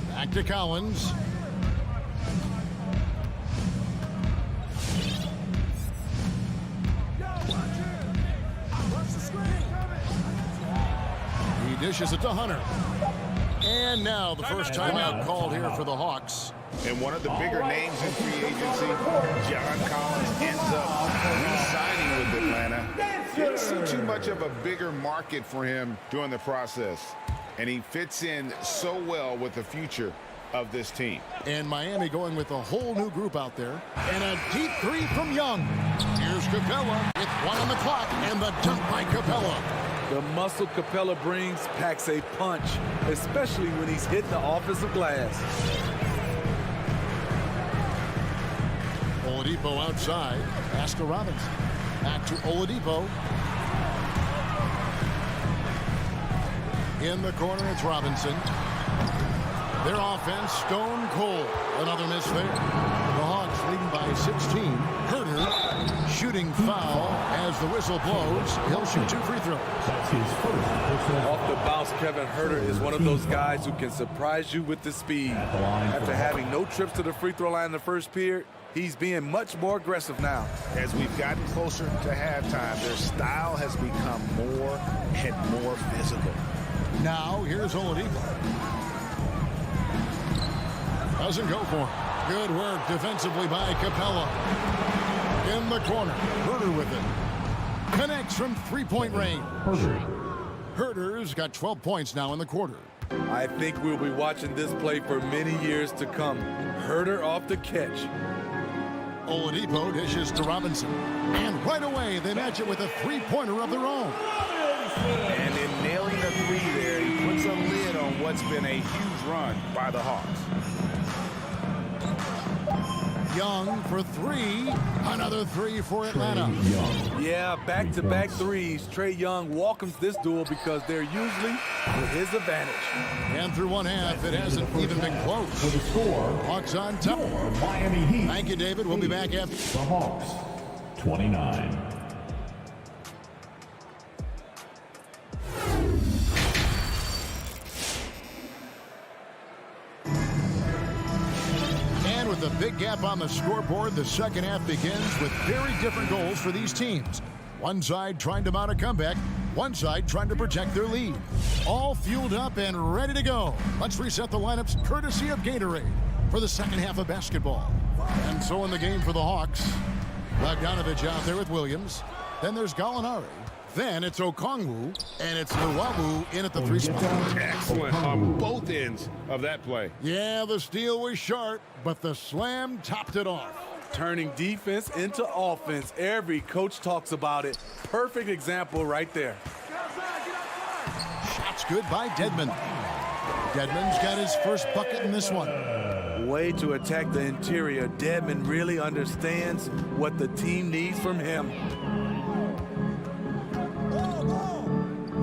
Back to Collins. He dishes it to Hunter. And now the first timeout called here for the Hawks. And one of the bigger names in free agency, John Collins, ends up re-signing with Atlanta. Didn't see too much of a bigger market for him during the process. And he fits in so well with the future of this team. And Miami going with a whole new group out there. And a deep 3 from Young. Here's Capella with 1 on the clock, and the dunk by Capella. The muscle Capella brings packs a punch, especially when he's hitting the offensive glass. Oladipo outside. Pass to Robinson. Back to Oladipo. In the corner, it's Robinson. Their offense, stone cold. Another miss there. The Hawks leading by 16. Herter, shooting foul as the whistle blows. He'll shoot 2 free throws. That's his first. Off the bounce, Kevin Herter is one of those guys who can surprise you with the speed. After having no trips to the free throw line in the first period, he's being much more aggressive now. As we've gotten closer to halftime, their style has become more and more physical. Now, here's Oladipo. Doesn't go for him. Good work defensively by Capella. In the corner, Herter with it. Connects from 3-point range. Herter's got 12 points now in the quarter. I think we'll be watching this play for many years to come. Herter off the catch. Oladipo dishes to Robinson. And right away, they match it with a 3-pointer of their own. And in nailing the 3 there, he puts a lid on what's been a huge run by the Hawks. Young for 3. Another 3 for Atlanta. Yeah, back-to-back threes. Trae Young welcomes this duel because they're usually to his advantage. And through one half, it hasn't even been close. For the score, Hawks on top. Miami Heat. Thank you, David. We'll be back after. The Hawks, 29. With a big gap on the scoreboard, the second half begins with very different goals for these teams. One side trying to mount a comeback, one side trying to protect their lead. All fueled up and ready to go. Let's reset the lineups courtesy of Gatorade for the second half of basketball. And so in the game for the Hawks, Bogdanovich out there with Williams. Then there's Gallinari. Then it's Okongwu, and it's Luwawu in at the 3 spot. Excellent on both ends of that play. Yeah, the steal was sharp, but the slam topped it off. Turning defense into offense. Every coach talks about it. Perfect example right there. Shots good by Dedmon. Dedmon's got his first bucket in this one. Way to attack the interior. Dedmon really understands what the team needs from him.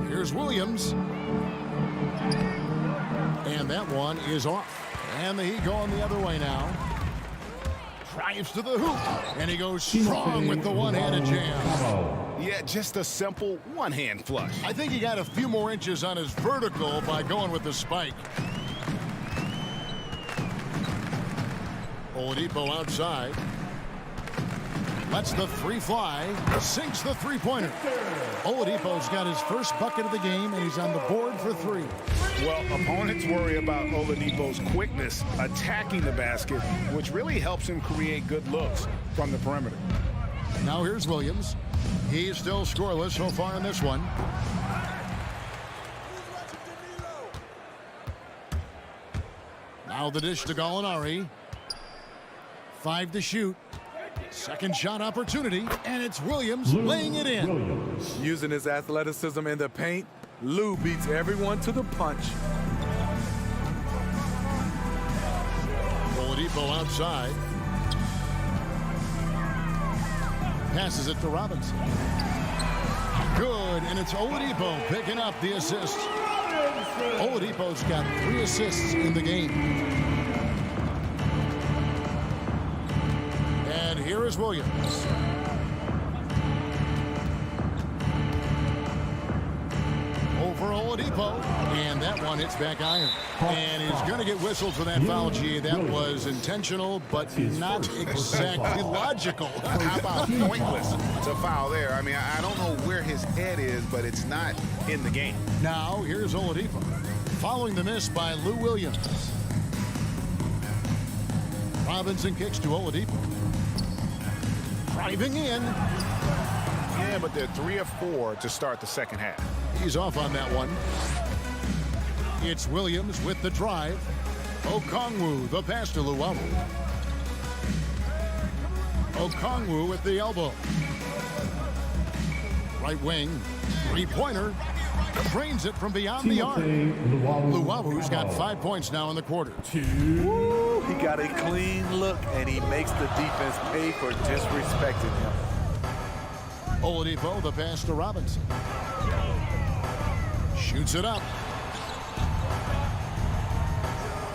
Here's Williams. And that one is off. And the Heat going the other way now. Drives to the hoop. And he goes strong with the one-handed jam. Yeah, just a simple one-hand flush. I think he got a few more inches on his vertical by going with the spike. Oladipo outside. Lets the three fly. Sinks the three-pointer. Oladipo's got his first bucket of the game, and he's on the board for three. Well, opponents worry about Oladipo's quickness attacking the basket, which really helps him create good looks from the perimeter. Now here's Williams. He's still scoreless so far in this one. Now the dish to Gallinari. 5 to shoot. Second shot opportunity, and it's Williams laying it in. Using his athleticism in the paint, Lou beats everyone to the punch. Oladipo outside. Passes it to Robinson. Good, and it's Oladipo picking up the assist. Oladipo's got 3 assists in the game. And here is Williams. Over Oladipo, and that one hits back iron. And he's going to get whistled for that foul, G. That was intentional, but not exactly logical. How about pointless? It's a foul there. I mean, I don't know where his head is, but it's not in the game. Now, here's Oladipo. Following the miss by Lou Williams. Robinson kicks to Oladipo. Driving in. Yeah, but they're 3 of 4 to start the second half. He's off on that one. It's Williams with the drive. Okongwu, the pass to Luwawu. Okongwu with the elbow. Right wing. Three-pointer. Drains it from beyond the arc. Luwawu's got 5 points now in the quarter. Woo, he got a clean look, and he makes the defense pay for disrespecting him. Oladipo, the pass to Robinson. Shoots it up.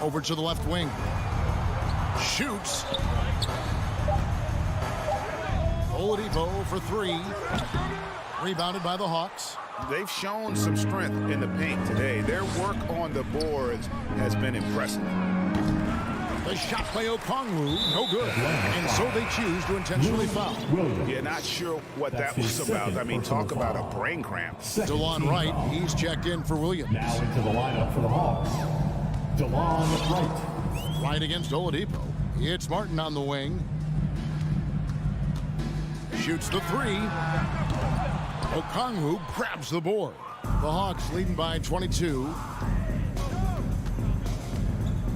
Over to the left wing. Shoots. Oladipo for 3. Rebounded by the Hawks. They've shown some strength in the paint today. Their work on the boards has been impressive. The shot by Okongwu, no good. And so they choose to intentionally foul. Yeah, not sure what that was about. I mean, talk about a brain cramp. DeLon Wright, he's checked in for Williams. Now into the lineup for the Hawks, DeLon Wright. Right against Oladipo. It's Martin on the wing. Shoots the 3. Okongwu grabs the board. The Hawks leading by 22.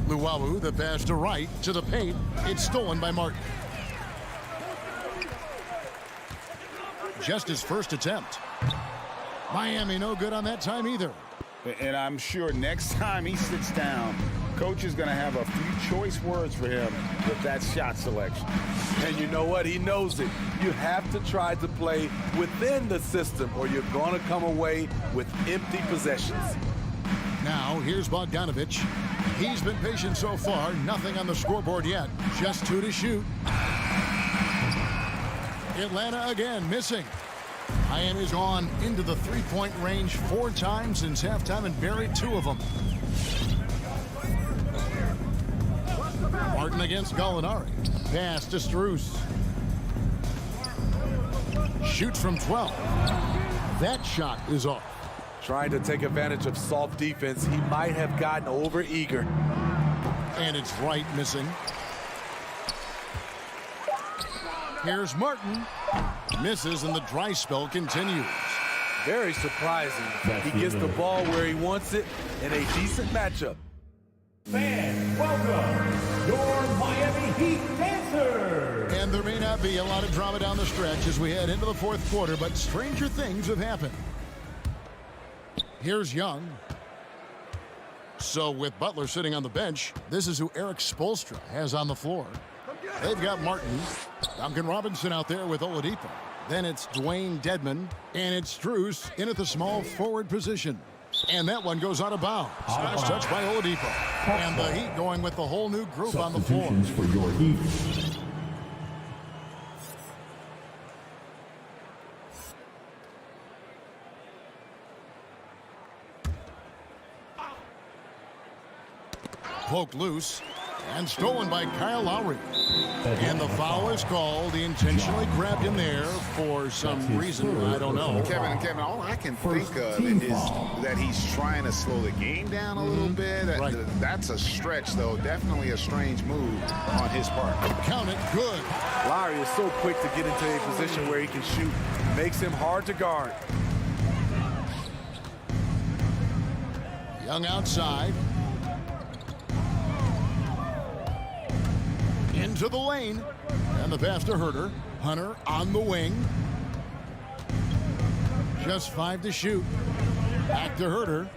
Luwawu, the pass to Wright, to the paint. It's stolen by Martin. Just his first attempt. Miami no good on that time either. And I'm sure next time he sits down, coach is going to have a few choice words for him with that shot selection. And you know what? He knows it. You have to try to play within the system, or you're going to come away with empty possessions. Now, here's Bogdanovic. He's been patient so far. Nothing on the scoreboard yet. Just 2 to shoot. Atlanta again missing. Miami's gone into the three-point range 4 times since halftime and buried 2 of them. Martin against Gallinari. Pass to Strus. Shoots from 12. That shot is off. Trying to take advantage of soft defense. He might have gotten over-eager. And it's Wright missing. Here's Martin. Misses, and the dry spell continues. Very surprising. He gets the ball where he wants it in a decent matchup. Fans, welcome your Miami Heat dancers. And there may not be a lot of drama down the stretch as we head into the 4th quarter, but stranger things have happened. Here's Young. So with Butler sitting on the bench, this is who Eric Spoelstra has on the floor. They've got Martin, Duncan Robinson out there with Oladipo. Then it's Dwayne Dedmon, and it's Strus in at the small forward position. And that one goes out of bounds. Nice touch by Oladipo. And the Heat going with the whole new group on the floor. Substitutions for your Heat. Poked loose. And stolen by Kyle Lowry. And the foul is called. He intentionally grabbed him there for some reason. I don't know. Kevin, all I can think of is that he's trying to slow the game down a little bit. That's a stretch, though. Definitely a strange move on his part. Count it. Good. Lowry is so quick to get into a position where he can shoot. Makes him hard to guard. Young outside. Into the lane. And the pass to Herter. Hunter on the wing. Just 5 to shoot. Back to Herter.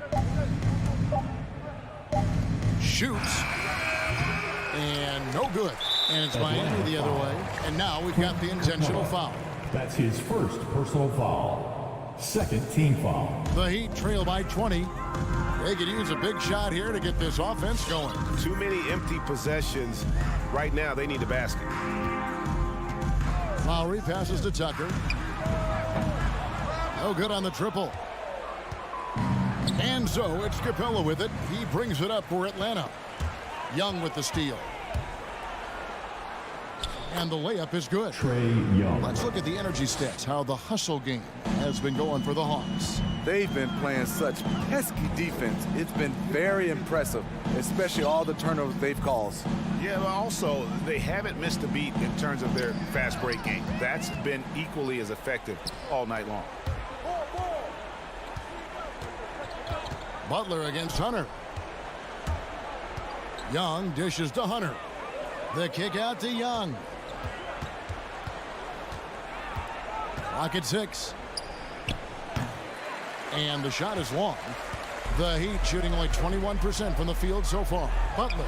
Shoots. And no good. And it's Miami the other way. And now we've got the intentional foul. That's his first personal foul. Second team foul. The Heat trail by 20. They could use a big shot here to get this offense going. Too many empty possessions. Right now, they need a basket. Lowry passes to Tucker. No good on the triple. And so it's Capella with it. He brings it up for Atlanta. Young with the steal. And the layup is good. Trae Young. Let's look at the energy stats, how the hustle game has been going for the Hawks. They've been playing such pesky defense. It's been very impressive, especially all the turnovers they've caused. Yeah, but also, they haven't missed a beat in terms of their fast break game. That's been equally as effective all night long. Butler against Hunter. Young dishes to Hunter. The kick out to Young. Clock at 6. And the shot is long. The Heat shooting only 21% from the field so far. Butler.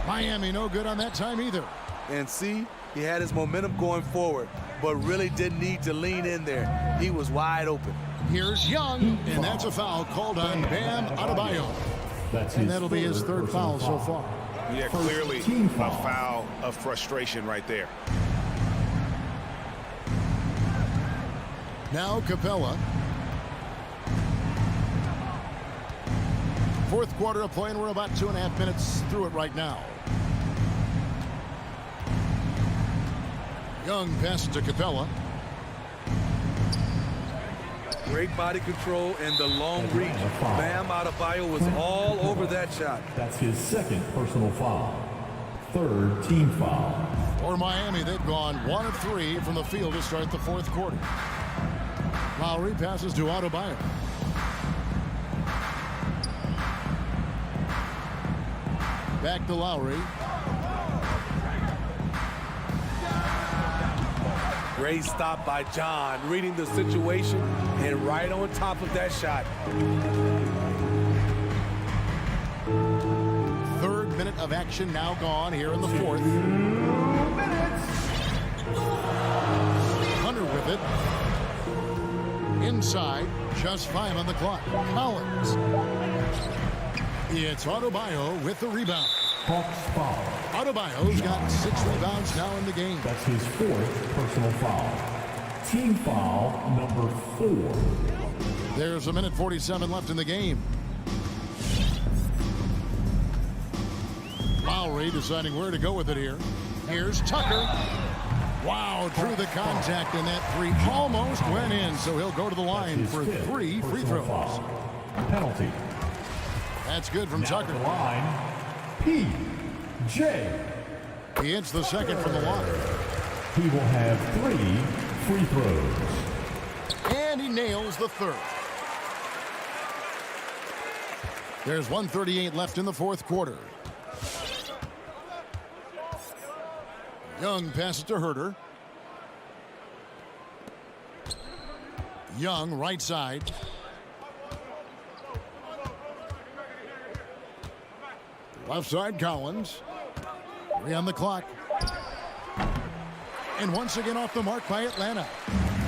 Miami no good on that time either. And see, he had his momentum going forward, but really didn't need to lean in there. He was wide open. Here's Young, and that's a foul called on Bam Adebayo. And that'll be his third foul so far. Yeah, clearly a foul of frustration right there. Now Capella. Fourth quarter of play, and we're about 2.5 minutes through it right now. Young passes to Capella. Great body control and the long reach. Bam Adebayo was all over that shot. That's his second personal foul. Third team foul. For Miami, they've gone 1 of 3 from the field to start the fourth quarter. Lowry passes to Adebayo. Back to Lowry. Great stop by John, reading the situation and right on top of that shot. Third minute of action now gone here in the fourth. Hunter with it. Inside, just 5 on the clock. Collins. It's Adebayo with the rebound. Hawks foul. Adebayo's got 6 rebounds now in the game. That's his fourth personal foul. Team foul number 4. There's 1:47 left in the game. Lowry deciding where to go with it here. Here's Tucker. Wow, drew the contact, and that 3 almost went in, so he'll go to the line for 3 free throws. Penalty. That's good from now Tucker. The line, P.J. He hits the second from the line. He will have 3 free throws. And he nails the third. There's 1:38 left in the fourth quarter. Young passes to Herter. Young right side. Left side Collins. 3 on the clock. And once again off the mark by Atlanta.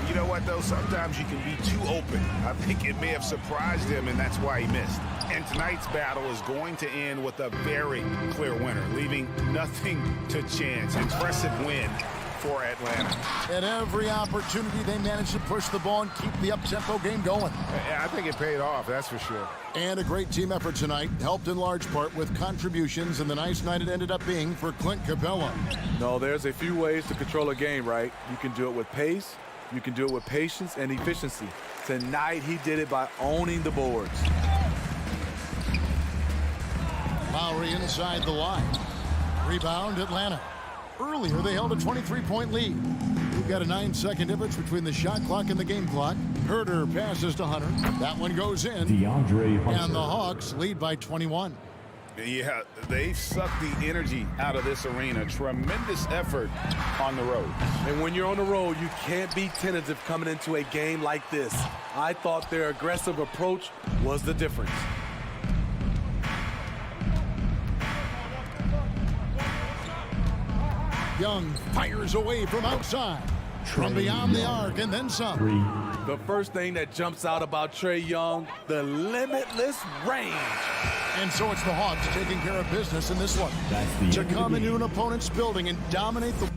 You know what, though? Sometimes you can be too open. I think it may have surprised him, and that's why he missed. And tonight's battle is going to end with a very clear winner, leaving nothing to chance. Impressive win for Atlanta. At every opportunity, they managed to push the ball and keep the up-tempo game going. I think it paid off, that's for sure. And a great team effort tonight, helped in large part with contributions, and the nice night it ended up being for Clint Capella. No, there's a few ways to control a game, right? You can do it with pace, you can do it with patience and efficiency. Tonight, he did it by owning the boards. Lowry inside the line. Rebound, Atlanta. Earlier, they held a 23-point lead. We've got a 9-second difference between the shot clock and the game clock. Herter passes to Hunter. That one goes in. DeAndre Hunter. And the Hawks lead by 21. Yeah, they sucked the energy out of this arena. Tremendous effort on the road. And when you're on the road, you can't be tentative coming into a game like this. I thought their aggressive approach was the difference. Young fires away from outside. From beyond the arc and then some. The first thing that jumps out about Trae Young, the limitless range. And so it's the Hawks taking care of business in this one. To come into an opponent's building and dominate the